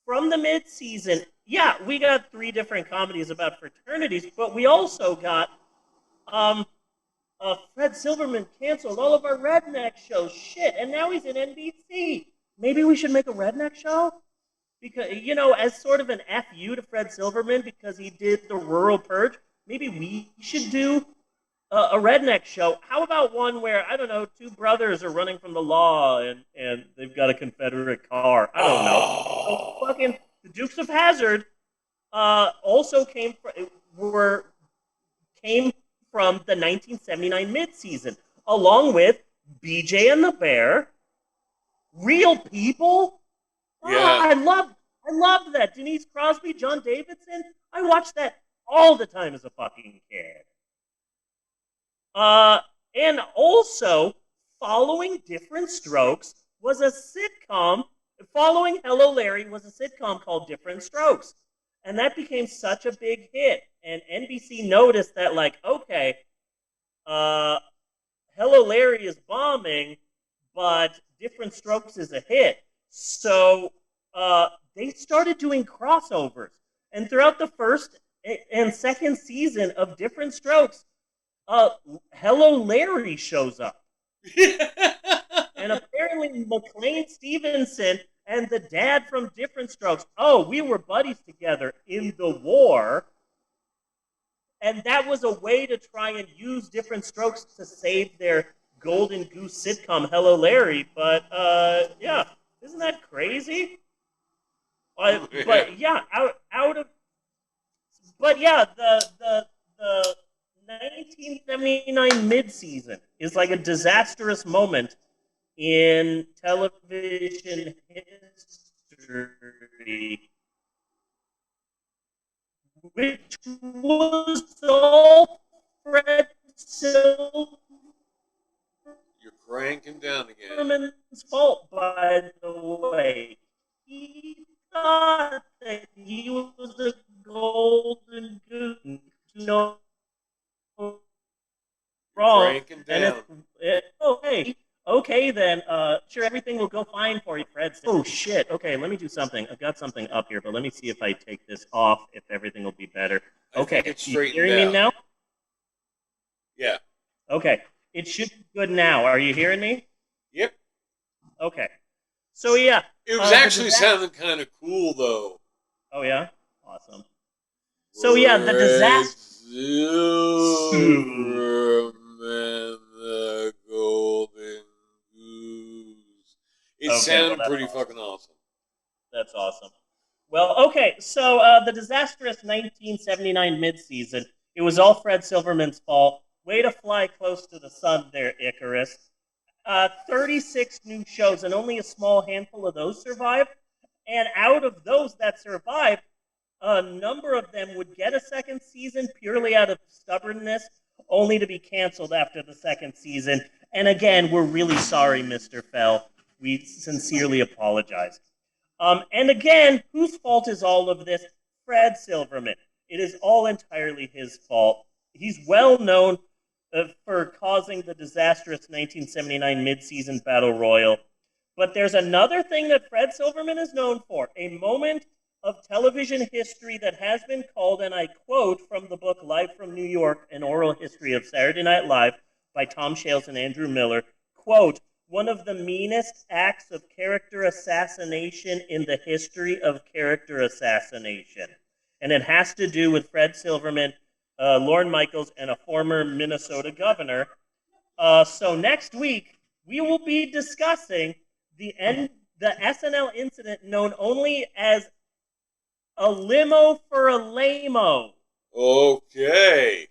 From the midseason, yeah, we got 3 different comedies about fraternities, but we also got Fred Silverman canceled all of our redneck shows. Shit, and now he's in NBC. Maybe we should make a redneck show? Because, you know, as sort of an FU to Fred Silverman because he did the Rural Purge, maybe we should do a redneck show. How about one where, I don't know, 2 brothers are running from the law and they've got a Confederate car? I don't know. So fucking the Dukes of Hazzard also came from the 1979 midseason, along with BJ and the Bear, Real People. Yeah. I loved that. Denise Crosby, John Davidson. I watched that all the time as a fucking kid. And also, Following Different Strokes was a sitcom. Following Hello Larry was a sitcom called Different Strokes. And that became such a big hit. And NBC noticed that, like, okay, Hello Larry is bombing, but Different Strokes is a hit. So they started doing crossovers. And throughout the first and second season of Different Strokes, Hello Larry shows up. And apparently McLean Stevenson and the dad from Different Strokes, we were buddies together in the war. And that was a way to try and use Different Strokes to save their golden goose sitcom, Hello Larry. But, yeah, isn't that crazy? But, yeah, the 1979 midseason is like a disastrous moment in television history, which was all Fred Silverman's You're cranking down again. fault, by the way. He thought that he was a golden goose. No, wrong. Cranking down. Okay then. Sure, everything will go fine for you, Fred. Oh shit. Okay, let me do something. I've got something up here, but let me see if I take this off. If everything will be better. Okay, it's you hearing down. me now? Yeah. Okay, it should be good now. Are you hearing me? Yep. Okay. So yeah, it was actually sounding kind of cool though. Oh yeah, awesome. So yeah, the disaster. Silverman, the golden goose. It sounded pretty fucking awesome. That's awesome. Well, okay, so the disastrous 1979 midseason, it was all Fred Silverman's fault. Way to fly close to the sun there, Icarus. 36 new shows, and only a small handful of those survived. And out of those that survived, a number of them would get a second season purely out of stubbornness, only to be canceled after the second season. And again, we're really sorry, Mr. Fell. We sincerely apologize. And again, whose fault is all of this? Fred Silverman. It is all entirely his fault. He's well known for causing the disastrous 1979 midseason battle royal. But there's another thing that Fred Silverman is known for, a moment of television history that has been called, and I quote from the book Live from New York, An Oral History of Saturday Night Live by Tom Shales and Andrew Miller, quote, one of the meanest acts of character assassination in the history of character assassination. And it has to do with Fred Silverman, Lorne Michaels, and a former Minnesota governor. So next week, we will be discussing the SNL incident known only as a limo for a lame-o. Okay.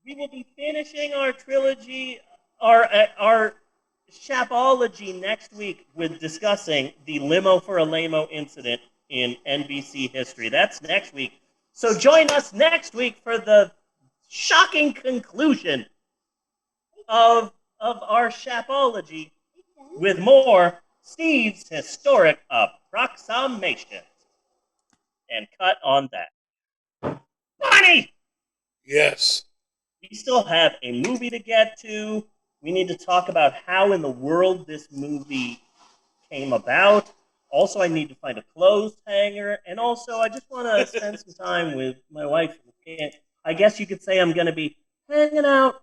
We will be finishing our trilogy, our Shapology next week with discussing the limo for a lame-o incident in NBC history. That's next week. So join us next week for the shocking conclusion of our Shapology with more Steve's historic approximations. And cut on that. Barney! Yes. We still have a movie to get to. We need to talk about how in the world this movie came about. Also, I need to find a clothes hanger. And also, I just want to spend some time with my wife. I guess you could say I'm going to be hanging out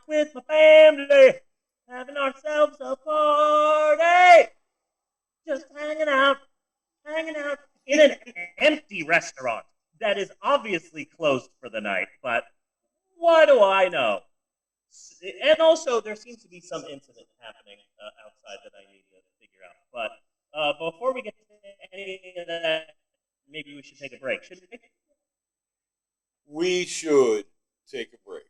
with my family, having ourselves a party. Just hanging out in an empty restaurant that is obviously closed for the night, but what do I know? And also, there seems to be some incident happening outside that I need to figure out. But before we get to any of that, maybe we should take a break, shouldn't we? We should take a break.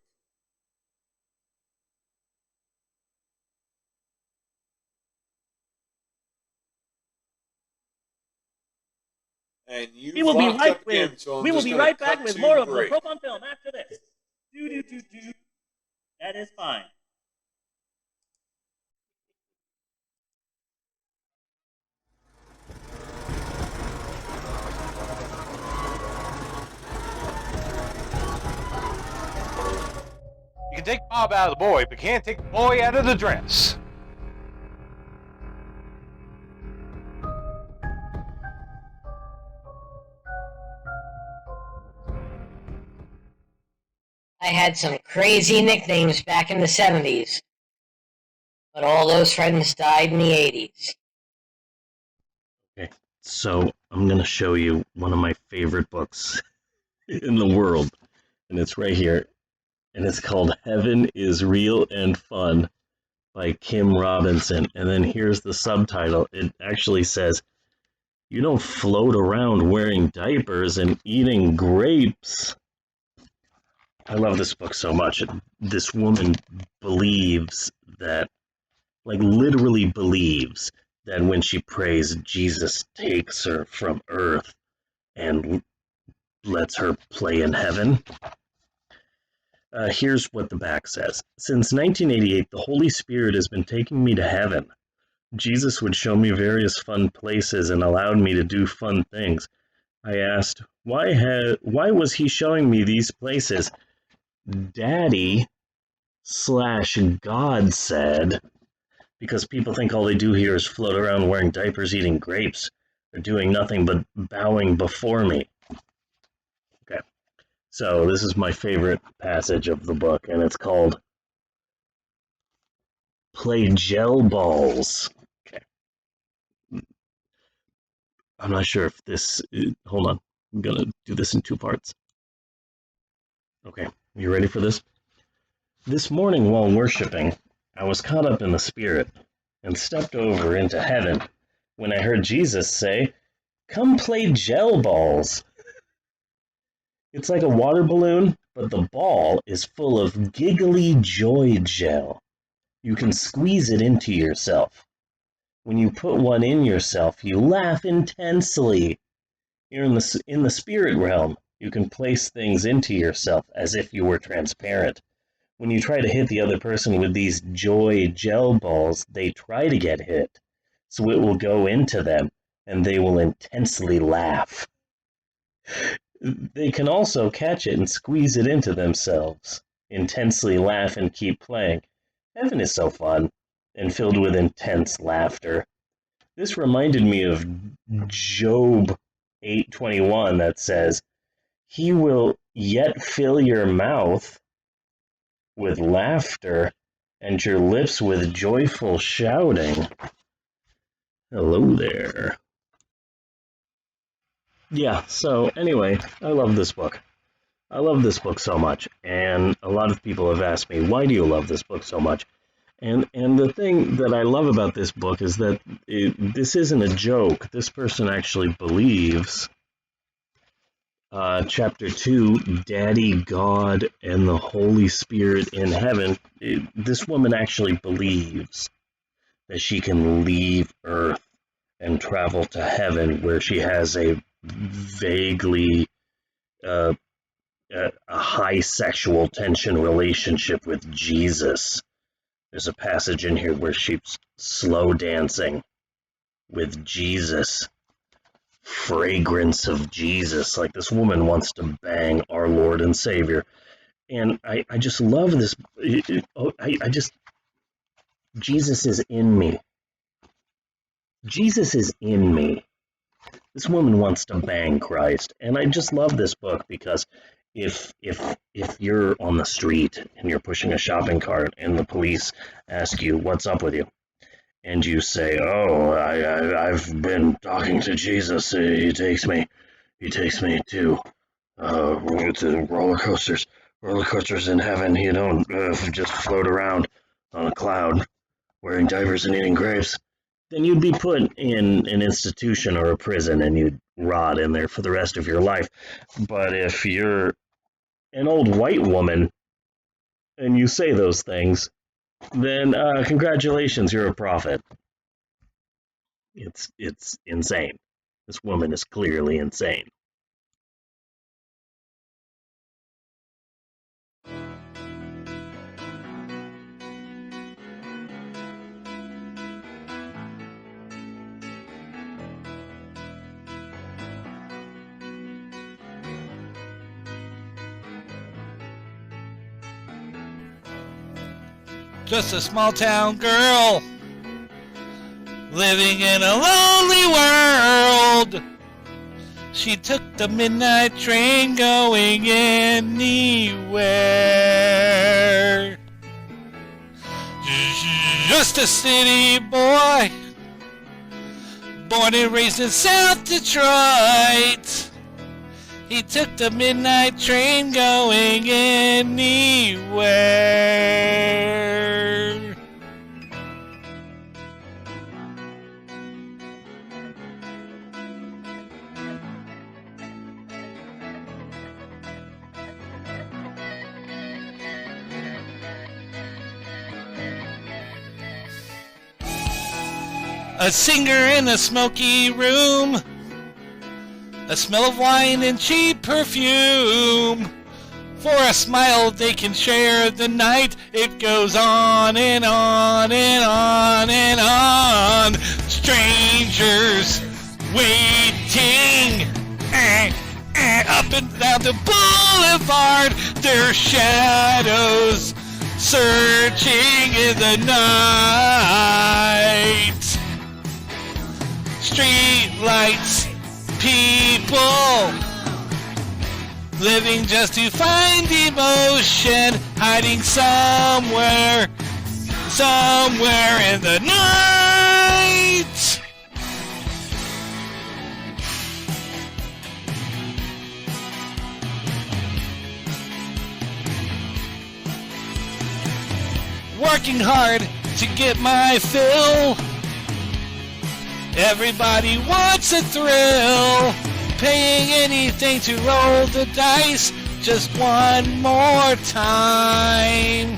And we will be right back with more of the Pope on Film after this. Do. That is fine. You can take Bob out of the boy, but can't take the boy out of the dress. I had some crazy nicknames back in the 70s, but all those friends died in the 80s. Okay, so I'm going to show you one of my favorite books in the world, and it's right here, and it's called Heaven is Real and Fun by Kim Robinson, and then here's the subtitle. It actually says, you don't float around wearing diapers and eating grapes. I love this book so much. This woman believes that, like literally believes that when she prays, Jesus takes her from earth and lets her play in heaven. Here's what the back says. Since 1988, the Holy Spirit has been taking me to heaven. Jesus would show me various fun places and allowed me to do fun things. I asked, why was he showing me these places? Daddy/God said, because people think all they do here is float around wearing diapers, eating grapes. They're doing nothing but bowing before me. Okay, so this is my favorite passage of the book, and it's called Play Gel Balls. Okay. I'm not sure if this... hold on. I'm going to do this in two parts. Okay, you ready for this? This morning while worshiping, I was caught up in the Spirit and stepped over into heaven when I heard Jesus say, "Come play gel balls." It's like a water balloon, but the ball is full of giggly joy gel. You can squeeze it into yourself. When you put one in yourself, you laugh intensely. You're in the spirit realm. You can place things into yourself as if you were transparent. When you try to hit the other person with these joy gel balls, they try to get hit. So it will go into them, and they will intensely laugh. They can also catch it and squeeze it into themselves, intensely laugh and keep playing. Heaven is so fun, and filled with intense laughter. This reminded me of Job 8:21 that says, "He will yet fill your mouth with laughter, and your lips with joyful shouting." Hello there. Yeah, so anyway, I love this book. I love this book so much, and a lot of people have asked me, why do you love this book so much? And the thing that I love about this book is that this isn't a joke. This person actually believes. Chapter 2, Daddy, God, and the Holy Spirit in heaven. This woman actually believes that she can leave Earth and travel to heaven, where she has a vaguely a high sexual tension relationship with Jesus. There's a passage in here where she's slow dancing with Jesus. Fragrance of Jesus. Like, this woman wants to bang our Lord and Savior. And I just love this. Jesus is in me. Jesus is in me. This woman wants to bang Christ. And I just love this book because if you're on the street and you're pushing a shopping cart and the police ask you, "What's up with you?" and you say, "Oh, I've been talking to Jesus. He takes me to roller coasters in heaven. You don't just float around on a cloud wearing diapers and eating grapes," then you'd be put in an institution or a prison and you'd rot in there for the rest of your life. But if you're an old white woman and you say those things, then congratulations, you're a prophet. It's insane. This woman is clearly insane. Just a small town girl living in a lonely world. She took the midnight train going anywhere. Just a city boy, born and raised in South Detroit. He took the midnight train going anywhere. A singer in a smoky room, a smell of wine and cheap perfume. For a smile they can share the night. It goes on and on and on and on. Strangers waiting up and down the boulevard. Their shadows searching in the night. Street lights, people living just to find emotion, hiding somewhere in the night. Working hard to get my fill, Everybody wants a thrill, paying anything to roll the dice just one more time.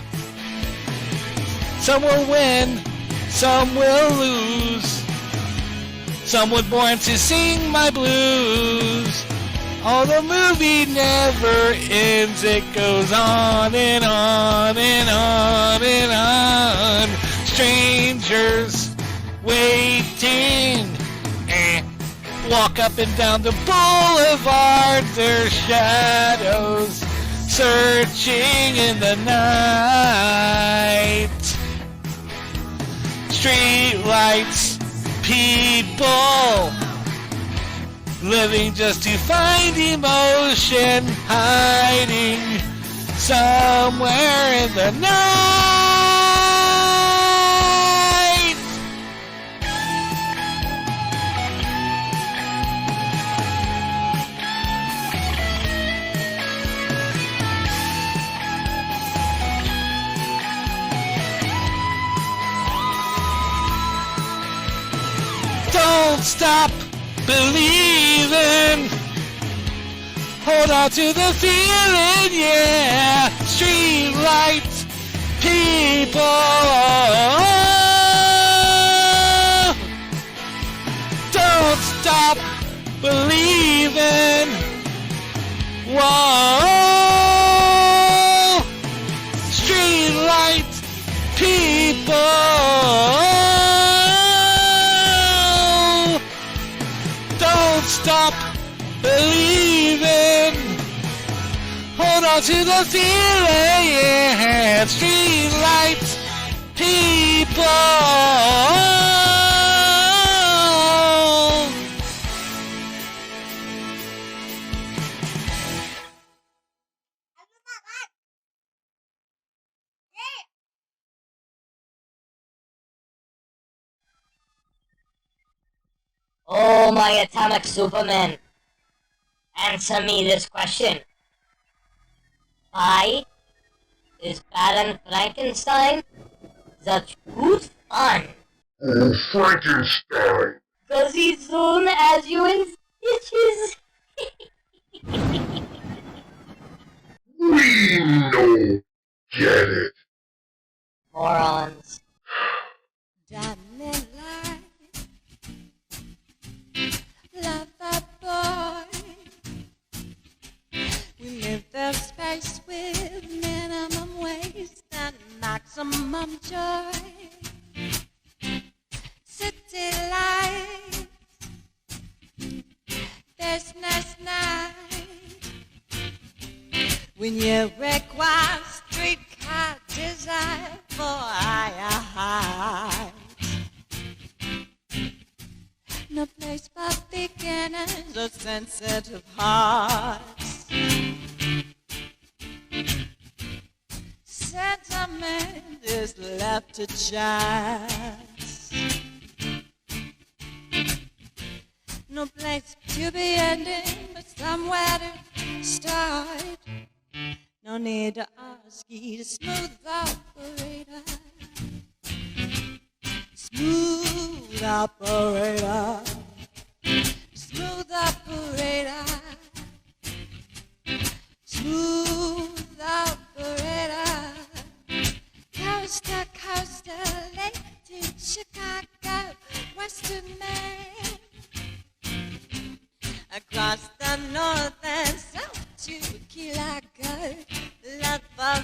Some will win, some will lose. Some were born to sing my blues. Oh, the movie never ends, it goes on and on and on and on. Strangers waiting, walk up and down the boulevard, their shadows searching in the night. Street lights, people living just to find emotion, hiding somewhere in the night. Don't stop believing. Hold on to the feeling, yeah. Street lights, people. Don't stop believing. Whoa. Street lights, people. Stop believing. Hold on to the feeling, yeah. Street lights, people. Oh, my atomic superman. Answer me this question. Why is Baron Frankenstein such good fun? Frankenstein. 'Cause he's soon as you in stitches. We know. Get it. Morons. Diamond light, lover boy. We live the space with minimum waste and maximum joy. City lights, business night. When you require streetcar design for higher heights. No place for beginners or sensitive hearts. Sentiment is left to chance. No place to be ending, but somewhere to start. No need to ask you to smooth operator. Smooth operator. Smooth operator. Smooth operator. Coast to coast, late to Chicago, Western Maine. Across the north and south to Key Largo, love of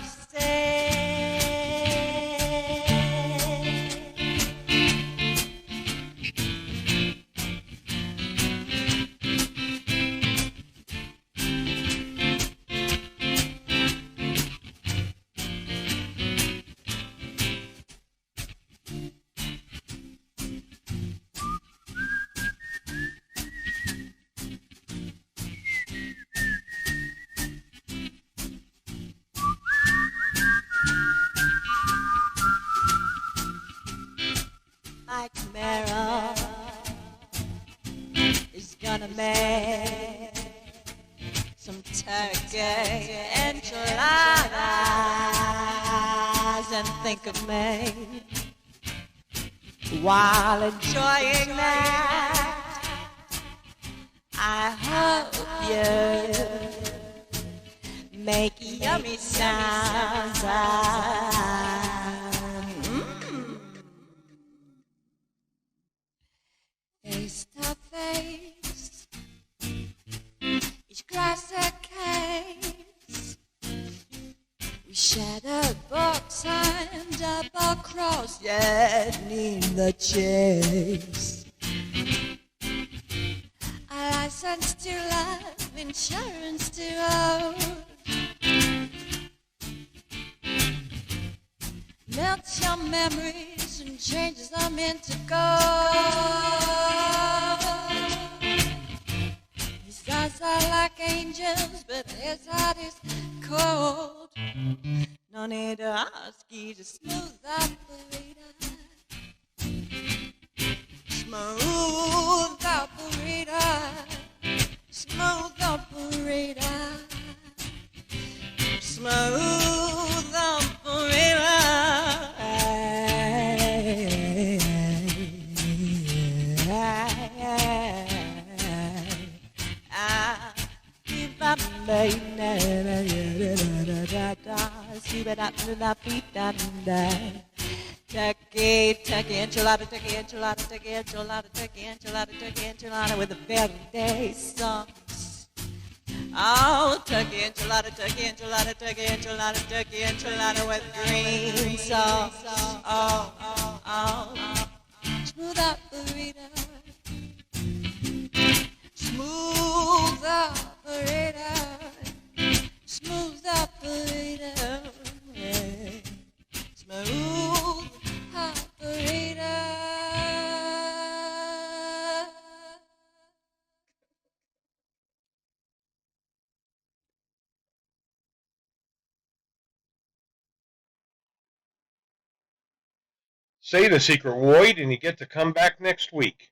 Mike Merrill is gonna make some turkey enchiladas and think of me while enjoying that, I hope you make yummy sounds. Face to face, each glass a case. We shattered books and double-crossed, yet in the chase. A license to love, insurance to own. Melts your memories and changes them into gold. His eyes are like angels, but his heart is cold. No need to ask you to smooth operator. Smooth operator. Smooth operator. Smooth operator. Turkey enchilada, turkey enchilada, turkey enchilada, turkey enchilada, turkey enchilada with a verde sauce. Oh, turkey enchilada, turkey enchilada, turkey enchilada, turkey enchilada with green sauce. Oh, smooth operator, smooth operator, smooth operator, smooth operator. Say the secret word and you get to come back next week.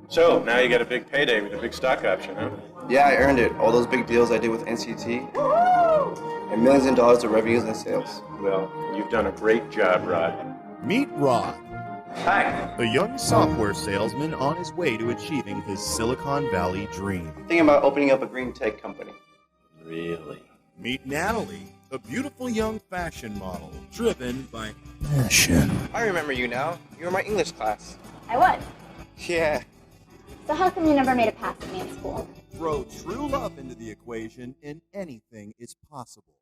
So, now you got a big payday with a big stock option, huh? Yeah, I earned it. All those big deals I did with NCT. And millions of dollars of revenues and sales. Well, you've done a great job, Rod. Meet Rod. Hi. A young software salesman on his way to achieving his Silicon Valley dream. Thinking about opening up a green tech company. Really? Meet Natalie, a beautiful young fashion model, driven by passion. I remember you now. You were my English class. I was. Yeah. So how come you never made a pass at me in school? Throw true love into the equation and anything is possible.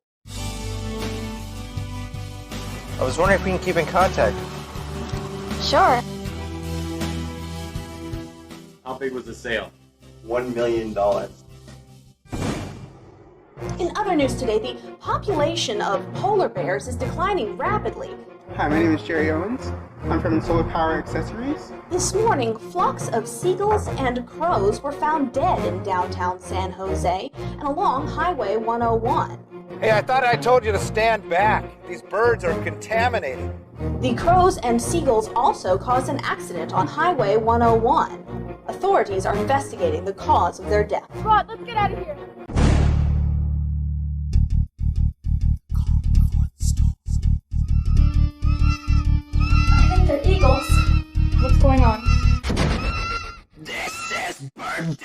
I was wondering if we can keep in contact. Sure. How big was the sale? $1 million. In other news today, the population of polar bears is declining rapidly. Hi, my name is Jerry Owens. I'm from Solar Power Accessories. This morning, flocks of seagulls and crows were found dead in downtown San Jose and along Highway 101. Hey, I thought I told you to stand back. These birds are contaminated. The crows and seagulls also caused an accident on Highway 101. Authorities are investigating the cause of their death. Rod, let's get out of here. I think they're eagles. What's going on? This is Birdemic.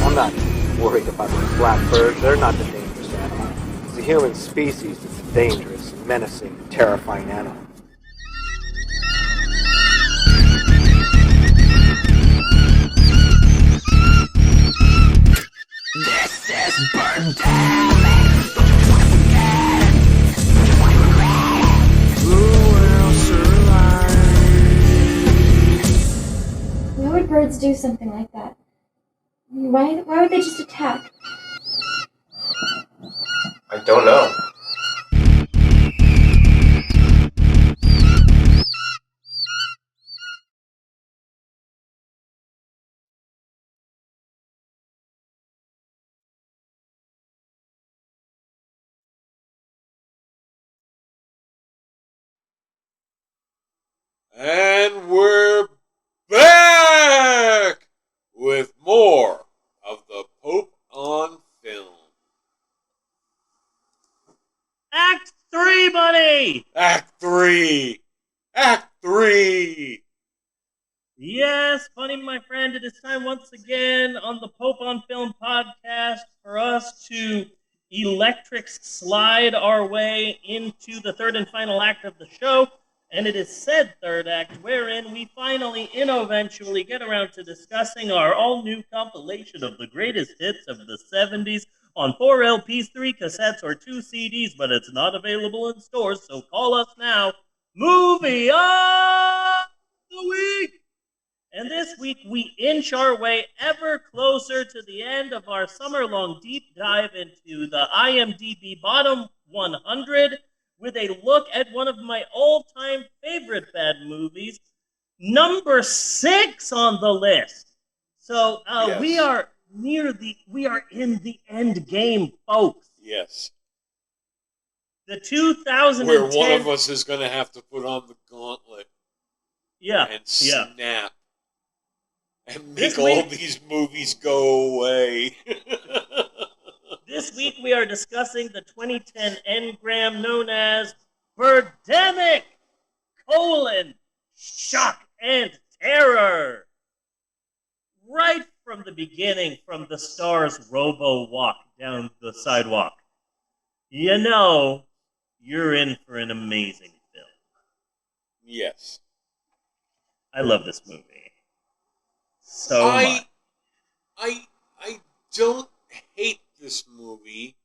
I'm not worried about the blackbirds. They're not the dangerous animal. It's the human species that's the dangerous, menacing, terrifying animal. This is Birdemic. Why would birds do something like that? Why would they just attack? I don't know. And we're back with more of the Pope on Film. Act 3, buddy! Act 3! Act 3! Yes, Bunny, my friend, it is time once again on the Pope on Film podcast for us to electric slide our way into the third and final act of the show. And it is said third act wherein we finally, eventually get around to discussing our all-new compilation of the greatest hits of the 70s on 4 LPs, 3 cassettes, or 2 CDs, but it's not available in stores, so call us now. Movie of the Week! And this week, we inch our way ever closer to the end of our summer-long deep dive into the IMDb Bottom 100 with a look at one of my all-time favorite bad movies, number 6 on the list. So yes. we are in the end game, folks. Yes. The 2010... Where one of us is going to have to put on the gauntlet. Yeah. And snap. And make all these movies go away. This week we are discussing the 2010 engram known as Birdemic, Shock and Terror. Right from the beginning, from the star's robo walk down the sidewalk, you know you're in for an amazing film. Yes. I love this movie. So much. I don't hate this movie.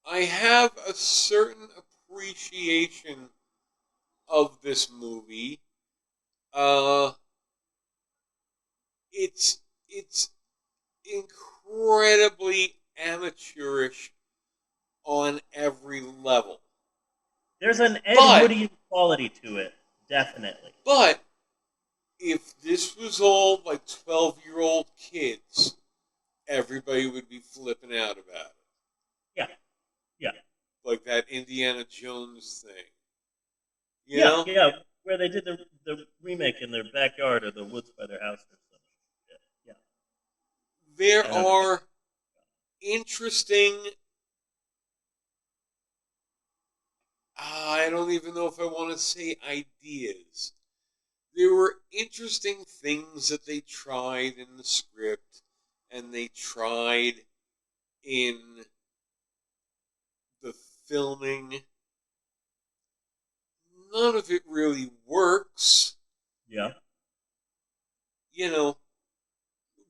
I have a certain appreciation of this movie. It's incredibly amateurish on every level. There's an Ed Woodian quality to it, definitely. But if this was all like 12-year-old kids, everybody would be flipping out about it. Yeah. Yeah. Like that Indiana Jones thing. You yeah, know? Yeah, where they did the remake in their backyard or the woods by their house or something. Yeah. There are interesting... I don't even know if I want to say ideas. There were interesting things that they tried in the script and they tried in the filming. None of it really works. Yeah. You know,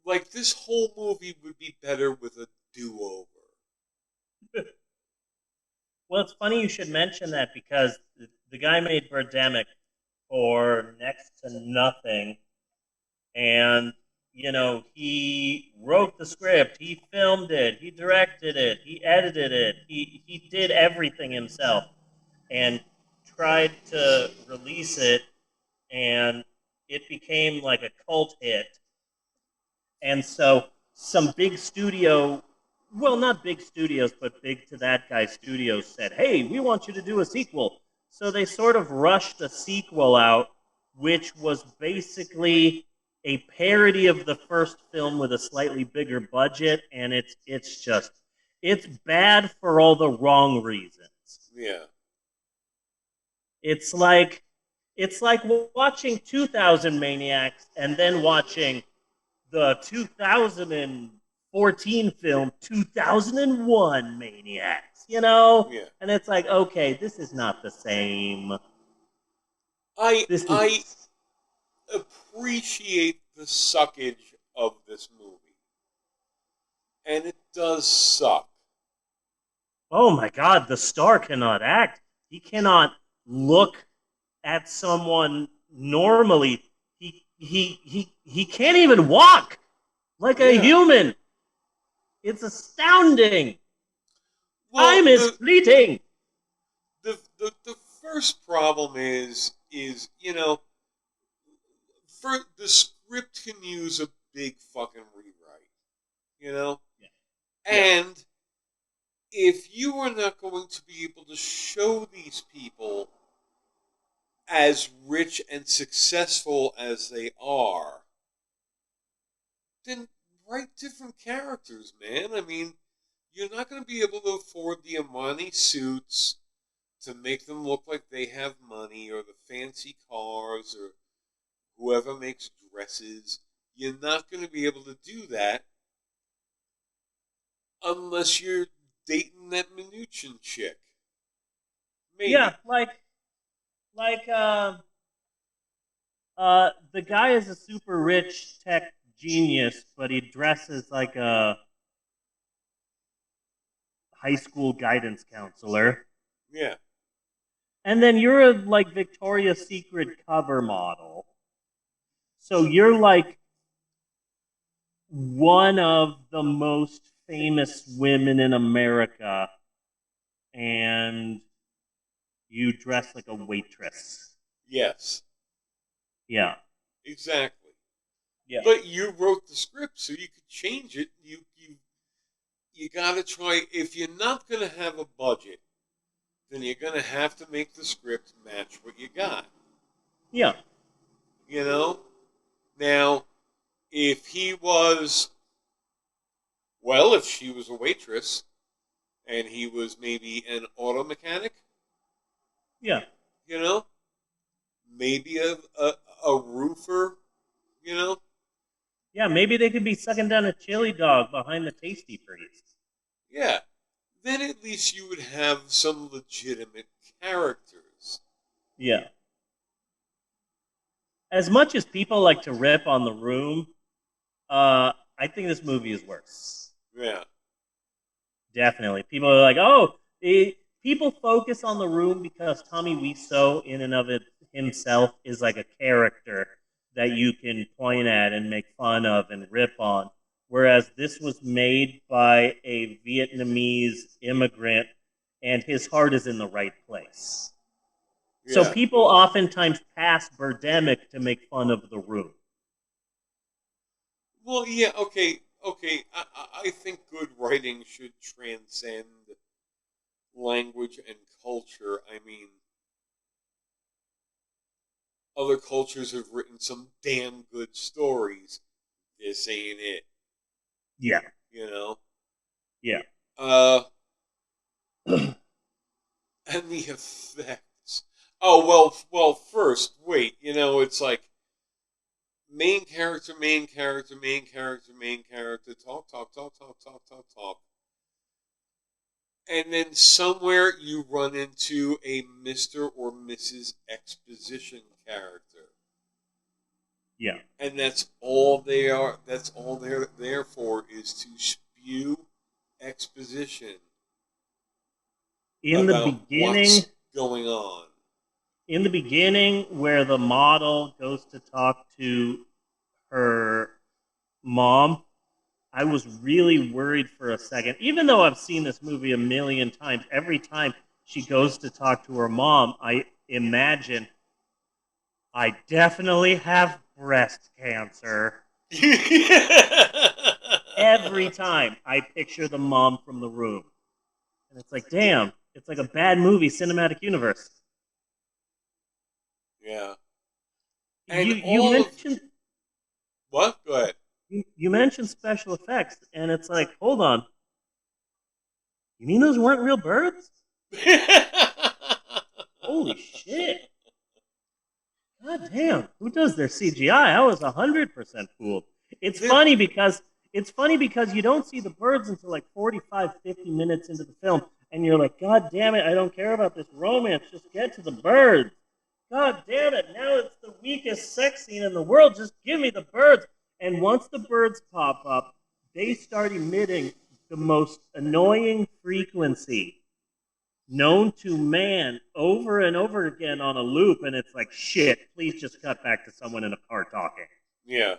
like this whole movie would be better with a do-over. Well, it's funny you should mention that because the guy made Birdemic for next to nothing. And, you know, he wrote the script, he filmed it, he directed it, he edited it, he did everything himself and tried to release it, and it became like a cult hit. And so some big studio, well, not big studios, but big to that guy studios said, hey, we want you to do a sequel. So they sort of rushed a sequel out, which was basically a parody of the first film with a slightly bigger budget, and it's bad for all the wrong reasons. Yeah. It's like watching 2000 Maniacs and then watching the 2014 film 2001 Maniacs, you know? Yeah. And it's like, okay, this is not the same. I appreciate the suckage of this movie. And it does suck. Oh my God, the star cannot act. He cannot look at someone normally. He can't even walk like a human. It's astounding. Time is fleeting. The first problem is for the script can use a big fucking rewrite, Yeah. And if you are not going to be able to show these people as rich and successful as they are, then write different characters, man. I mean, you're not going to be able to afford the Armani suits to make them look like they have money, or the fancy cars, or whoever makes dresses. You're not going to be able to do that unless you're dating that Mnuchin chick. Maybe. Yeah, the guy is a super rich tech genius, but he dresses like a high school guidance counselor. Yeah. And then you're a Victoria's Secret cover model. So you're one of the most famous women in America, and you dress like a waitress. Yes. Yeah. Exactly. Yeah. But you wrote the script, so you could change it. You gotta try. If you're not gonna have a budget, then you're gonna have to make the script match what you got. Yeah. Now, if she was a waitress, and he was maybe an auto mechanic. Yeah. Maybe a roofer. Yeah, maybe they could be sucking down a chili dog behind the Tasty Freeze. Yeah. Then at least you would have some legitimate characters. Yeah. As much as people like to rip on The Room, I think this movie is worse. Yeah. Definitely. People are like, oh, people focus on The Room because Tommy Wiseau, in and of it himself, is like a character that you can point at and make fun of and rip on. Whereas this was made by a Vietnamese immigrant, and his heart is in the right place. Yeah. So people oftentimes pass Birdemic to make fun of The Room. Well, yeah, okay. I think good writing should transcend language and culture. I mean, other cultures have written some damn good stories. This ain't it. Yeah. Yeah. And the effects. Oh, well, first, wait, it's like main character, talk. And then somewhere you run into a Mr. or Mrs. Exposition character. Yeah. And that's all they are. That's all they're there for, is to spew exposition. In the beginning, what's going on. In the beginning, where the model goes to talk to her mom, I was really worried for a second. Even though I've seen this movie a million times, every time she goes to talk to her mom, I imagine, I definitely have breast cancer. Every time I picture the mom from The Room. And it's like, damn, it's like a bad movie cinematic universe. Yeah. And you mentioned... What? Go ahead. You mentioned special effects, and it's like, hold on. You mean those weren't real birds? Holy shit. God damn, who does their CGI? I was 100% fooled. It's funny because you don't see the birds until like 45, 50 minutes into the film, and you're like, God damn it, I don't care about this romance, just get to the birds. God damn it, now it's the weakest sex scene in the world, just give me the birds. And once the birds pop up, they start emitting the most annoying frequency known to man over and over again on a loop, and it's like, shit, please just cut back to someone in a car talking. Yeah.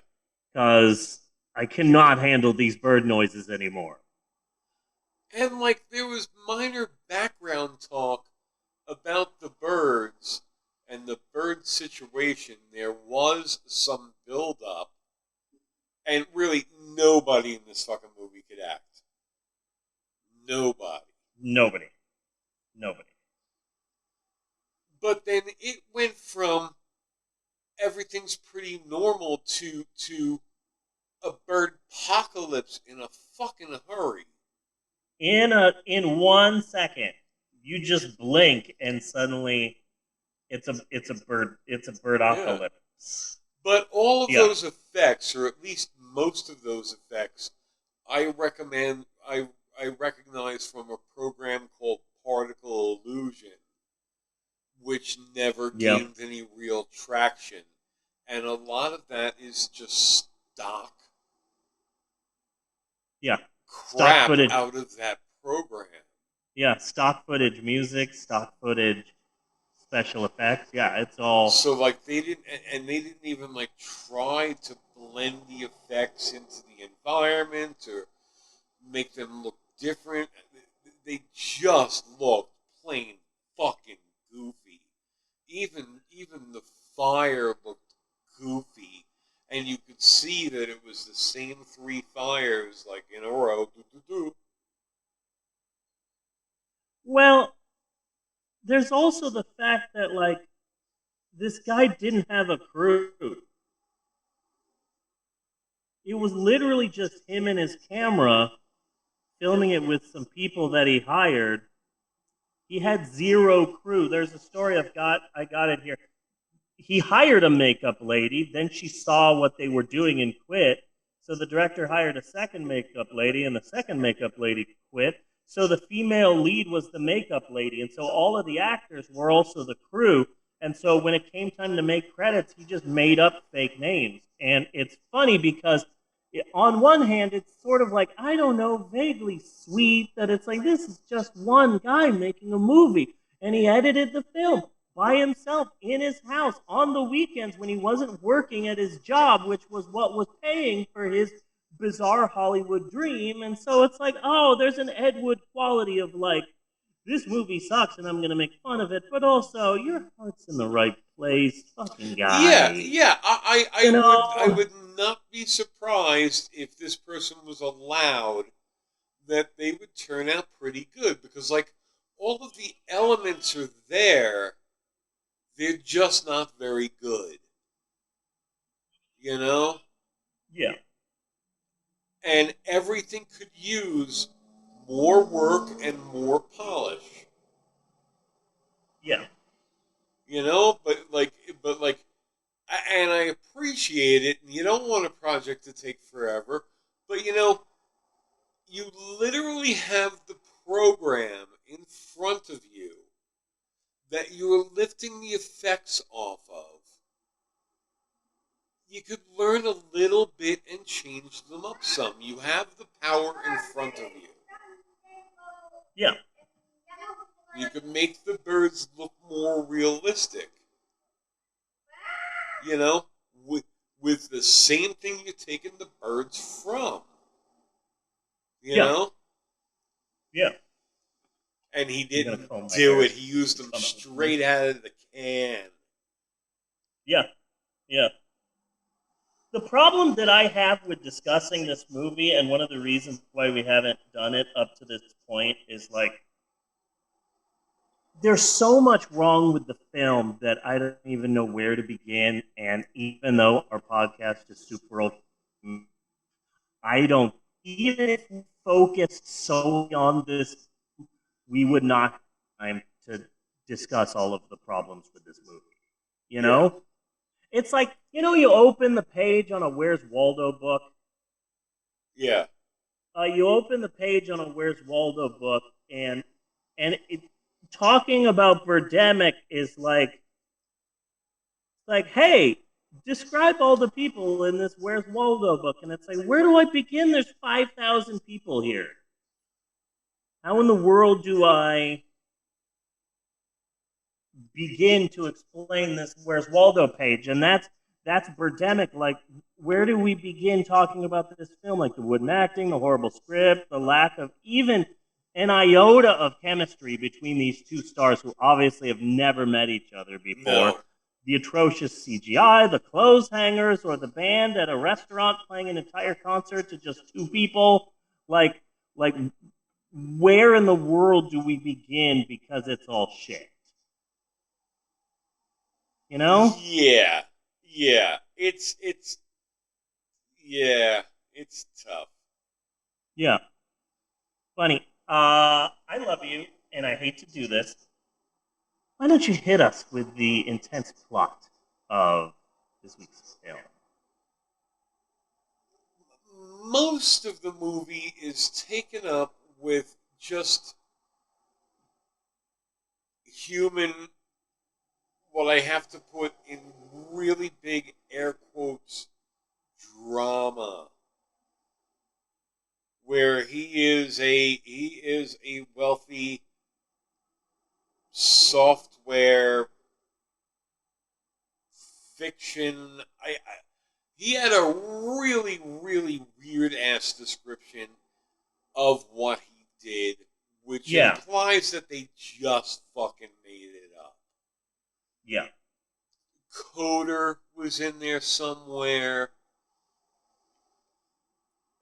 Because I cannot handle these bird noises anymore. And, like, there was minor background talk about the birds and the bird situation. There was some build-up, and really nobody in this fucking movie could act. Nobody. But then it went from everything's pretty normal to a bird apocalypse in a fucking hurry. In 1 second, you just blink and suddenly it's a bird apocalypse. Yeah. But all of those effects, or at least most of those effects, I recognize from a program called Particle Illusion, which never gained any real traction. And a lot of that is just stock crap footage out of that program. Yeah, stock footage music, stock footage special effects. Yeah, it's all. So like they didn't even like try to blend the effects into the environment or make them look different. They just looked plain fucking goofy. Even the fire looked goofy, and you could see that it was the same 3 fires like in a row. Well, there's also the fact that like this guy didn't have a crew. It was literally just him and his camera filming it with some people that he hired. He had 0 crew. There's a story I got it here. He hired a makeup lady, then she saw what they were doing and quit. So the director hired a second makeup lady, and the second makeup lady quit. So the female lead was the makeup lady, and so all of the actors were also the crew. And so when it came time to make credits, he just made up fake names. And it's funny because on one hand, it's sort of like, I don't know, vaguely sweet that it's like, this is just one guy making a movie. And he edited the film by himself in his house on the weekends when he wasn't working at his job, which was what was paying for his bizarre Hollywood dream. And so it's like, oh, there's an Ed Wood quality of like, this movie sucks and I'm going to make fun of it, but also your heart's in the right place, fucking guy. Yeah. I would not be surprised if this person was allowed that they would turn out pretty good, because like all of the elements are there, they're just not very good. You know? Yeah. And everything could use more work and more polish. Yeah. You know, but like, and I appreciate it, and you don't want a project to take forever, but you know, you literally have the program in front of you that you are lifting the effects off of. You could learn a little bit and change them up some. You have the power in front of you. Yeah. You could make the birds look more realistic. You know, with the same thing you're taking the birds from. You know? Yeah. And he didn't do it. He used them straight out of the can. Yeah. Yeah. The problem that I have with discussing this movie, and one of the reasons why we haven't done it up to this point, is like, there's so much wrong with the film that I don't even know where to begin. And even though our podcast is super old, even if we focused solely on this, we would not have time to discuss all of the problems with this movie. You know? It's like, you know, you open the page on a Where's Waldo book. Yeah. You open the page on a Where's Waldo book, and it, talking about Birdemic is like, hey, describe all the people in this Where's Waldo book. And it's like, where do I begin? There's 5,000 people here. How in the world do I begin to explain this Where's Waldo page? And that's Birdemic. Like, where do we begin talking about this film? Like the wooden acting, the horrible script, the lack of even an iota of chemistry between these two stars who obviously have never met each other before. No. The atrocious CGI, the clothes hangers, or the band at a restaurant playing an entire concert to just two people. Like, where in the world do we begin? Because it's all shit. You know? Yeah. It's tough. Yeah. Funny. I love you, and I hate to do this. Why don't you hit us with the intense plot of this week's film? Most of the movie is taken up with just human, what I have to put in really big air quotes, drama. Where he is a wealthy software fiction. He had a really, really weird ass description of what he did, which implies that they just fucking made it up. Yeah. Coder was in there somewhere.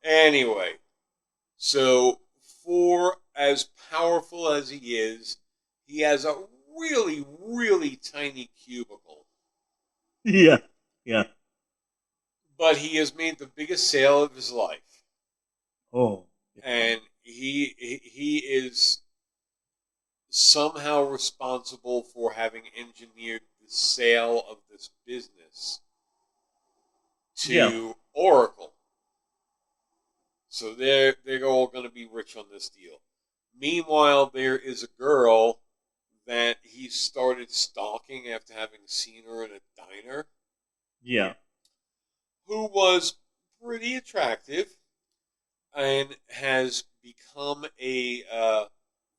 Anyway, so for as powerful as he is, he has a really, really tiny cubicle. Yeah. But he has made the biggest sale of his life. Oh. And he is somehow responsible for having engineered the sale of this business to Oracle. So they're all going to be rich on this deal. Meanwhile, there is a girl that he started stalking after having seen her in a diner. Yeah. Who was pretty attractive and has become a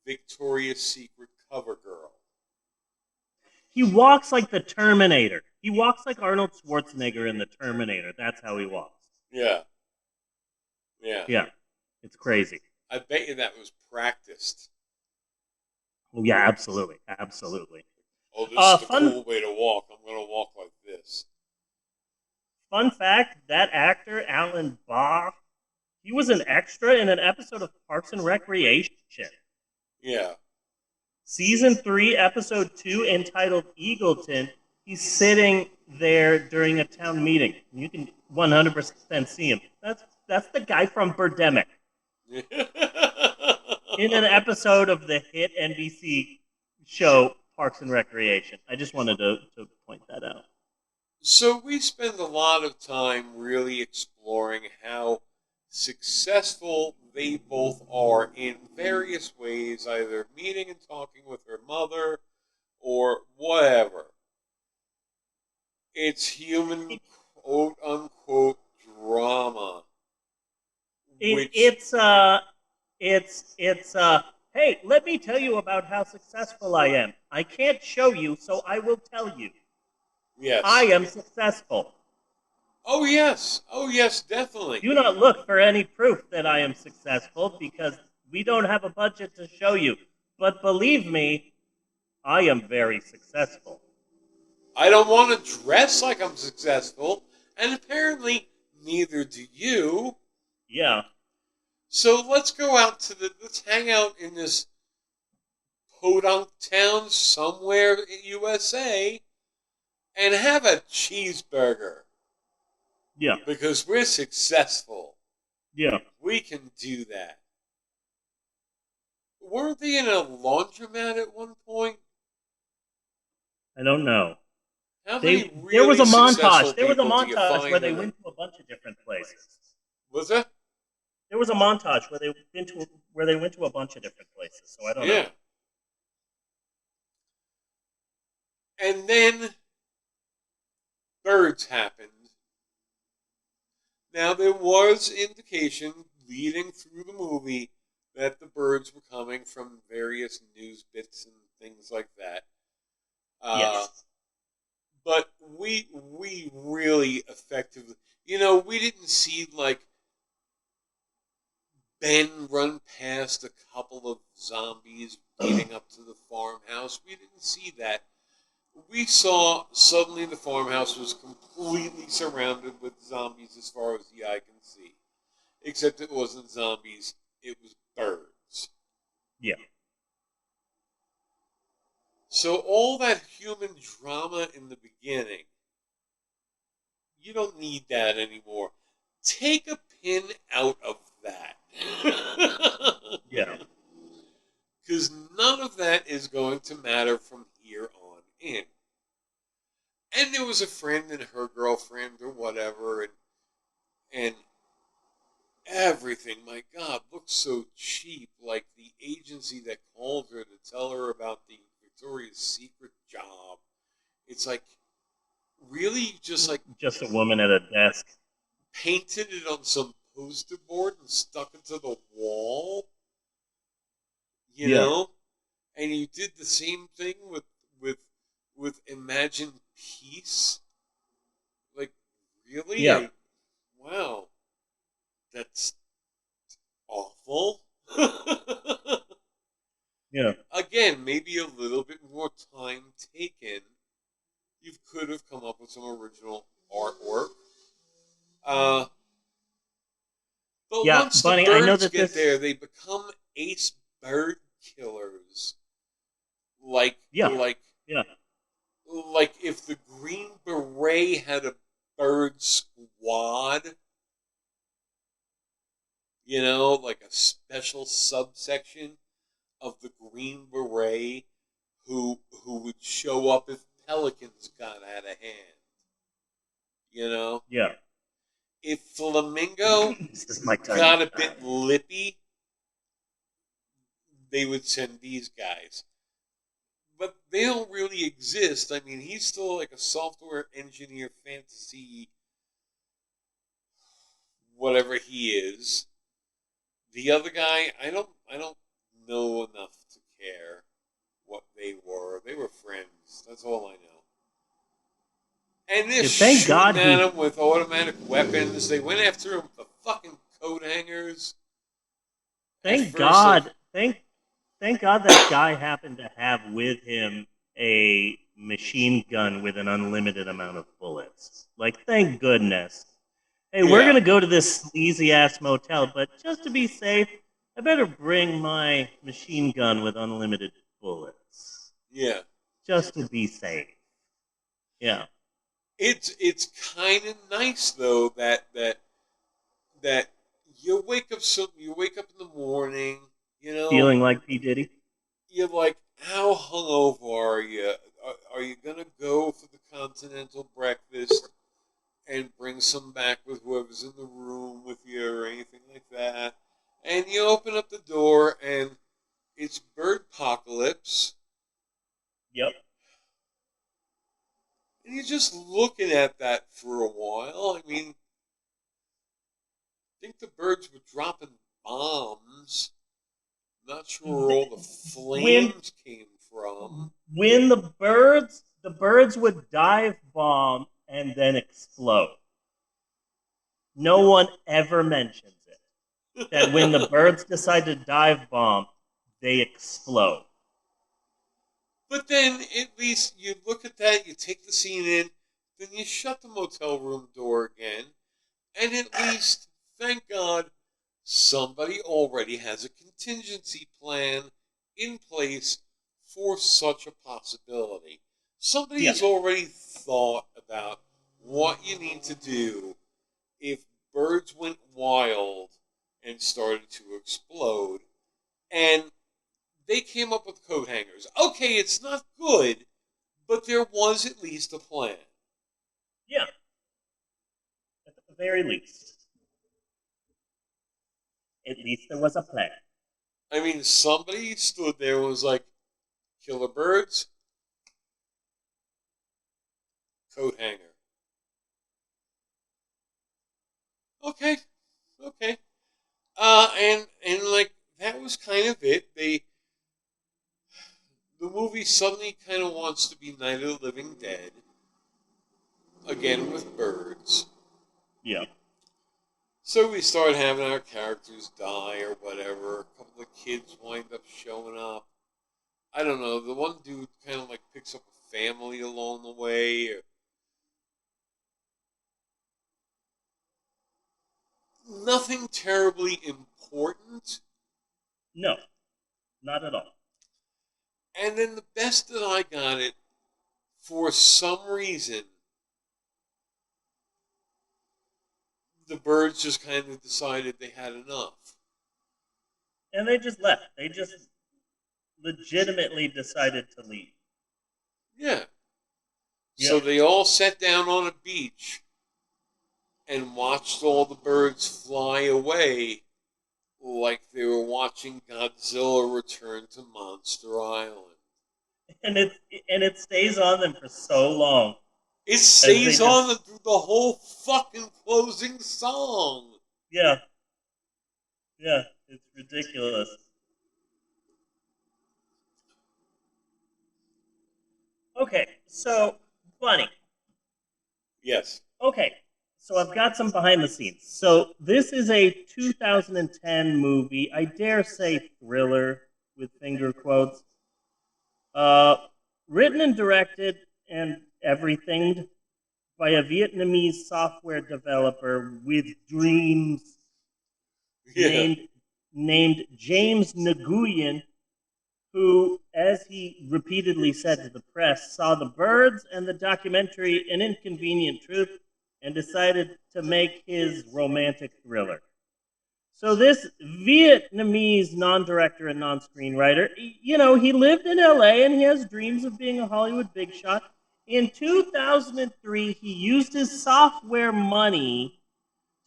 Victoria's Secret cover girl. He walks like the Terminator. He walks like Arnold Schwarzenegger in the Terminator. That's how he walks. Yeah. It's crazy. I bet you that was practiced. Oh, yeah, absolutely. Oh, this is the cool way to walk. I'm going to walk like this. Fun fact, that actor, Alan Bach, he was an extra in an episode of Parks and Recreation. Yeah. Season 3, Episode 2, entitled Eagleton. He's sitting there during a town meeting. You can 100% see him. That's the guy from Birdemic. In an episode of the hit NBC show Parks and Recreation. I just wanted to point that out. So we spend a lot of time really exploring how successful they both are in various ways, either meeting and talking with her mother or whatever. It's human, quote unquote, drama. It's hey, let me tell you about how successful I am. I can't show you, so I will tell you. Yes. I am successful. Oh, yes, definitely. Do not look for any proof that I am successful because we don't have a budget to show you. But believe me, I am very successful. I don't want to dress like I'm successful, and apparently neither do you. Yeah. So let's hang out in this podunk town somewhere in USA and have a cheeseburger. Yeah. Because we're successful. Yeah. We can do that. Weren't they in a laundromat at one point? I don't know. Really there was a montage. There was a montage where they went to a bunch of different places. Was there? There was a montage where they went to a bunch of different places. So I don't know. And then birds happened. Now there was indication leading through the movie that the birds were coming from various news bits and things like that. Yes. But we really effectively, we didn't see like Ben run past a couple of zombies getting up to the farmhouse. We didn't see that. We saw suddenly the farmhouse was completely surrounded with zombies as far as the eye can see. Except it wasn't zombies, it was birds. Yeah. So all that human drama in the beginning, you don't need that anymore. Take a pin out of that. Yeah. Because none of that is going to matter from here on in. And there was a friend and her girlfriend or whatever, and everything, my God, looks so cheap. Like the agency that called her to tell her about the Victoria's Secret job. It's like, really? Just a woman at a desk. Painted it on some poster board and stuck it to the wall? You know? And you did the same thing with Imagine Peace? Like, really? Yeah. Wow. That's awful. Yeah. Again, maybe a little bit more time taken. You could have come up with some original artwork. But yeah, once Bunny, the birds I know that get there, they become ace bird killers. Like if the Green Beret had a bird squad, you know, like a special subsection of the Green Beret who would show up if pelicans got out of hand. You know? Yeah. If Flamingo got a bit lippy, they would send these guys. But they don't really exist. I mean, he's still like a software engineer fantasy, whatever he is. The other guy, I don't know enough to care what they were. They were friends. That's all I know. And they're shooting at him with automatic weapons. They went after him with the fucking coat hangers. Thank God that guy happened to have with him a machine gun with an unlimited amount of bullets. Like, thank goodness. Hey, we're going to go to this sleazy-ass motel, but just to be safe, I better bring my machine gun with unlimited bullets. Yeah. Just to be safe. Yeah. It's kind of nice though that you wake up in the morning, you know, feeling like P. Diddy. You're like, how hungover are you? Are you gonna go for the continental breakfast and bring some back with whoever's in the room with you or anything like that? And you open up the door and it's Birdpocalypse. Yep. And you're just looking at that for a while. I mean, I think the birds were dropping bombs. Not sure where all the flames came from. When the birds would dive bomb and then explode. No one ever mentions it. That when the birds decide to dive bomb, they explode. But then, at least, you look at that, you take the scene in, then you shut the motel room door again, and at least, thank God, somebody already has a contingency plan in place for such a possibility. Somebody has already thought about what you need to do if birds went wild and started to explode, and they came up with coat hangers. Okay, it's not good, but there was at least a plan. Yeah. At the very least. At least there was a plan. I mean, somebody stood there and was like, killer birds, coat hanger. Okay. And like, that was kind of it. The movie suddenly kind of wants to be Night of the Living Dead. Again with birds. Yeah. So we start having our characters die or whatever. A couple of kids wind up showing up. I don't know. The one dude kind of like picks up a family along the way. Nothing terribly important. No, not at all. And then the best that I got it, for some reason, the birds just kind of decided they had enough. And they just left. They just legitimately decided to leave. Yeah. So they all sat down on a beach and watched all the birds fly away like they were watching Godzilla return to Monster Island. And it stays on them for so long. It stays on them through the whole fucking closing song. Yeah. Yeah, it's ridiculous. Okay, so, Bunny. Yes. Okay, so I've got some behind the scenes. So this is a 2010 movie, I dare say thriller, with finger quotes. Written and directed and everything by a Vietnamese software developer with dreams named James Nguyen, who, as he repeatedly said to the press, saw the birds and the documentary An Inconvenient Truth and decided to make his romantic thriller. So this Vietnamese non-director and non-screenwriter, you know, he lived in LA and he has dreams of being a Hollywood big shot. In 2003, he used his software money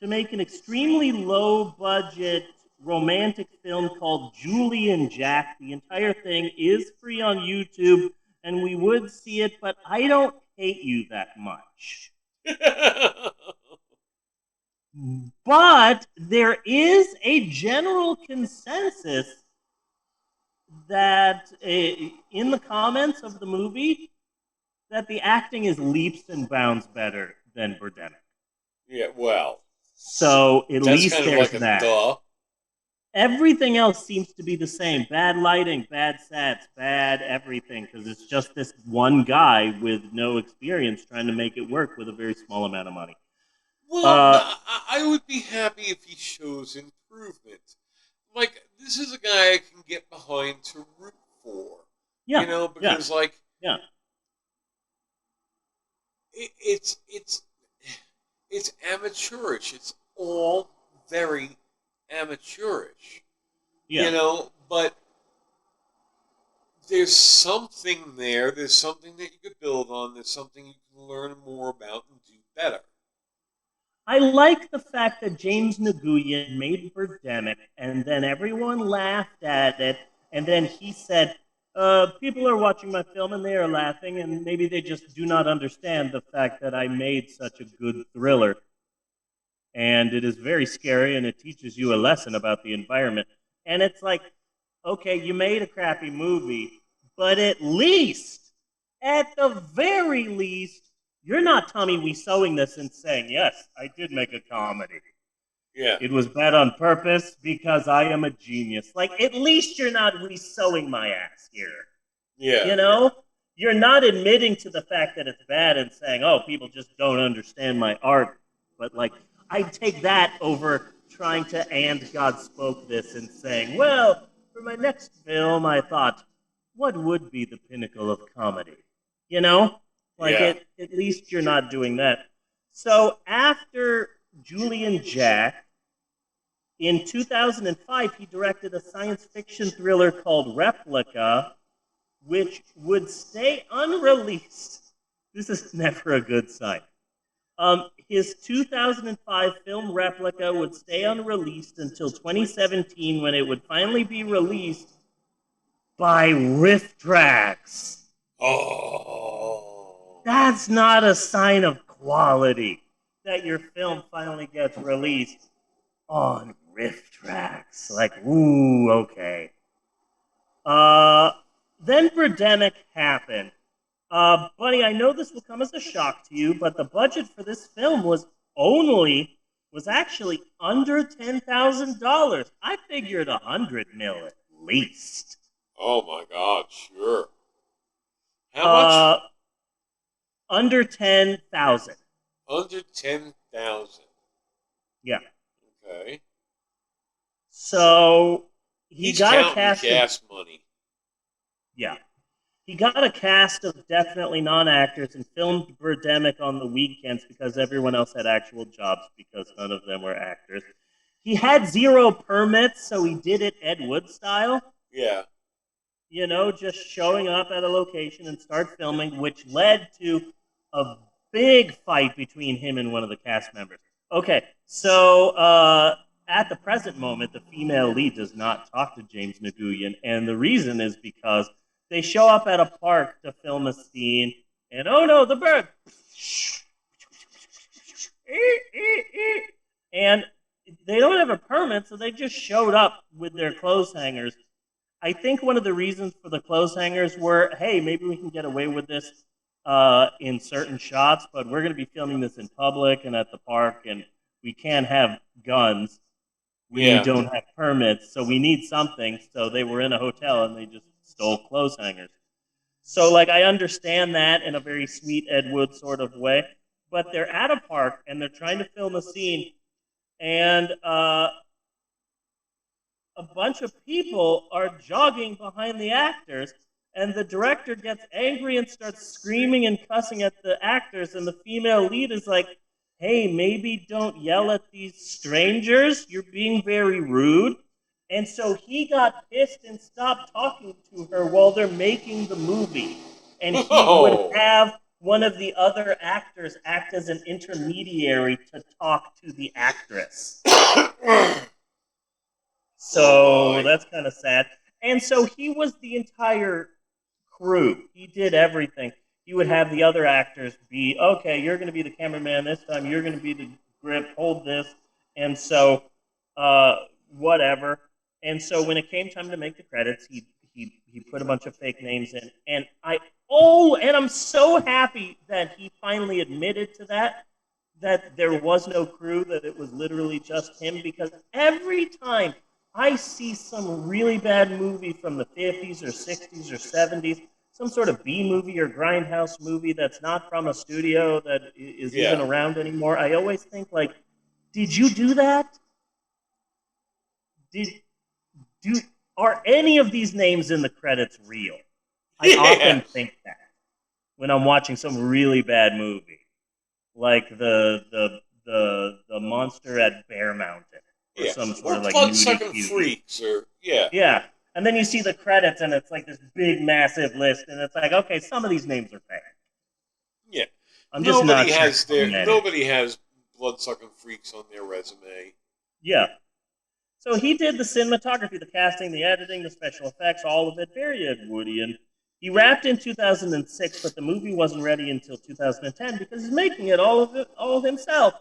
to make an extremely low-budget romantic film called Julie and Jack. The entire thing is free on YouTube, and we would see it, but I don't hate you that much. But there is a general consensus that in the comments of the movie that the acting is leaps and bounds better than Birdemic. Yeah, well. So at least kind of there's like that. Duh. Everything else seems to be the same. Bad lighting, bad sets, bad everything, because it's just this one guy with no experience trying to make it work with a very small amount of money. Well, I would be happy if he shows improvement. Like, this is a guy I can get behind to root for. Yeah. You know, because, yeah. It's amateurish. It's all very amateurish. Yeah. You know, but there's something there. There's something that you could build on. There's something you can learn more about and do better. I like the fact that James Nguyen made Birdemic, and then everyone laughed at it, and then he said, people are watching my film and they are laughing, and maybe they just do not understand the fact that I made such a good thriller. And it is very scary, and it teaches you a lesson about the environment. And it's like, okay, you made a crappy movie, but at the very least, you're not Tommy Wiseauing this and saying, yes, I did make a comedy. Yeah. It was bad on purpose because I am a genius. Like, at least you're not Wiseauing my ass here. Yeah. You know? You're not admitting to the fact that it's bad and saying, oh, people just don't understand my art. But, like, I'd take that over trying to And God Spoke this and saying, well, for my next film, I thought, what would be the pinnacle of comedy? You know? Like, at least you're not doing that. So after Julie and Jack, in 2005, he directed a science fiction thriller called Replica, which would stay unreleased. This is never a good sign. His 2005 film Replica would stay unreleased until 2017, when it would finally be released by Riff Tracks. Oh. That's not a sign of quality that your film finally gets released on Riff Tracks. Like, ooh, okay. Then Birdemic happened. Buddy, I know this will come as a shock to you, but the budget for this film was only was actually under $10,000. I figured $100 million at least. Oh my God, sure. How much? Under 10,000. Under 10,000. Yeah. Okay. So he He's got a counting cast gas of, money. Yeah. He got a cast of definitely non-actors and filmed Birdemic on the weekends because everyone else had actual jobs because none of them were actors. He had 0 permits, so he did it Ed Wood style. Yeah. You know, just showing up at a location and start filming, which led to a big fight between him and one of the cast members. Okay, so at the present moment, the female lead does not talk to James Nguyen, and the reason is because they show up at a park to film a scene, and oh no, the bird! And they don't have a permit, so they just showed up with their clothes hangers. I think one of the reasons for the clothes hangers were, hey, maybe we can get away with this in certain shots, but we're going to be filming this in public and at the park, and we can't have guns when we don't have permits, so we need something. So they were in a hotel, and they just stole clothes hangers. So, like, I understand that in a very sweet Ed Wood sort of way, but they're at a park, and they're trying to film a scene, and a bunch of people are jogging behind the actors, and the director gets angry and starts screaming and cussing at the actors, and the female lead is like, hey, maybe don't yell at these strangers. You're being very rude. And so he got pissed and stopped talking to her while they're making the movie. And he would have one of the other actors act as an intermediary to talk to the actress. So that's kind of sad. And so he was the entire crew. He did everything. He would have the other actors be, okay, you're going to be the cameraman this time. You're going to be the grip. Hold this. And so, whatever. And so when it came time to make the credits, he put a bunch of fake names in. And I'm so happy that he finally admitted to that there was no crew, that it was literally just him, because every time I see some really bad movie from the 50s or 60s or 70s, some sort of B movie or grindhouse movie that's not from a studio that is even around anymore, I always think, like, did you do that? Are any of these names in the credits real? I often think that when I'm watching some really bad movie, like the monster at Bear Mountain, or some sort of like Bloodsucking Freaks, or yeah. And then you see the credits, and it's like this big, massive list, and it's like, okay, some of these names are fake. Yeah, I'm just nobody not has sure nobody has Bloodsucking Freaks on their resume. Yeah. So he did the cinematography, the casting, the editing, the special effects, all of it, very Ed Woodian. He wrapped in 2006, but the movie wasn't ready until 2010 because he's making it all himself.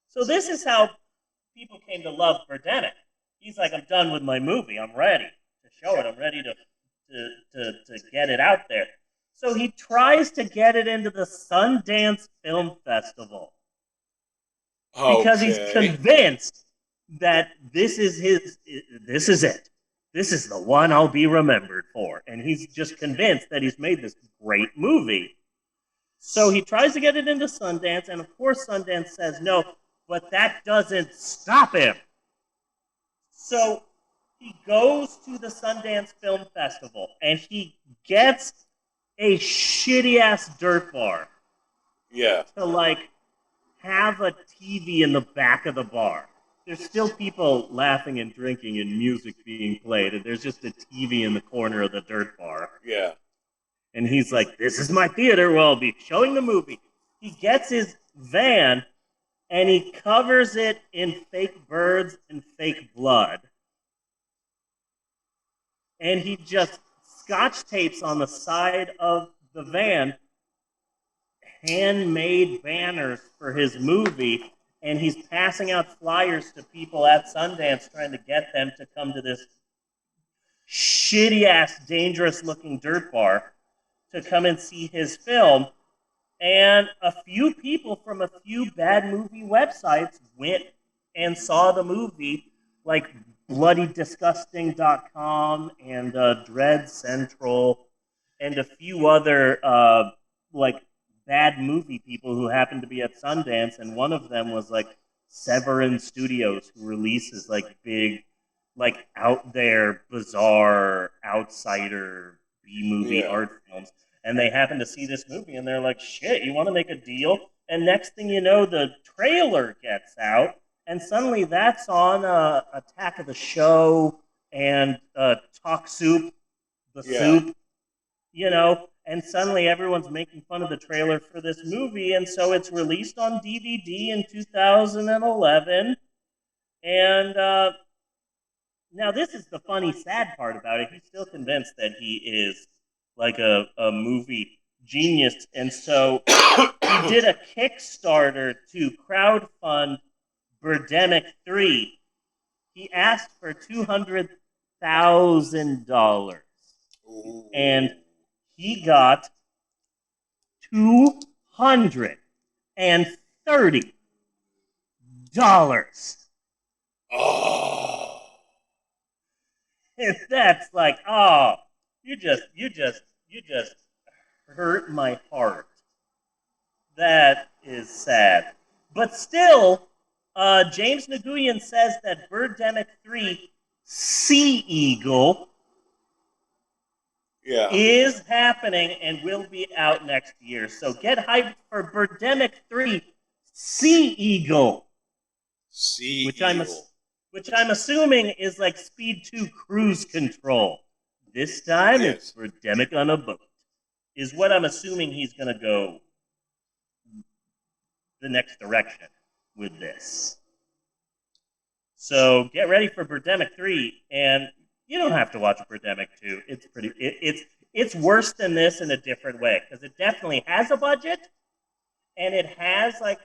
So this is how people came to love Birdemic. He's like, I'm done with my movie. I'm ready to show it. I'm ready to get it out there. So he tries to get it into the Sundance Film Festival because he's convinced that this is it. This is the one I'll be remembered for. And he's just convinced that he's made this great movie. So he tries to get it into Sundance, and of course Sundance says no, but that doesn't stop him. So he goes to the Sundance Film Festival, and he gets a shitty-ass dirt bar. Yeah. To, like, have a TV in the back of the bar. There's still people laughing and drinking and music being played, and there's just a TV in the corner of the dirt bar. Yeah. And he's like, this is my theater where I'll be showing the movie. He gets his van, and he covers it in fake birds and fake blood. And he just scotch tapes on the side of the van handmade banners for his movie, and he's passing out flyers to people at Sundance trying to get them to come to this shitty-ass, dangerous-looking dirt bar to come and see his film. And a few people from a few bad movie websites went and saw the movie, like BloodyDisgusting.com and Dread Central and a few other like bad movie people who happened to be at Sundance, and one of them was like Severin Studios, who releases like big, like out there, bizarre, outsider B-movie art films. And they happened to see this movie, and they're like, shit, you want to make a deal? And next thing you know, the trailer gets out, and suddenly that's on Attack of the Show and Talk Soup, the Soup, you know, and suddenly everyone's making fun of the trailer for this movie, and so it's released on DVD in 2011, and now this is the funny, sad part about it. He's still convinced that he is like a movie genius, and so he did a Kickstarter to crowdfund Birdemic 3. He asked for $200,000, and he got $230. Oh, and that's like, oh, you just hurt my heart. That is sad. But still, James Nguyen says that Birdemic 3 Sea Eagle is happening and will be out next year. So get hyped for Birdemic 3 Sea Eagle. Which I'm assuming is like Speed 2 Cruise Control. This time it's Birdemic on a boat. Is what I'm assuming he's going to go the next direction with this. So get ready for Birdemic 3, and you don't have to watch Birdemic 2. It's pretty. It's worse than this in a different way, because it definitely has a budget, and it has like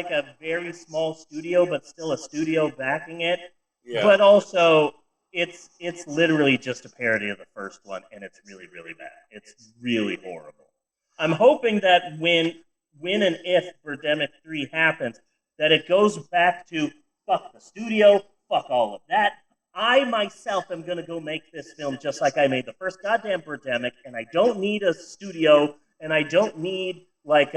a very small studio, but still a studio backing it. Yeah. But also, it's literally just a parody of the first one, and it's really, really bad. It's really horrible. I'm hoping that when and if Birdemic 3 happens, that it goes back to fuck the studio, fuck all of that. I myself am going to go make this film just like I made the first goddamn Birdemic, and I don't need a studio, and I don't need like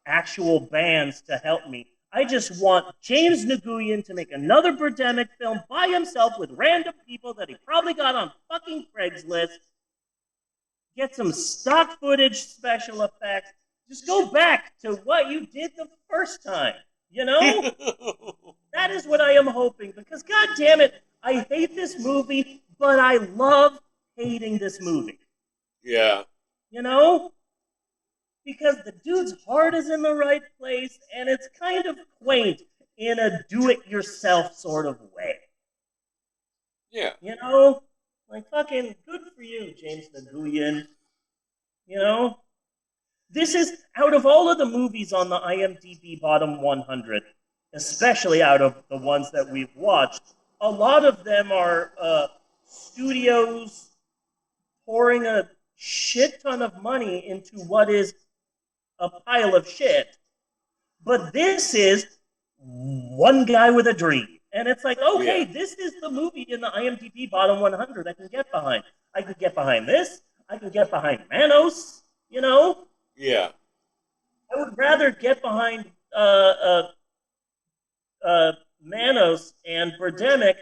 actual bands to help me. I just want James Nguyen to make another Birdemic film by himself with random people that he probably got on fucking Craigslist. Get some stock footage, special effects. Just go back to what you did the first time, you know? That is what I am hoping, because god damn it, I hate this movie, but I love hating this movie. Yeah. You know? Because the dude's heart is in the right place, and it's kind of quaint in a do-it-yourself sort of way. Yeah. You know? Like, fucking good for you, James Nguyen. You know? This is, out of all of the movies on the IMDb bottom 100, especially out of the ones that we've watched, a lot of them are studios pouring a shit ton of money into what is a pile of shit. But this is one guy with a dream. And it's like, okay, this is the movie in the IMDb bottom 100 I can get behind. I can get behind this. I can get behind Manos, you know? Yeah. I would rather get behind Manos and Birdemic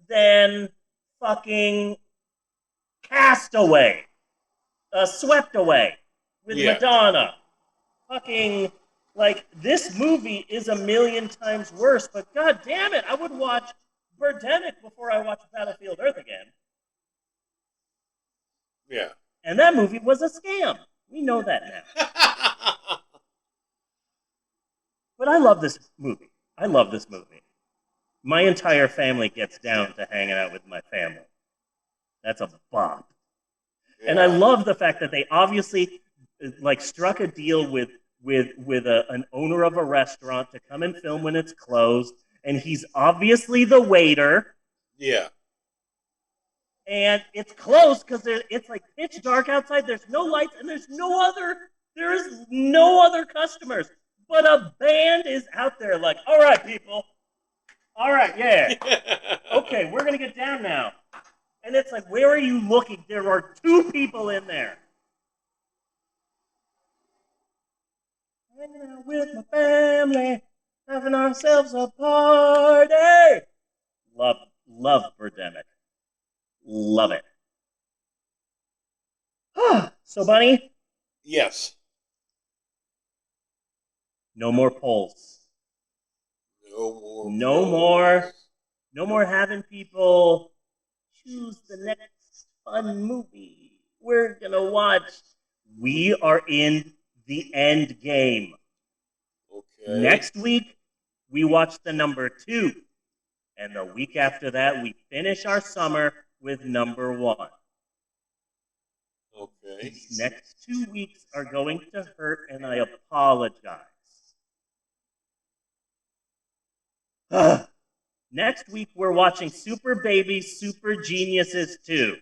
than fucking Castaway, Swept Away with Madonna. Fucking, like, this movie is a million times worse, but god damn it, I would watch Birdemic before I watch Battlefield Earth again. Yeah. And that movie was a scam. We know that now. But I love this movie. I love this movie. My entire family gets down to hanging out with my family. That's a bop. Yeah. And I love the fact that they obviously like struck a deal with an owner of a restaurant to come and film when it's closed, and he's obviously the waiter. Yeah. And it's closed because it's like pitch dark outside. There's no lights, and there is no other customers. But a band is out there like, all right, people, All right, yeah. Okay, we're going to get down now. And it's like, where are you looking? There are 2 people in there. Hanging out with my family, having ourselves a party. Love Birdemic. Love it. So, Bunny? Yes. No more polls. No more having people choose the next fun movie we're going to watch. We are in the end game. Okay. Next week, we watch the number 2. And the week after that, we finish our summer with number 1. Okay. These next 2 weeks are going to hurt, and I apologize. Next week, we're watching Super Baby Super Geniuses 2.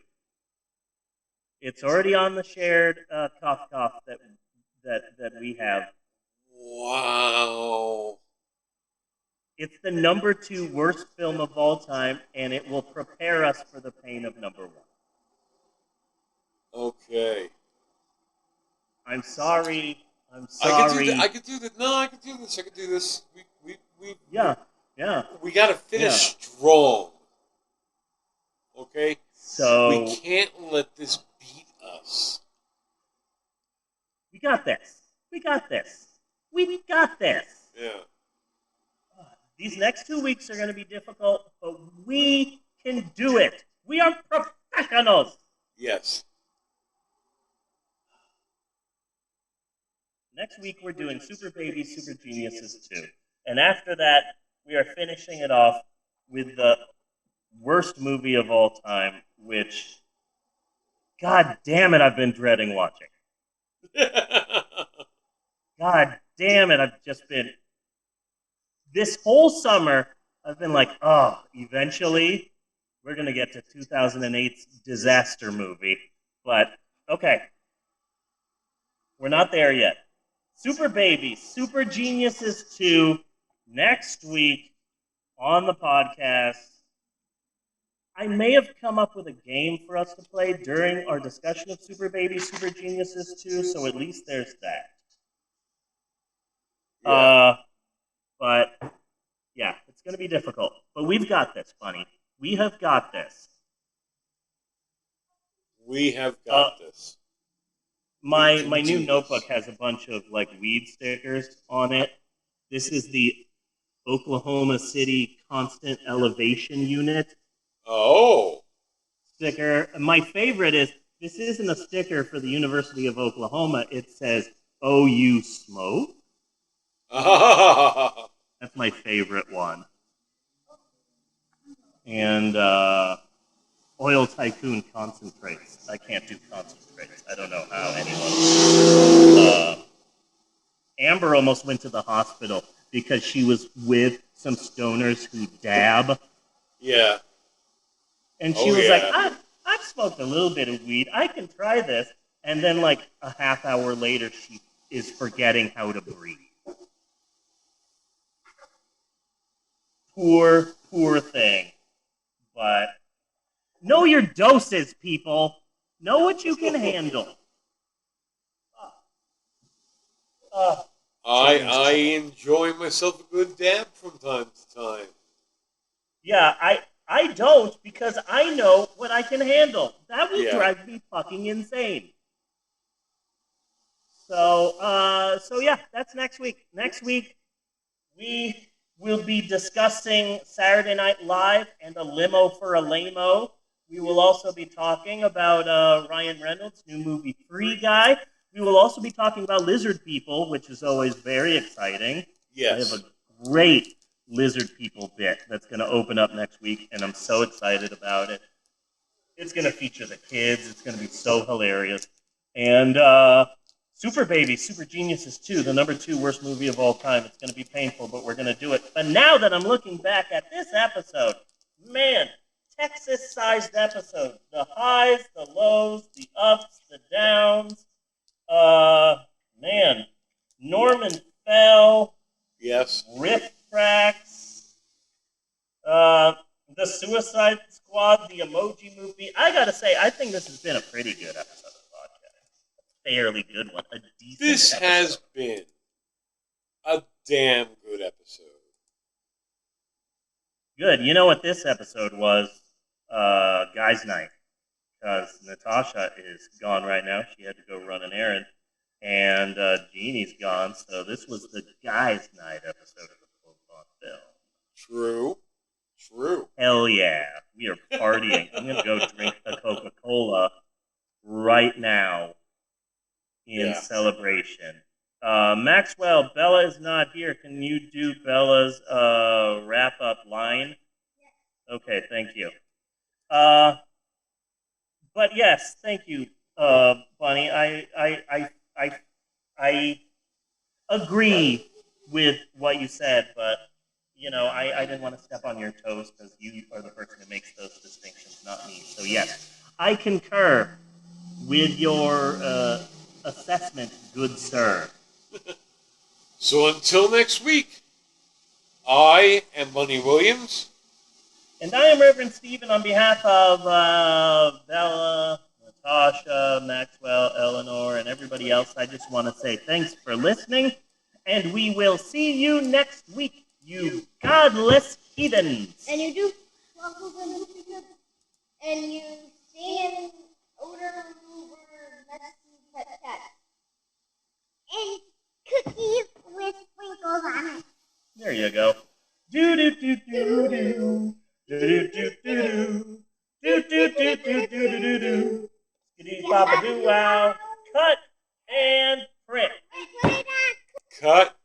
It's already on the shared cough that we have. Wow. It's the number 2 worst film of all time, and it will prepare us for the pain of number 1. Okay. I'm sorry. I could do this. No, I could do this. I could do this. Yeah. We got to finish strong. Okay? So we can't let this beat us. We got this. We got this. Yeah. These next 2 weeks are going to be difficult, but we can do it. We are professionals. Yes. Next week, we're doing Super Baby Super Geniuses 2. And after that, we are finishing it off with the worst movie of all time, which, God damn it, I've been dreading watching. God damn it, I've just been... This whole summer, I've been like, oh, eventually, we're going to get to 2008's disaster movie. But, okay. We're not there yet. Super Baby, Super Geniuses 2, next week on the podcast. I may have come up with a game for us to play during our discussion of Super Baby, Super Geniuses 2, so at least there's that. Yeah. But, yeah, it's going to be difficult. But we've got this, Bunny. We have got this. We have got this. My new notebook has a bunch of, like, weed stickers on it. This is the Oklahoma City Constant Elevation Unit. Oh. Sticker. My favorite is, this isn't a sticker for the University of Oklahoma. It says, "Oh, you smoke?" That's my favorite one. And Oil Tycoon concentrates. I can't do concentrates. I don't know how anyone... Amber almost went to the hospital because she was with some stoners who dab. Yeah. And she was like, I've smoked a little bit of weed. I can try this. And then, like, a half hour later, she is forgetting how to breathe. Poor thing. But know your doses, people. Know what you can handle. I enjoy myself a good dab from time to time. Yeah, I don't, because I know what I can handle. That will drive me fucking insane. So yeah, that's next week. Next week, we will be discussing Saturday Night Live and a limo for a lame-o. We will also be talking about Ryan Reynolds' new movie, Free Guy. We will also be talking about lizard people, which is always very exciting. Yes. I have a great lizard people bit that's going to open up next week, and I'm so excited about it. It's going to feature the kids. It's going to be so hilarious. And Super Baby, Super Geniuses 2, the number 2 worst movie of all time. It's going to be painful, but we're going to do it. But now that I'm looking back at this episode, man, Texas-sized episode. The highs, the lows, the ups, the downs. Man, Norman Fell. Yes. Riff tracks. The Suicide Squad, the Emoji Movie. I gotta say, I think this has been a pretty good episode of the podcast. A fairly good one. A decent This episode. has been a damn good episode. Good. You know what this episode was? Guys' night. Because Natasha is gone right now. She had to go run an errand. And Jeannie's gone. So this was the Guys' night episode of the Full On Film. True. Hell yeah. We are partying. I'm going to go drink a Coca-Cola right now in celebration. Maxwell, Bella is not here. Can you do Bella's wrap-up line? Okay, thank you. But yes, thank you, Bunny. I agree with what you said, but you know, I didn't want to step on your toes because you are the person who makes those distinctions, not me. So yes, I concur with your assessment, good sir. So until next week, I am Bunny Williams. And I am Reverend Stephen on behalf of Bella, Natasha, Maxwell, Eleanor, and everybody else. I just want to say thanks for listening, and we will see you next week, you godless heathens. And you do and you sing in odor remover medicine cat. And cookies with sprinkles on it. There you go. Do do do do do. Do do do do do do do do do do do. Skiddy papa do wow. Cut and print. Cut